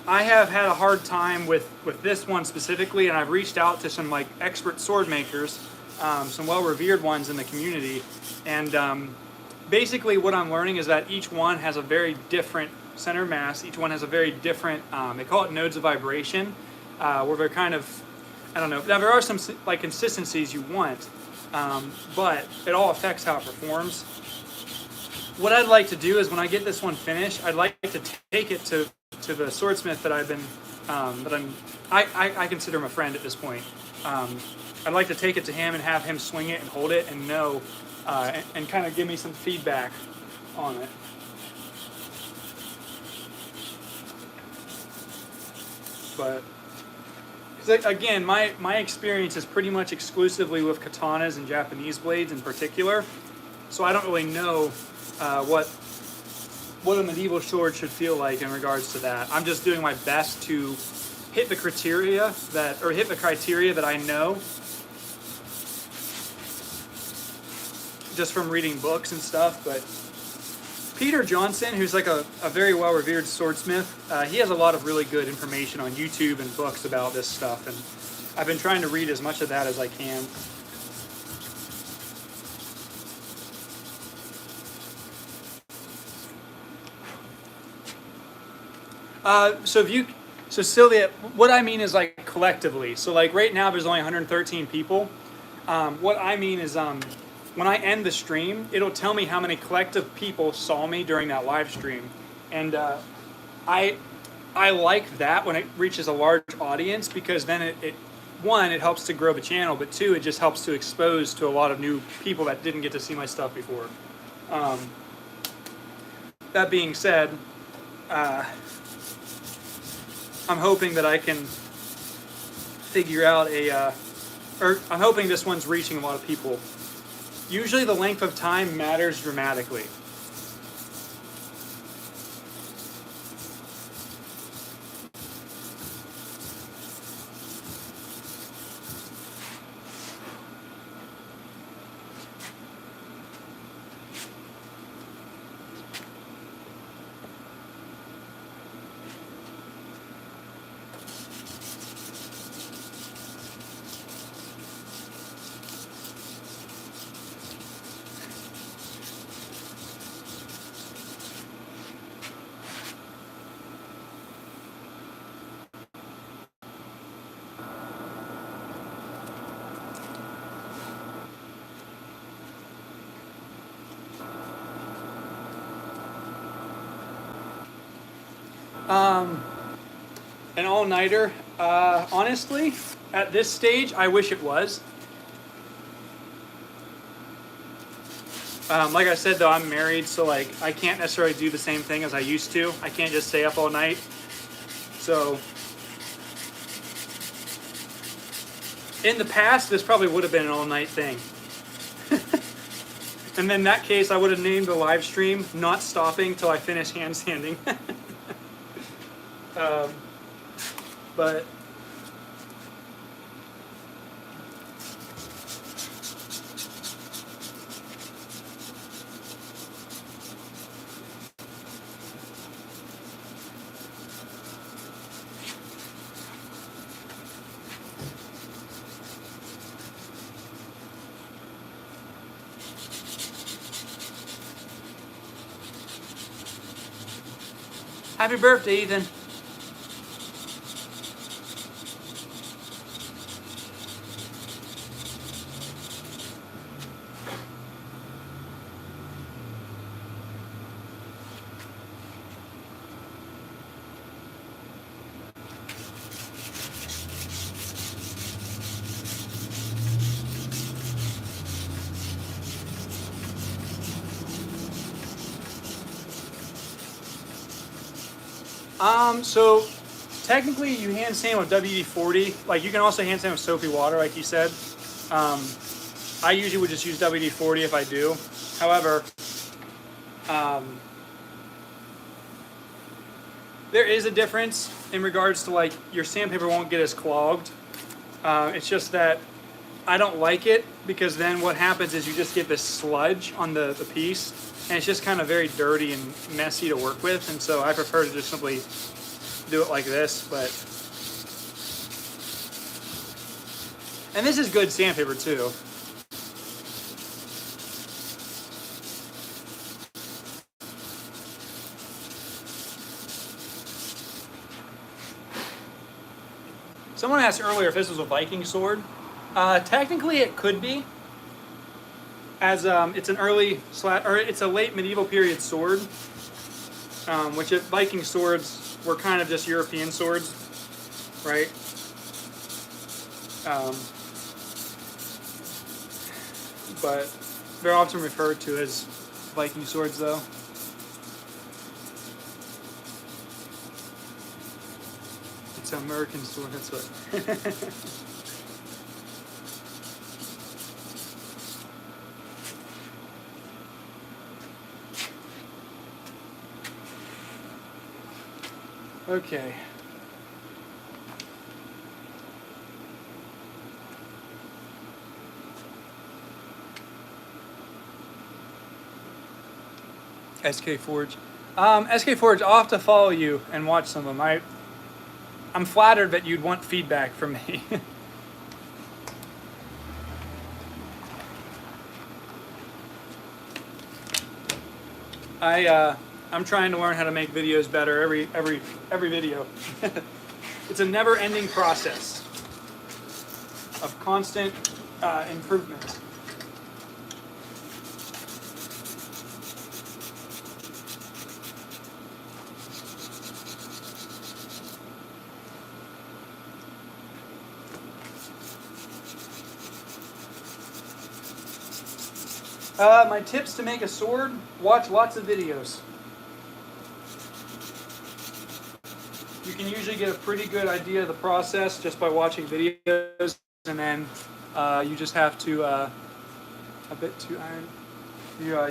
I have had a hard time with this one specifically, and I've reached out to some like expert sword makers, some well-revered ones in the community. And basically what I'm learning is that each one has a very different center of mass. Each one has a very different, they call it nodes of vibration, where they're kind of, I don't know. Now there are some like consistencies you want, but it all affects how it performs. What I'd like to do is when I get this one finished, I'd like to take it to the swordsmith that I've been, I consider him a friend at this point. I'd like to take it to him and have him swing it and hold it and know, and kind of give me some feedback on it. But, because again, my experience is pretty much exclusively with katanas and Japanese blades in particular, so I don't really know what a medieval sword should feel like in regards to that. I'm just doing my best to hit the criteria that I know just from reading books and stuff. But Peter Johnson, who's like a very well-revered swordsmith, he has a lot of really good information on YouTube and books about this stuff, and I've been trying to read as much of that as I can. So Sylvia, what I mean is like collectively. So like right now there's only 113 people. What I mean is when I end the stream, it'll tell me how many collective people saw me during that live stream. And I like that when it reaches a large audience, because then it one, it helps to grow the channel, but two, it just helps to expose to a lot of new people that didn't get to see my stuff before. That being said, I'm hoping that I can figure out or I'm hoping this one's reaching a lot of people. Usually the length of time matters dramatically. An all-nighter, honestly, at this stage, I wish it was. Like I said, though, I'm married, so like I can't necessarily do the same thing as I used to. I can't just stay up all night. So, in the past, this probably would have been an all-night thing. And then in that case, I would have named the live stream "Not Stopping Till I Finish Handstanding." But happy birthday, Ethan. So technically you hand sand with WD-40. Like you can also hand sand with soapy water, like you said. I usually would just use WD-40 if I do. However, there is a difference in regards to like your sandpaper won't get as clogged. It's just that I don't like it, because then what happens is you just get this sludge on the piece, and it's just kind of very dirty and messy to work with, and so I prefer to just simply do it like this. But and this is good sandpaper too. Someone asked earlier if this was a Viking sword. Technically, it could be, as it's an it's a late medieval period sword, which Viking swords were kind of just European swords, right? But they're often referred to as Viking swords, though. It's an American sword, that's what. Okay. SK Forge. SK Forge, I'll have to follow you and watch some of them. I'm flattered that you'd want feedback from me. I'm trying to learn how to make videos better every video. It's a never-ending process of constant improvements. My tips to make a sword: watch lots of videos. You can usually get a pretty good idea of the process just by watching videos, and then you just have to a bit too iron.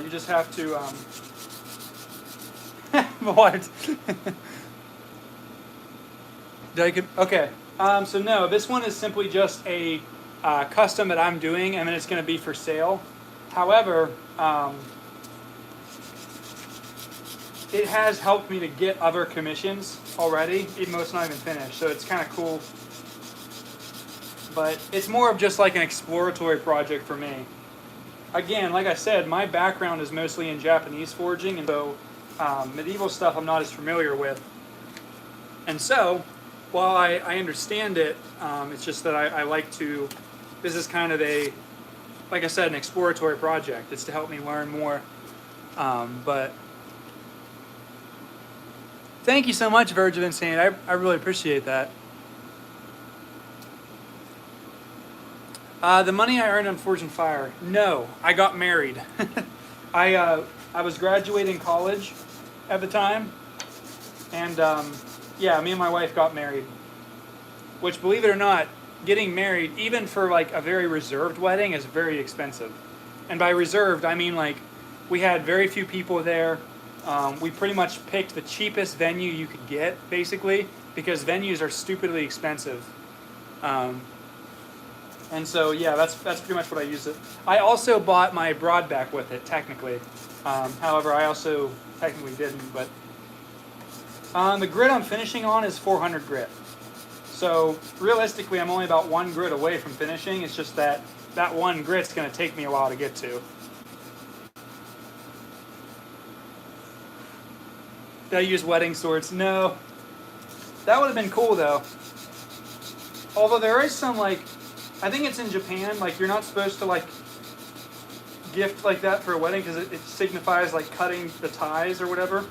You just have to what? Okay. So no, this one is simply just a custom that I'm doing, and then it's going to be for sale. However, it has helped me to get other commissions already, even though it's not even finished. So it's kind of cool. But it's more of just like an exploratory project for me. Again, like I said, my background is mostly in Japanese forging, and so medieval stuff I'm not as familiar with. And so, while I understand it, it's just that I like to, this is kind of a, like I said, an exploratory project. It's to help me learn more. But thank you so much, Verge of Insane. I really appreciate that. The money I earned on Forge and Fire. No, I got married. I was graduating college at the time, and yeah, me and my wife got married. Which, believe it or not, getting married, even for like a very reserved wedding, is very expensive. And by reserved, I mean like we had very few people there. We pretty much picked the cheapest venue you could get, basically, because venues are stupidly expensive. And so yeah, that's pretty much what I used it. I also bought my broadback with it, technically. However, I also technically didn't. But the grit I'm finishing on is 400 grit. So realistically, I'm only about 1 grit away from finishing. It's just that 1 grit's going to take me a while to get to. Did I use wedding swords? No. That would have been cool though. Although there is some like, I think it's in Japan, like you're not supposed to like gift like that for a wedding because it signifies like cutting the ties or whatever.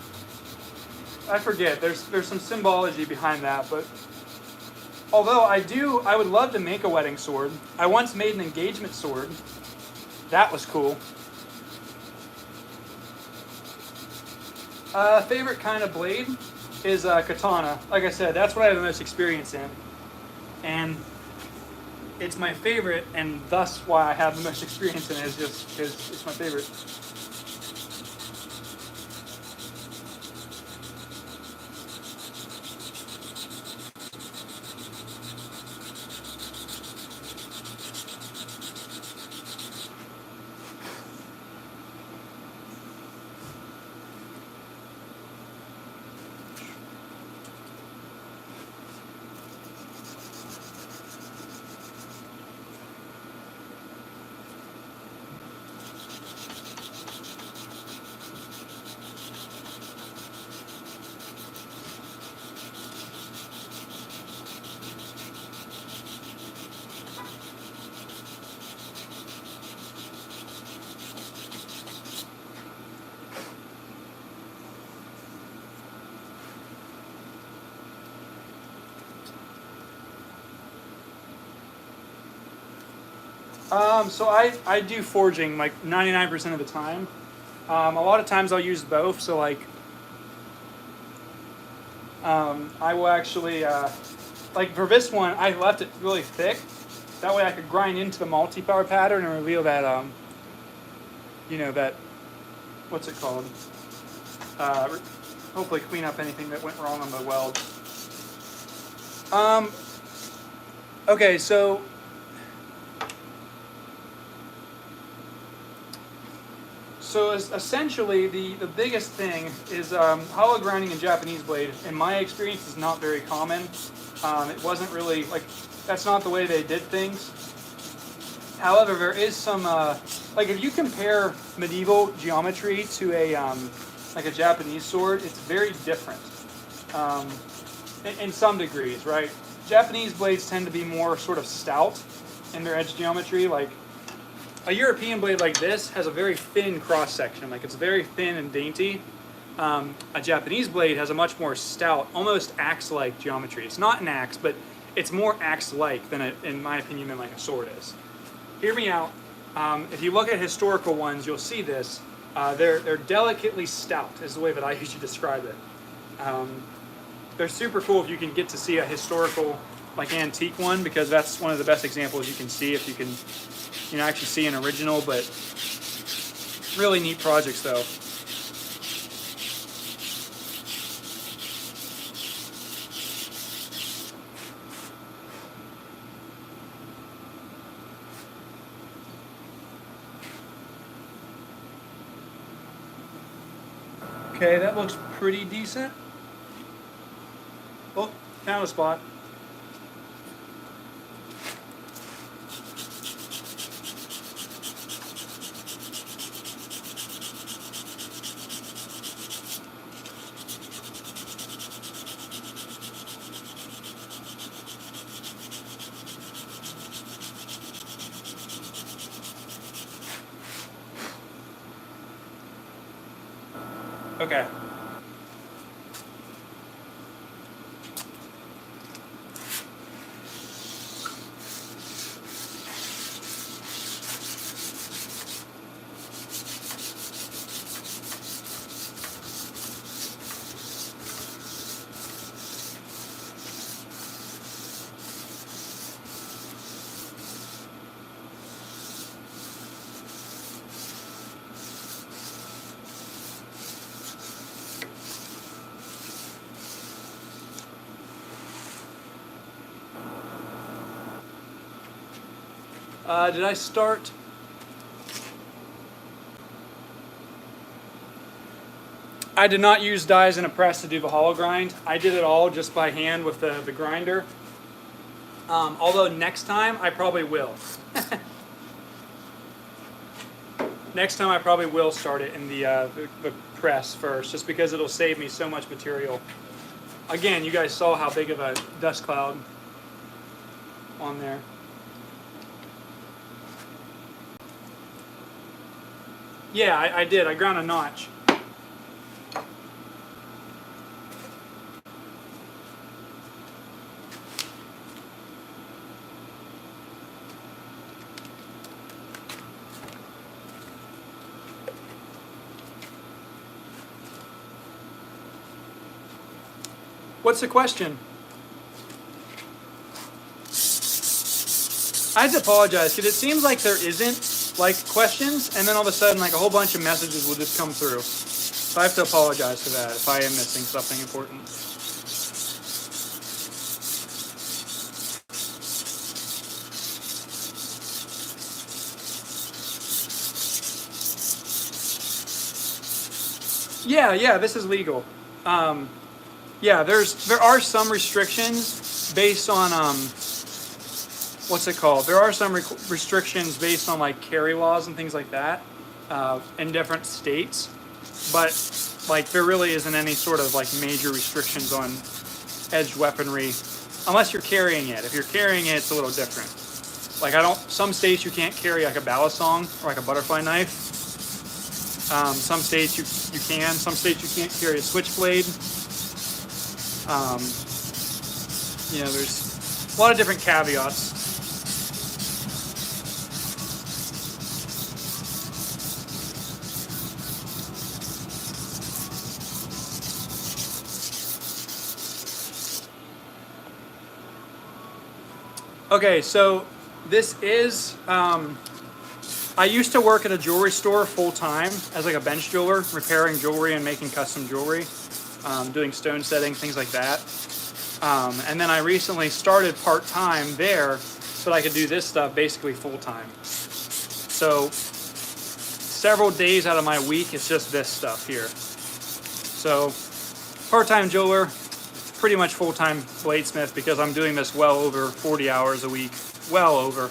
I forget. There's some symbology behind that, but although I would love to make a wedding sword. I once made an engagement sword. That was cool. Favorite kind of blade is katana. Like I said, that's what I have the most experience in. And it's my favorite, and thus why I have the most experience in it, is just because it's my favorite. So I do forging like 99% of the time. A lot of times I'll use both. So like, I will actually, like for this one, I left it really thick. That way I could grind into the multi-power pattern and reveal that, you know, that, what's it called? Hopefully clean up anything that went wrong on the weld. Okay, so essentially, the biggest thing is hollow grinding in Japanese blade. In my experience, is not very common. It wasn't really like, that's not the way they did things. However, there is some like if you compare medieval geometry to a like a Japanese sword, it's very different in some degrees, right? Japanese blades tend to be more sort of stout, in their edge geometry. Like a European blade like this has a very thin cross section, like it's very thin and dainty. A Japanese blade has a much more stout, almost axe-like geometry. It's not an axe, but it's more axe-like than, in my opinion, than like a sword is. Hear me out. If you look at historical ones, you'll see this. They're delicately stout, is the way that I usually describe it. They're super cool if you can get to see a historical, like antique one, because that's one of the best examples you can see if you can, actually see an original. But really neat projects, though. Okay, that looks pretty decent. Oh, found a spot. Okay. Did I start? I did not use dies in a press to do the hollow grind. I did it all just by hand with the grinder. Although next time I probably will. Next time I probably will start it in the press first, just because it'll save me so much material. Again, you guys saw how big of a dust cloud on there. Yeah, I did. I ground a notch. What's the question? I have to apologize because it seems like there isn't like questions, and then all of a sudden like a whole bunch of messages will just come through. So I have to apologize for that if I am missing something important. Yeah, this is legal. Yeah, there are some restrictions based on what's it called? There are some restrictions based on like carry laws and things like that in different states, but like there really isn't any sort of like major restrictions on edged weaponry unless you're carrying it. If you're carrying it, it's a little different. Like some states you can't carry like a balisong or like a butterfly knife. Some states you can. Some states you can't carry a switchblade. There's a lot of different caveats. Okay, so this is, I used to work at a jewelry store full time as like a bench jeweler, repairing jewelry and making custom jewelry, doing stone setting, things like that. And then I recently started part-time there so that I could do this stuff basically full-time. So several days out of my week, it's just this stuff here. So part-time jeweler, pretty much full-time bladesmith because I'm doing this well over 40 hours a week. Well over.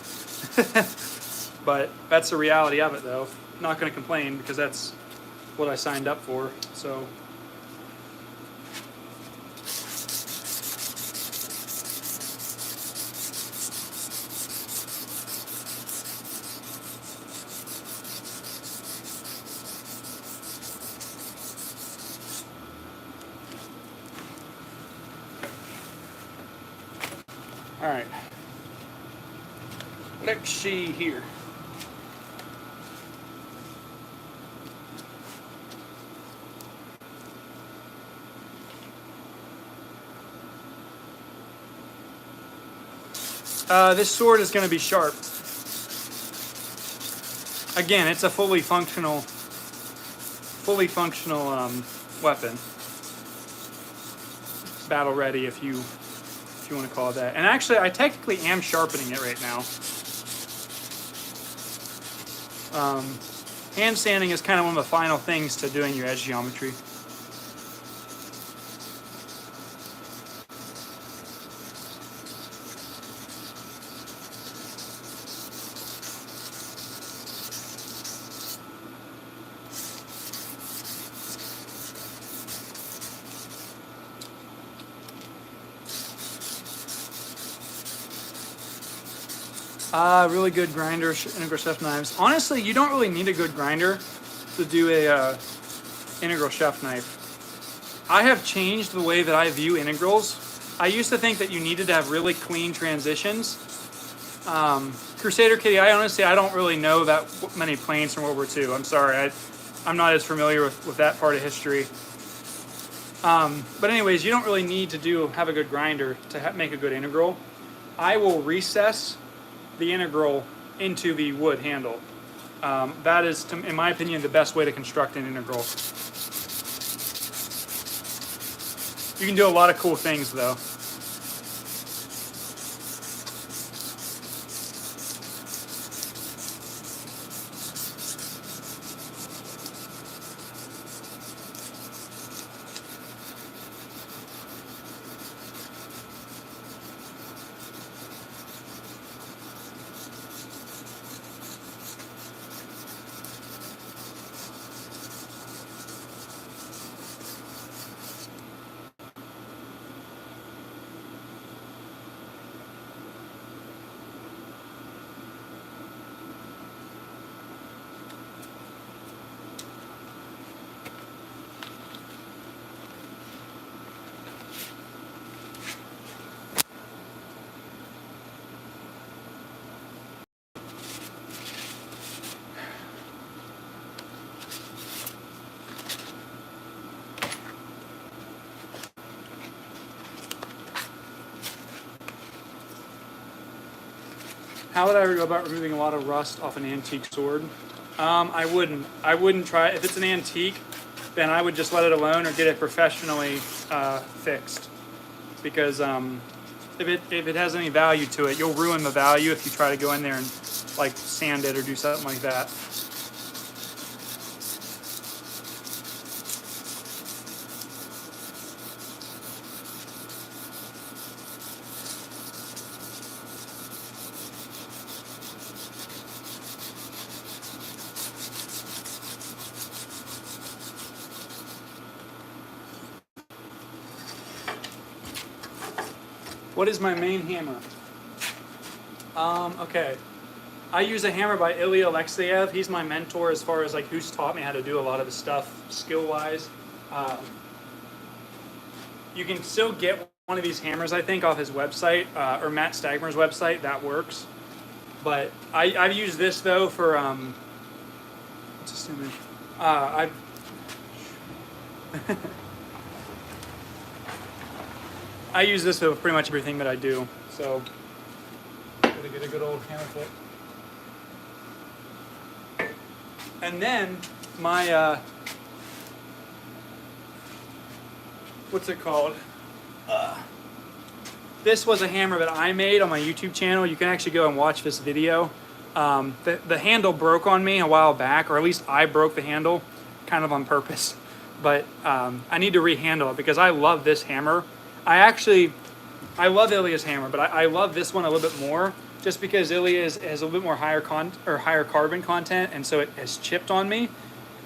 But that's the reality of it, though. Not going to complain because that's what I signed up for. So All right. Let's see here. This sword is going to be sharp. Again, it's a fully functional weapon. Battle ready, if you want to call it that. And actually, I technically am sharpening it right now. Hand sanding is kind of one of the final things to doing your edge geometry. Really good grinder, integral chef knives. Honestly, you don't really need a good grinder to do a integral chef knife. I have changed the way that I view integrals. I used to think that you needed to have really clean transitions. Crusader Kitty, I don't really know that many planes from World War II. I'm sorry, I'm not as familiar with that part of history. But anyways, you don't really need to have a good grinder to make a good integral. I will recess the integral into the wood handle. That is, in my opinion, the best way to construct an integral. You can do a lot of cool things, though. How would I go about removing a lot of rust off an antique sword? I wouldn't try it. If it's an antique, then I would just let it alone or get it professionally fixed. Because if it has any value to it, you'll ruin the value if you try to go in there and like sand it or do something like that. What is my main hammer? Okay. I use a hammer by Ilya Alexeyev. He's my mentor as far as like who's taught me how to do a lot of the stuff skill-wise. You can still get one of these hammers, I think, off his website or Matt Stagmer's website. That works. But I've used this though for what's this image? I use this for pretty much everything that I do. So, gotta get a good old hammer foot. And then my what's it called? This was a hammer that I made on my YouTube channel. You can actually go and watch this video. The handle broke on me a while back, or at least I broke the handle, kind of on purpose. But I need to rehandle it because I love this hammer. I love Ilya's hammer, but I love this one a little bit more, just because Ilya has a little bit more higher carbon content, and so it has chipped on me.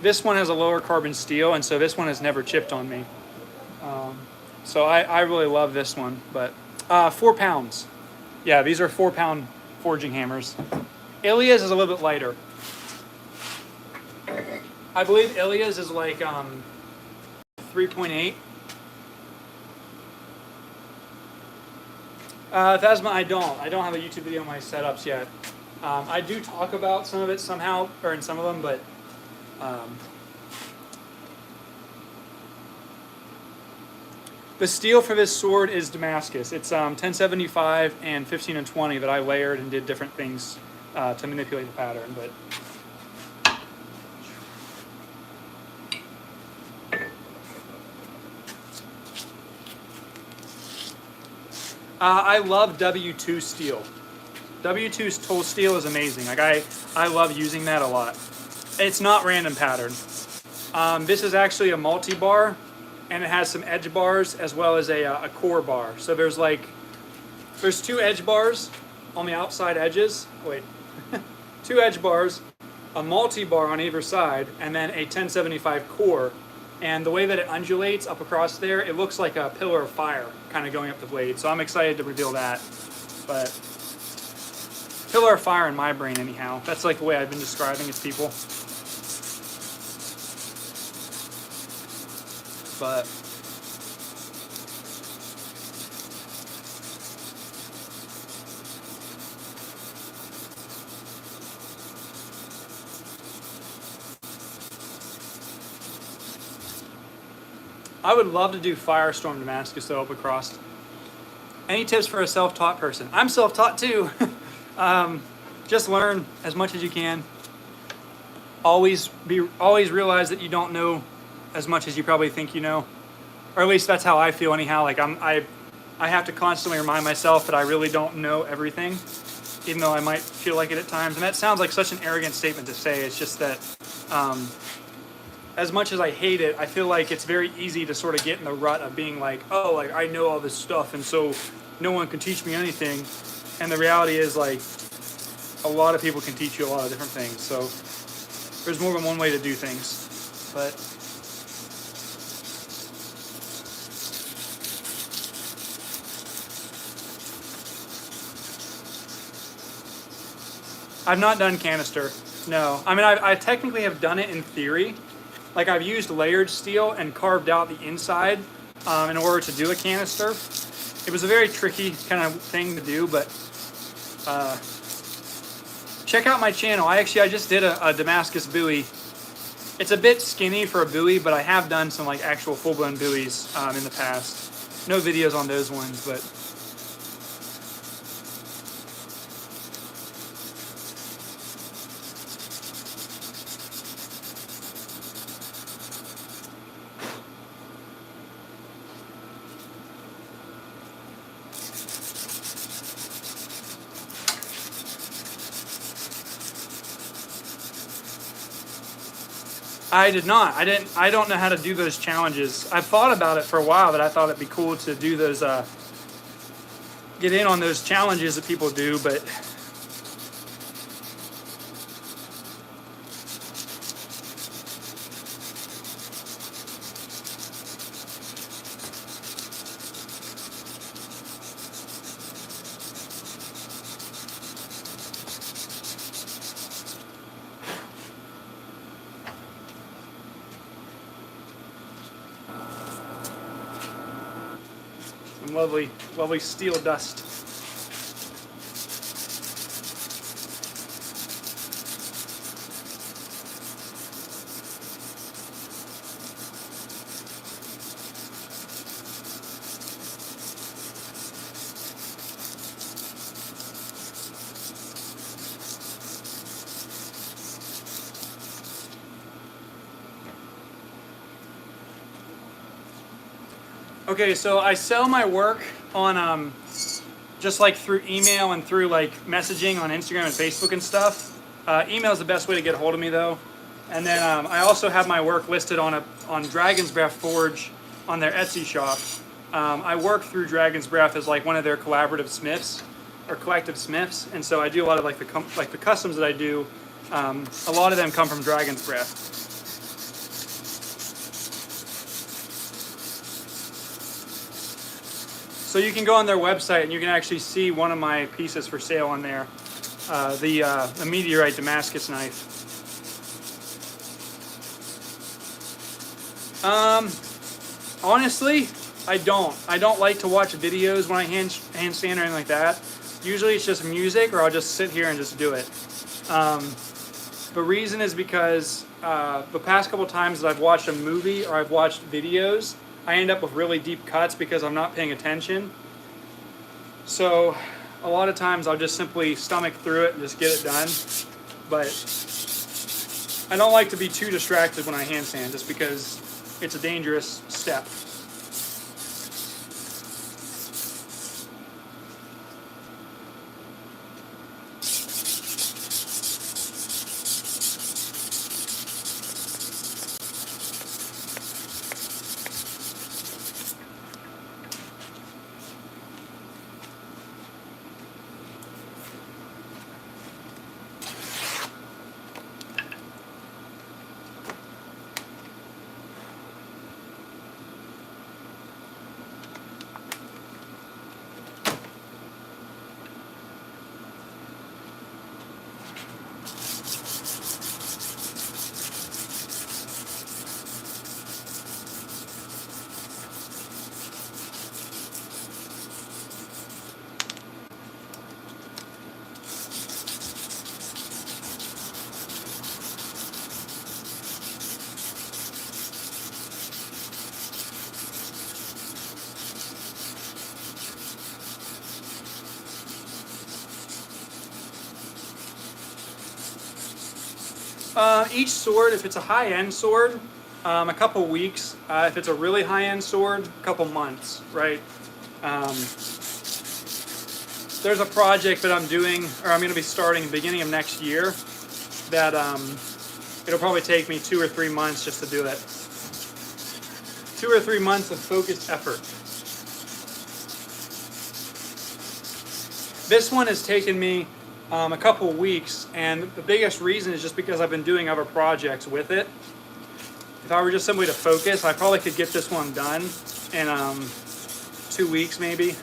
This one has a lower carbon steel, and so this one has never chipped on me. So I really love this one, but 4 pounds. Yeah, these are 4-pound forging hammers. Ilya's is a little bit lighter. I believe Ilya's is like 3.8. Thasma, I don't have a YouTube video on my setups yet. I do talk about some of it somehow, or in some of them, but the steel for this sword is Damascus. It's 1075 and 15 and 20 that I layered and did different things to manipulate the pattern. But I love W2 steel. W2's tool steel is amazing. Like I love using that a lot. It's not random pattern. This is actually a multi-bar, and it has some edge bars as well as a core bar. So there's 2 edge bars on the outside edges. Wait, 2 edge bars, a multi-bar on either side, and then a 1075 core. And the way that it undulates up across there, it looks like a pillar of fire kind of going up the blade. So I'm excited to reveal that. But pillar of fire in my brain anyhow. That's like the way I've been describing it to people. But I would love to do Firestorm Damascus though up across. Any tips for a self-taught person? I'm self-taught too. Just learn as much as you can. Always realize that you don't know as much as you probably think you know, or at least that's how I feel anyhow. Like I have to constantly remind myself that I really don't know everything, even though I might feel like it at times. And that sounds like such an arrogant statement to say. It's just that as much as I hate it, I feel like it's very easy to sort of get in the rut of being like, oh, like I know all this stuff, and so no one can teach me anything. And the reality is, like, a lot of people can teach you a lot of different things. So there's more than one way to do things. But I've not done canister. No. I mean, I technically have done it in theory. Like, I've used layered steel and carved out the inside in order to do a canister. It was a very tricky kind of thing to do, but check out my channel. I just did a Damascus buoy. It's a bit skinny for a buoy, but I have done some like actual full-blown buoys in the past. No videos on those ones, but I did not. I don't know how to do those challenges. I've thought about it for a while, but I thought it'd be cool to do those, get in on those challenges that people do, but some lovely steel dust. Okay, so I sell my work on just like through email and through like messaging on Instagram and Facebook and stuff. Email is the best way to get a hold of me though. And then I also have my work listed on Dragon's Breath Forge on their Etsy shop. I work through Dragon's Breath as like one of their collaborative smiths or collective smiths, and so I do a lot of like the customs that I do. A lot of them come from Dragon's Breath. So you can go on their website and you can actually see one of my pieces for sale on there, the meteorite Damascus knife. Honestly, I don't like to watch videos when I hand handstand or anything like that. Usually it's just music, or I'll just sit here and just do it. The reason is because the past couple times that I've watched a movie or I've watched videos, I end up with really deep cuts because I'm not paying attention. So a lot of times I'll just simply stomach through it and just get it done. But I don't like to be too distracted when I handstand, just because it's a dangerous step. Each sword, if it's a high-end sword, a couple weeks. If it's a really high-end sword, a couple months, right? There's a project that I'm doing, or I'm going to be starting at the beginning of next year, that it'll probably take me 2 or 3 months just to do it. 2 or 3 months of focused effort. This one has taken me a couple weeks, and the biggest reason is just because I've been doing other projects with it. If I were just simply to focus, I probably could get this one done in 2 weeks, maybe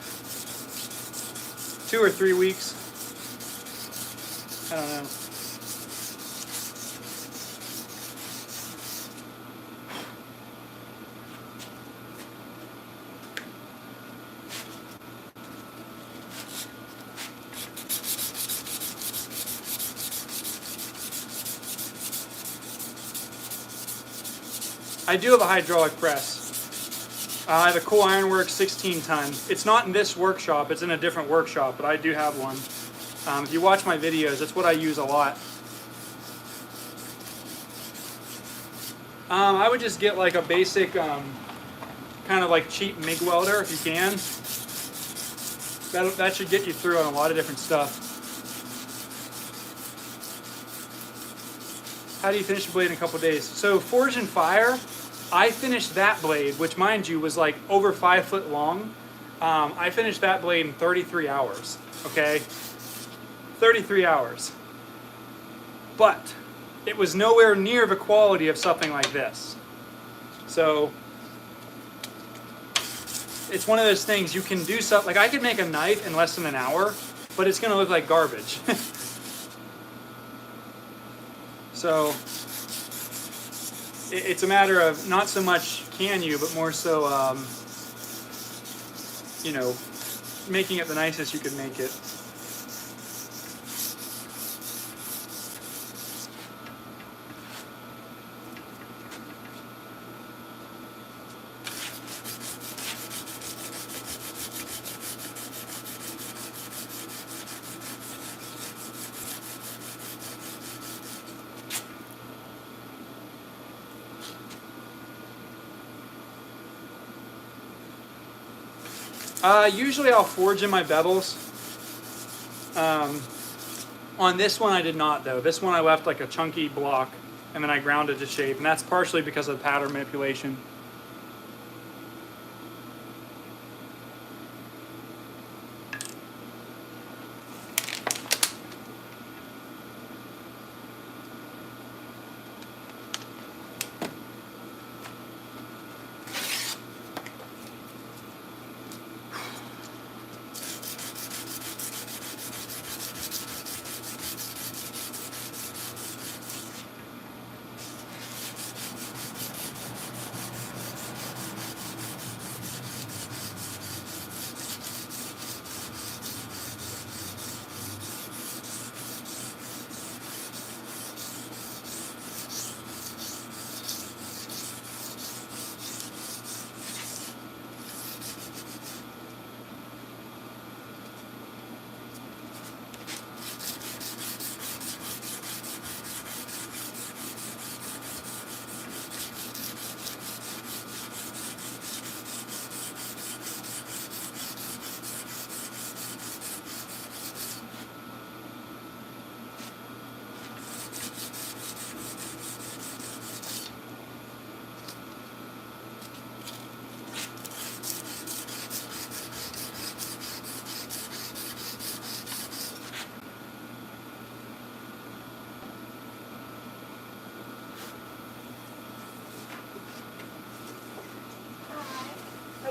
2 or 3 weeks. I don't know. I do have a hydraulic press. I have a Cool Ironworks 16-ton. It's not in this workshop, it's in a different workshop, but I do have one. If you watch my videos, that's what I use a lot. I would just get like a basic, kind of like cheap MIG welder if you can. That should get you through on a lot of different stuff. How do you finish a blade in a couple days? So Forge and Fire, I finished that blade, which mind you was like over 5 foot long. I finished that blade in 33 hours, okay? 33 hours. But it was nowhere near the quality of something like this. So it's one of those things, you can do something, like I could make a knife in less than an hour, but it's gonna look like garbage. So it's a matter of not so much can you, but more so, you know, making it the nicest you can make it. Usually I'll forge in my bevels. On this one I did not though. This one I left like a chunky block and then I ground it to shape, and that's partially because of pattern manipulation.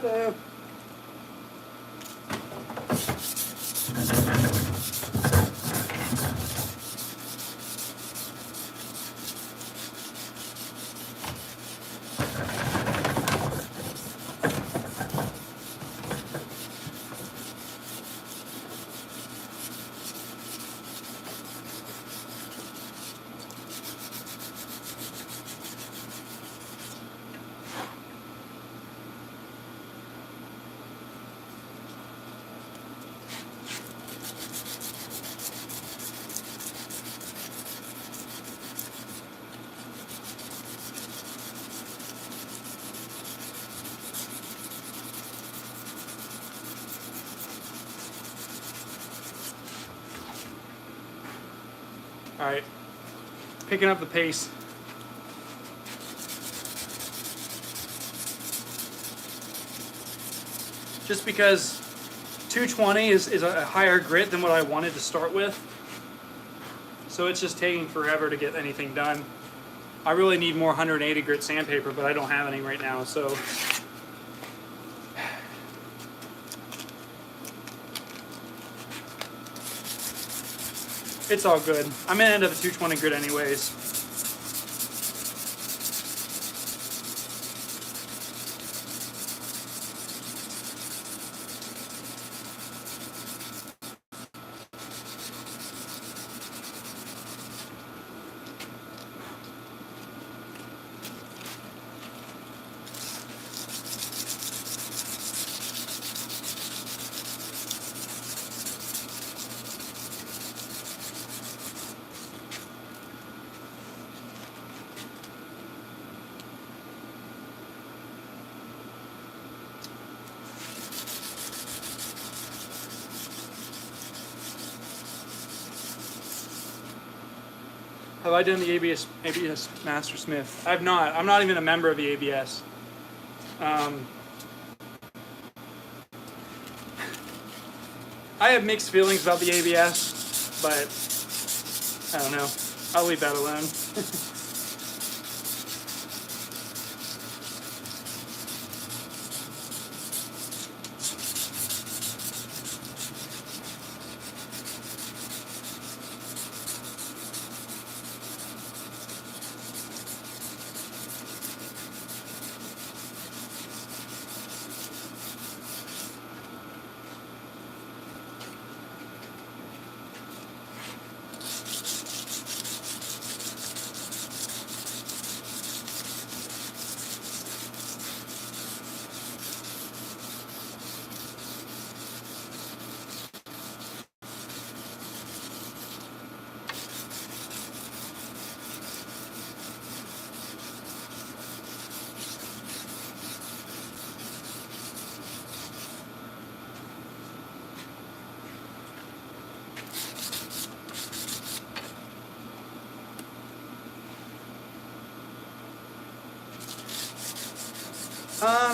Ta-da! All right, picking up the pace. Just because 220 is a higher grit than what I wanted to start with. So it's just taking forever to get anything done. I really need more 180 grit sandpaper, but I don't have any right now, so. It's all good. I'm gonna end up at 220 grit anyways. Have I done the ABS Master Smith? I've not. I'm not even a member of the ABS. I have mixed feelings about the ABS, but I don't know. I'll leave that alone.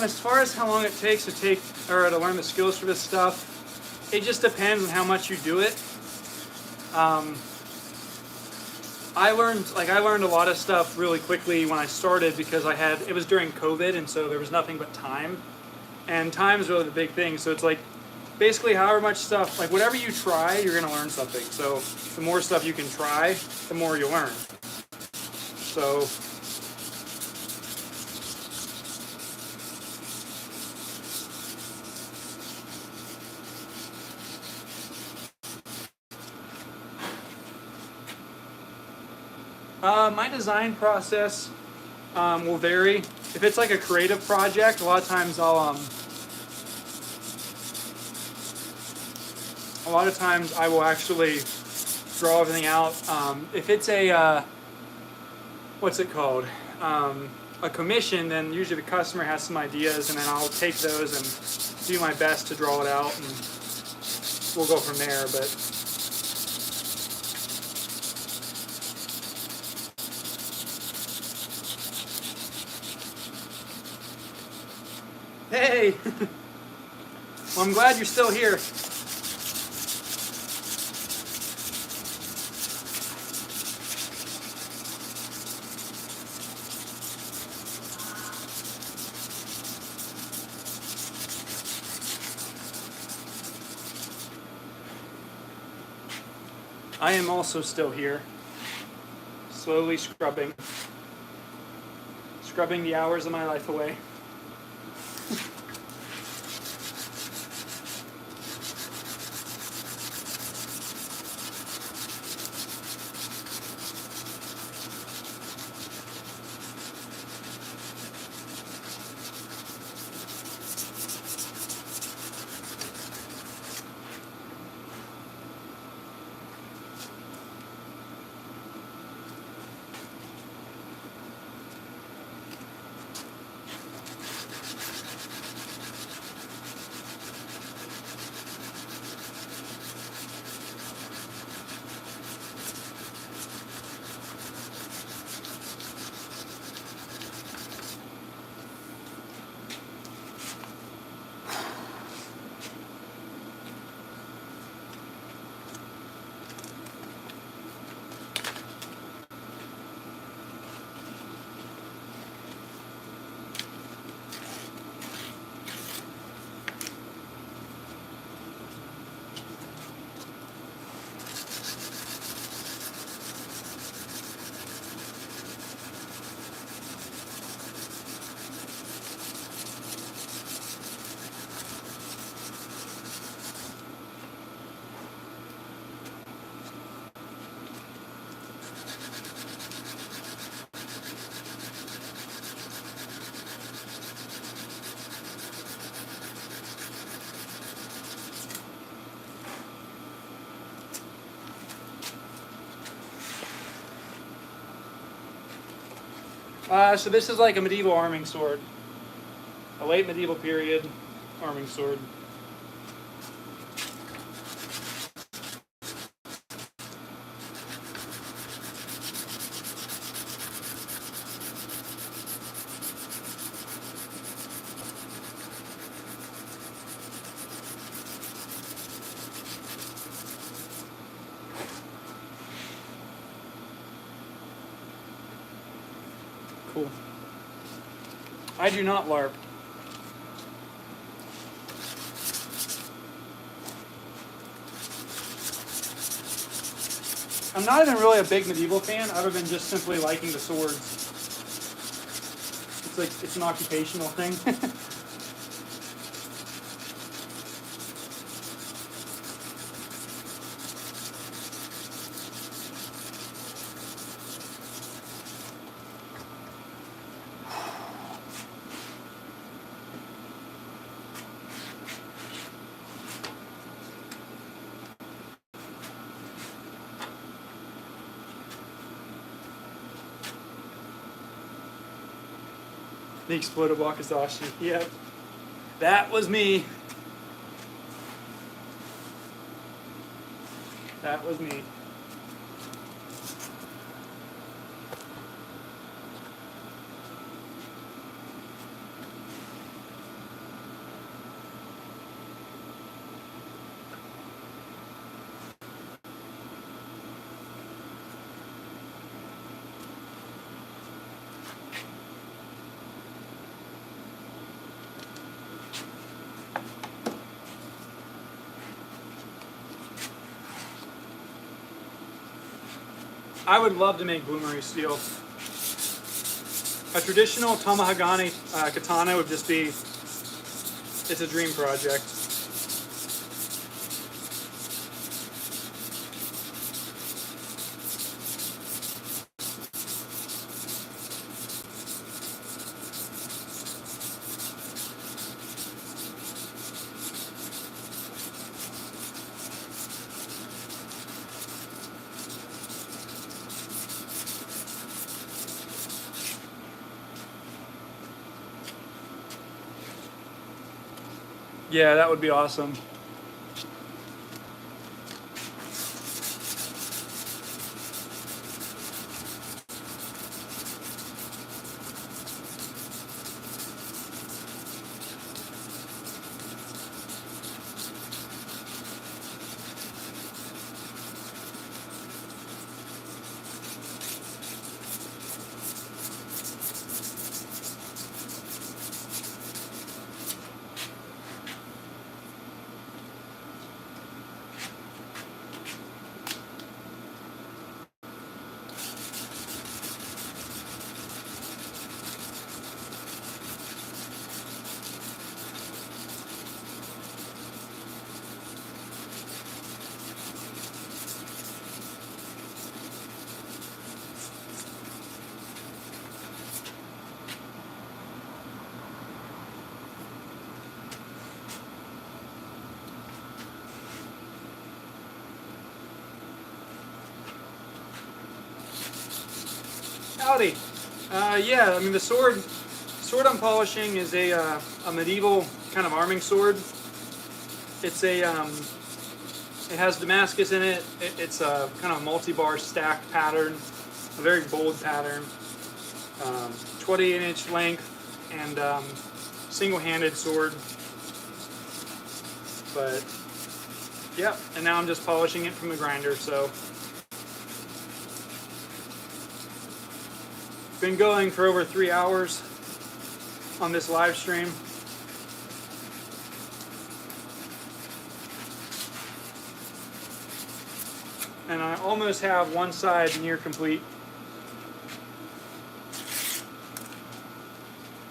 As far as how long it takes to learn the skills for this stuff, it just depends on how much you do it. I learned a lot of stuff really quickly when I started because it was during COVID, and so there was nothing but time, and time is really the big thing. So it's like basically however much stuff, like whatever you try, you're gonna learn something. So the more stuff you can try, the more you learn. So. My design process will vary. If it's like a creative project, a lot of times I will actually draw everything out. If it's a what's it called? A commission, then usually the customer has some ideas, and then I'll take those and do my best to draw it out, and we'll go from there. But hey! Well, I'm glad you're still here. I am also still here, slowly scrubbing the hours of my life away. So this is like a medieval arming sword, a late medieval period arming sword. Cool. I do not LARP. I'm not even really a big medieval fan, other than just simply liking the swords. It's like, it's an occupational thing. The exploded Wakizashi. Yep. That was me. That was me. I would love to make bloomery steel. A traditional Tamahagane katana would just be, it's a dream project. Yeah, that would be awesome. Howdy. Yeah, I mean the sword I'm polishing is a medieval kind of arming sword. It's a it has Damascus in it. It's a kind of multi-bar stack pattern, a very bold pattern. 28-inch length and single-handed sword. But yep, and now I'm just polishing it from the grinder. So been going for over 3 hours on this live stream. And I almost have one side near complete.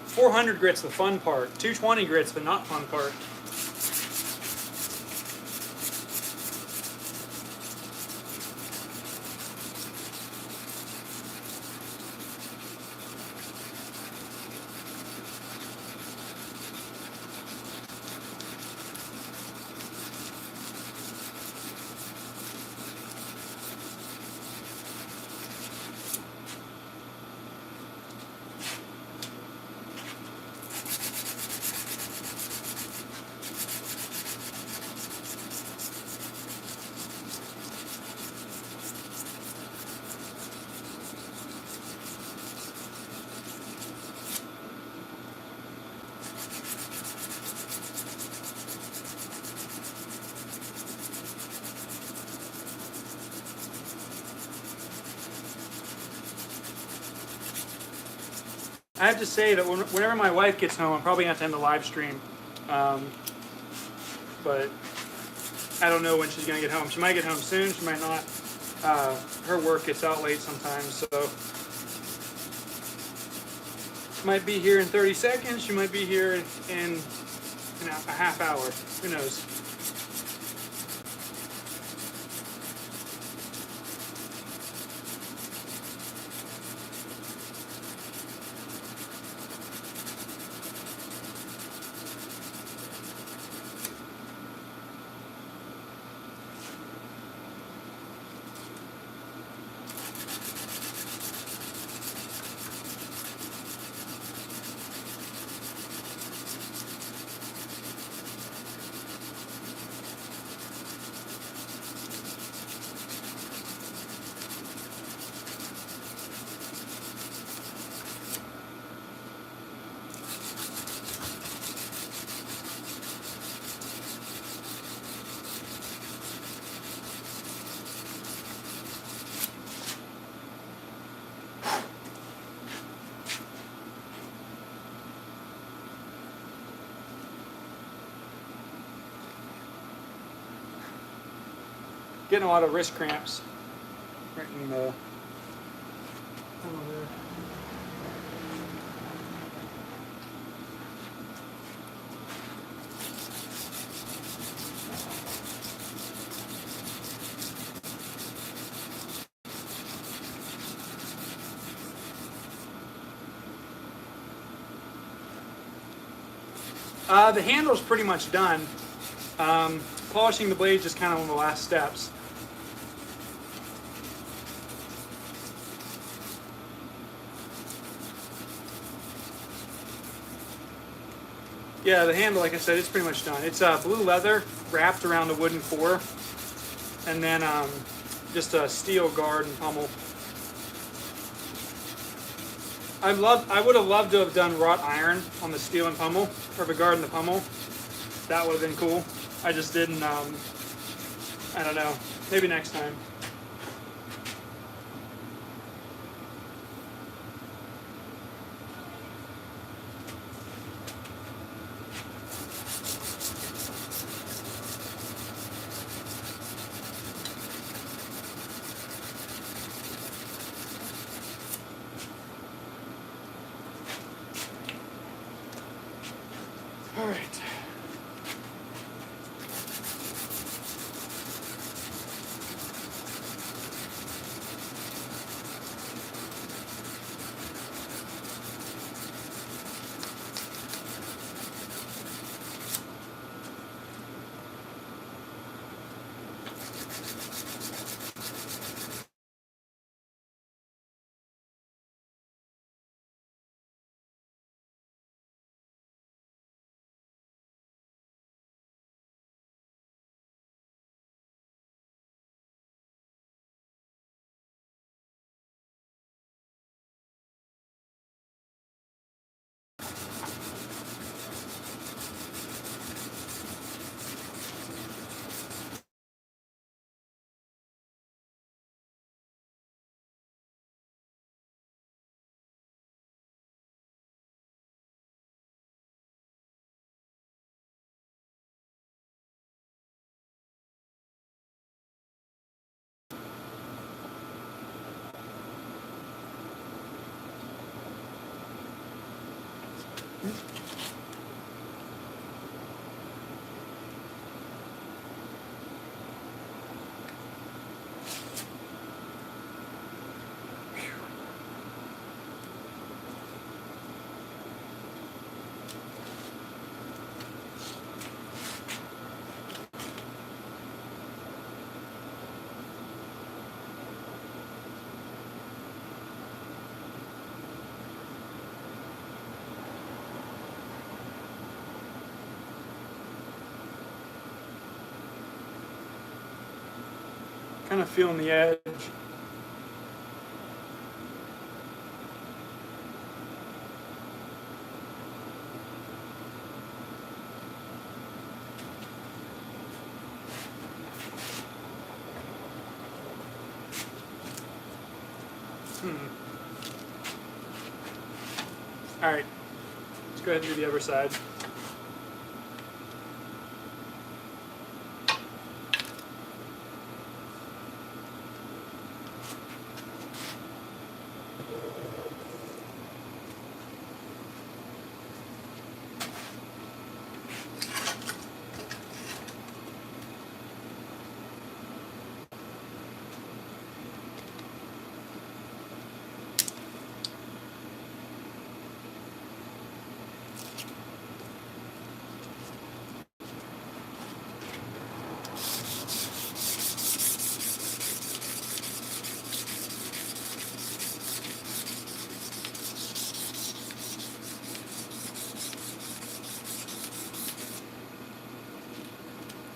400 grit's the fun part. 220 grit's the not fun part. I have to say that whenever my wife gets home, I'm probably going to have to end the live stream. But I don't know when she's going to get home. She might get home soon. She might not. Her work gets out late sometimes, so she might be here in 30 seconds. She might be here in a half hour. Who knows? Getting a lot of wrist cramps. Right in the over there. The handle's pretty much done. Polishing the blade is just kind of one of the last steps. Yeah, the handle, like I said, it's pretty much done. It's blue leather wrapped around a wooden core, and then just a steel guard and pommel. I would have loved to have done wrought iron on the steel and pommel, or the guard and the pommel. That would have been cool. I just didn't. I don't know. Maybe next time. All right. Kind of feeling the edge. All right, let's go ahead and do the other side.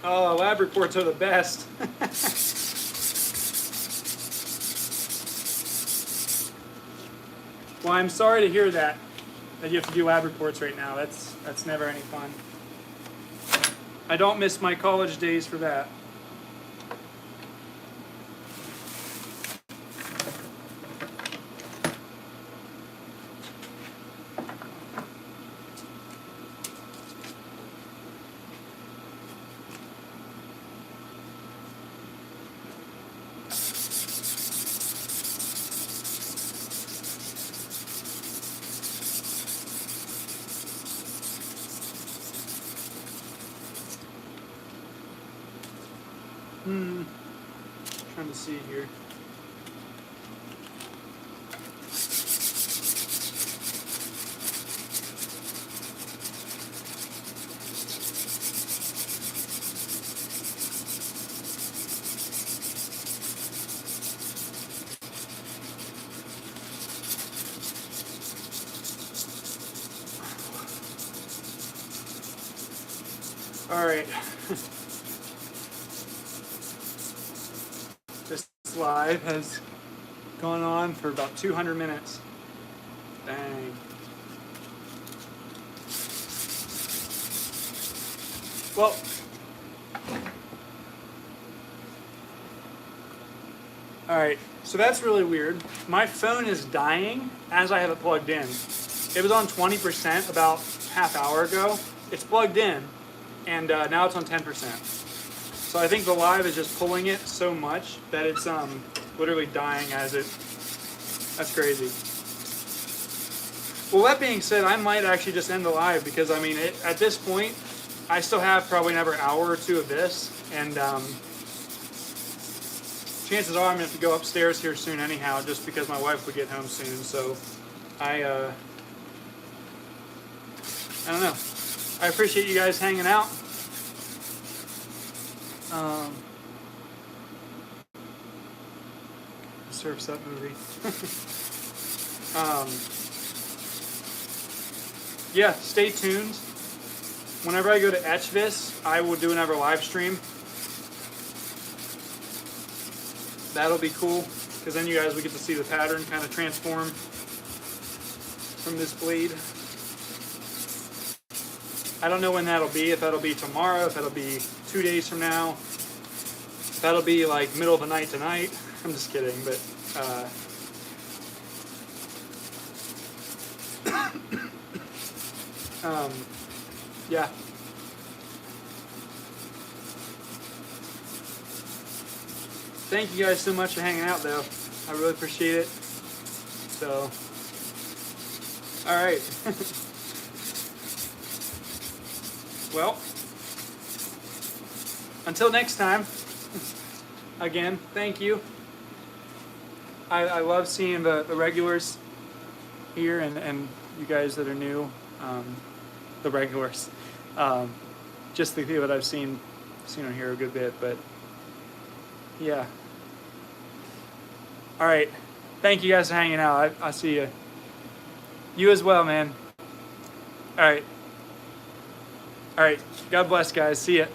Oh, lab reports are the best. Well, I'm sorry to hear that you have to do lab reports right now. That's never any fun. I don't miss my college days for that. Trying to see here. All right. This live has gone on for about 200 minutes. Dang. Well, all right, so that's really weird. My phone is dying as I have it plugged in. It was on 20% about half hour ago. It's plugged in, and now it's on 10%. So I think the live is just pulling it so much that it's literally dying as it. That's crazy. Well, that being said, I might actually just end the live because I mean, at this point, I still have probably another hour or two of this, and chances are I'm gonna have to go upstairs here soon anyhow, just because my wife would get home soon. So I don't know. I appreciate you guys hanging out. Surf's Up movie. Yeah, stay tuned. Whenever I go to Etch this, I will do another live stream. That'll be cool, because then you guys will get to see the pattern kind of transform from this blade. I don't know when that'll be, if that'll be tomorrow, if that'll be 2 days from now, if that'll be like middle of the night tonight. I'm just kidding, but yeah. Thank you guys so much for hanging out, though. I really appreciate it. So, all right. well, until next time, again, thank you. I love seeing the regulars here and you guys that are new, the regulars. Just the people that I've seen on here a good bit, but yeah. All right. Thank you guys for hanging out. I'll see you. You as well, man. All right. God bless, guys. See ya.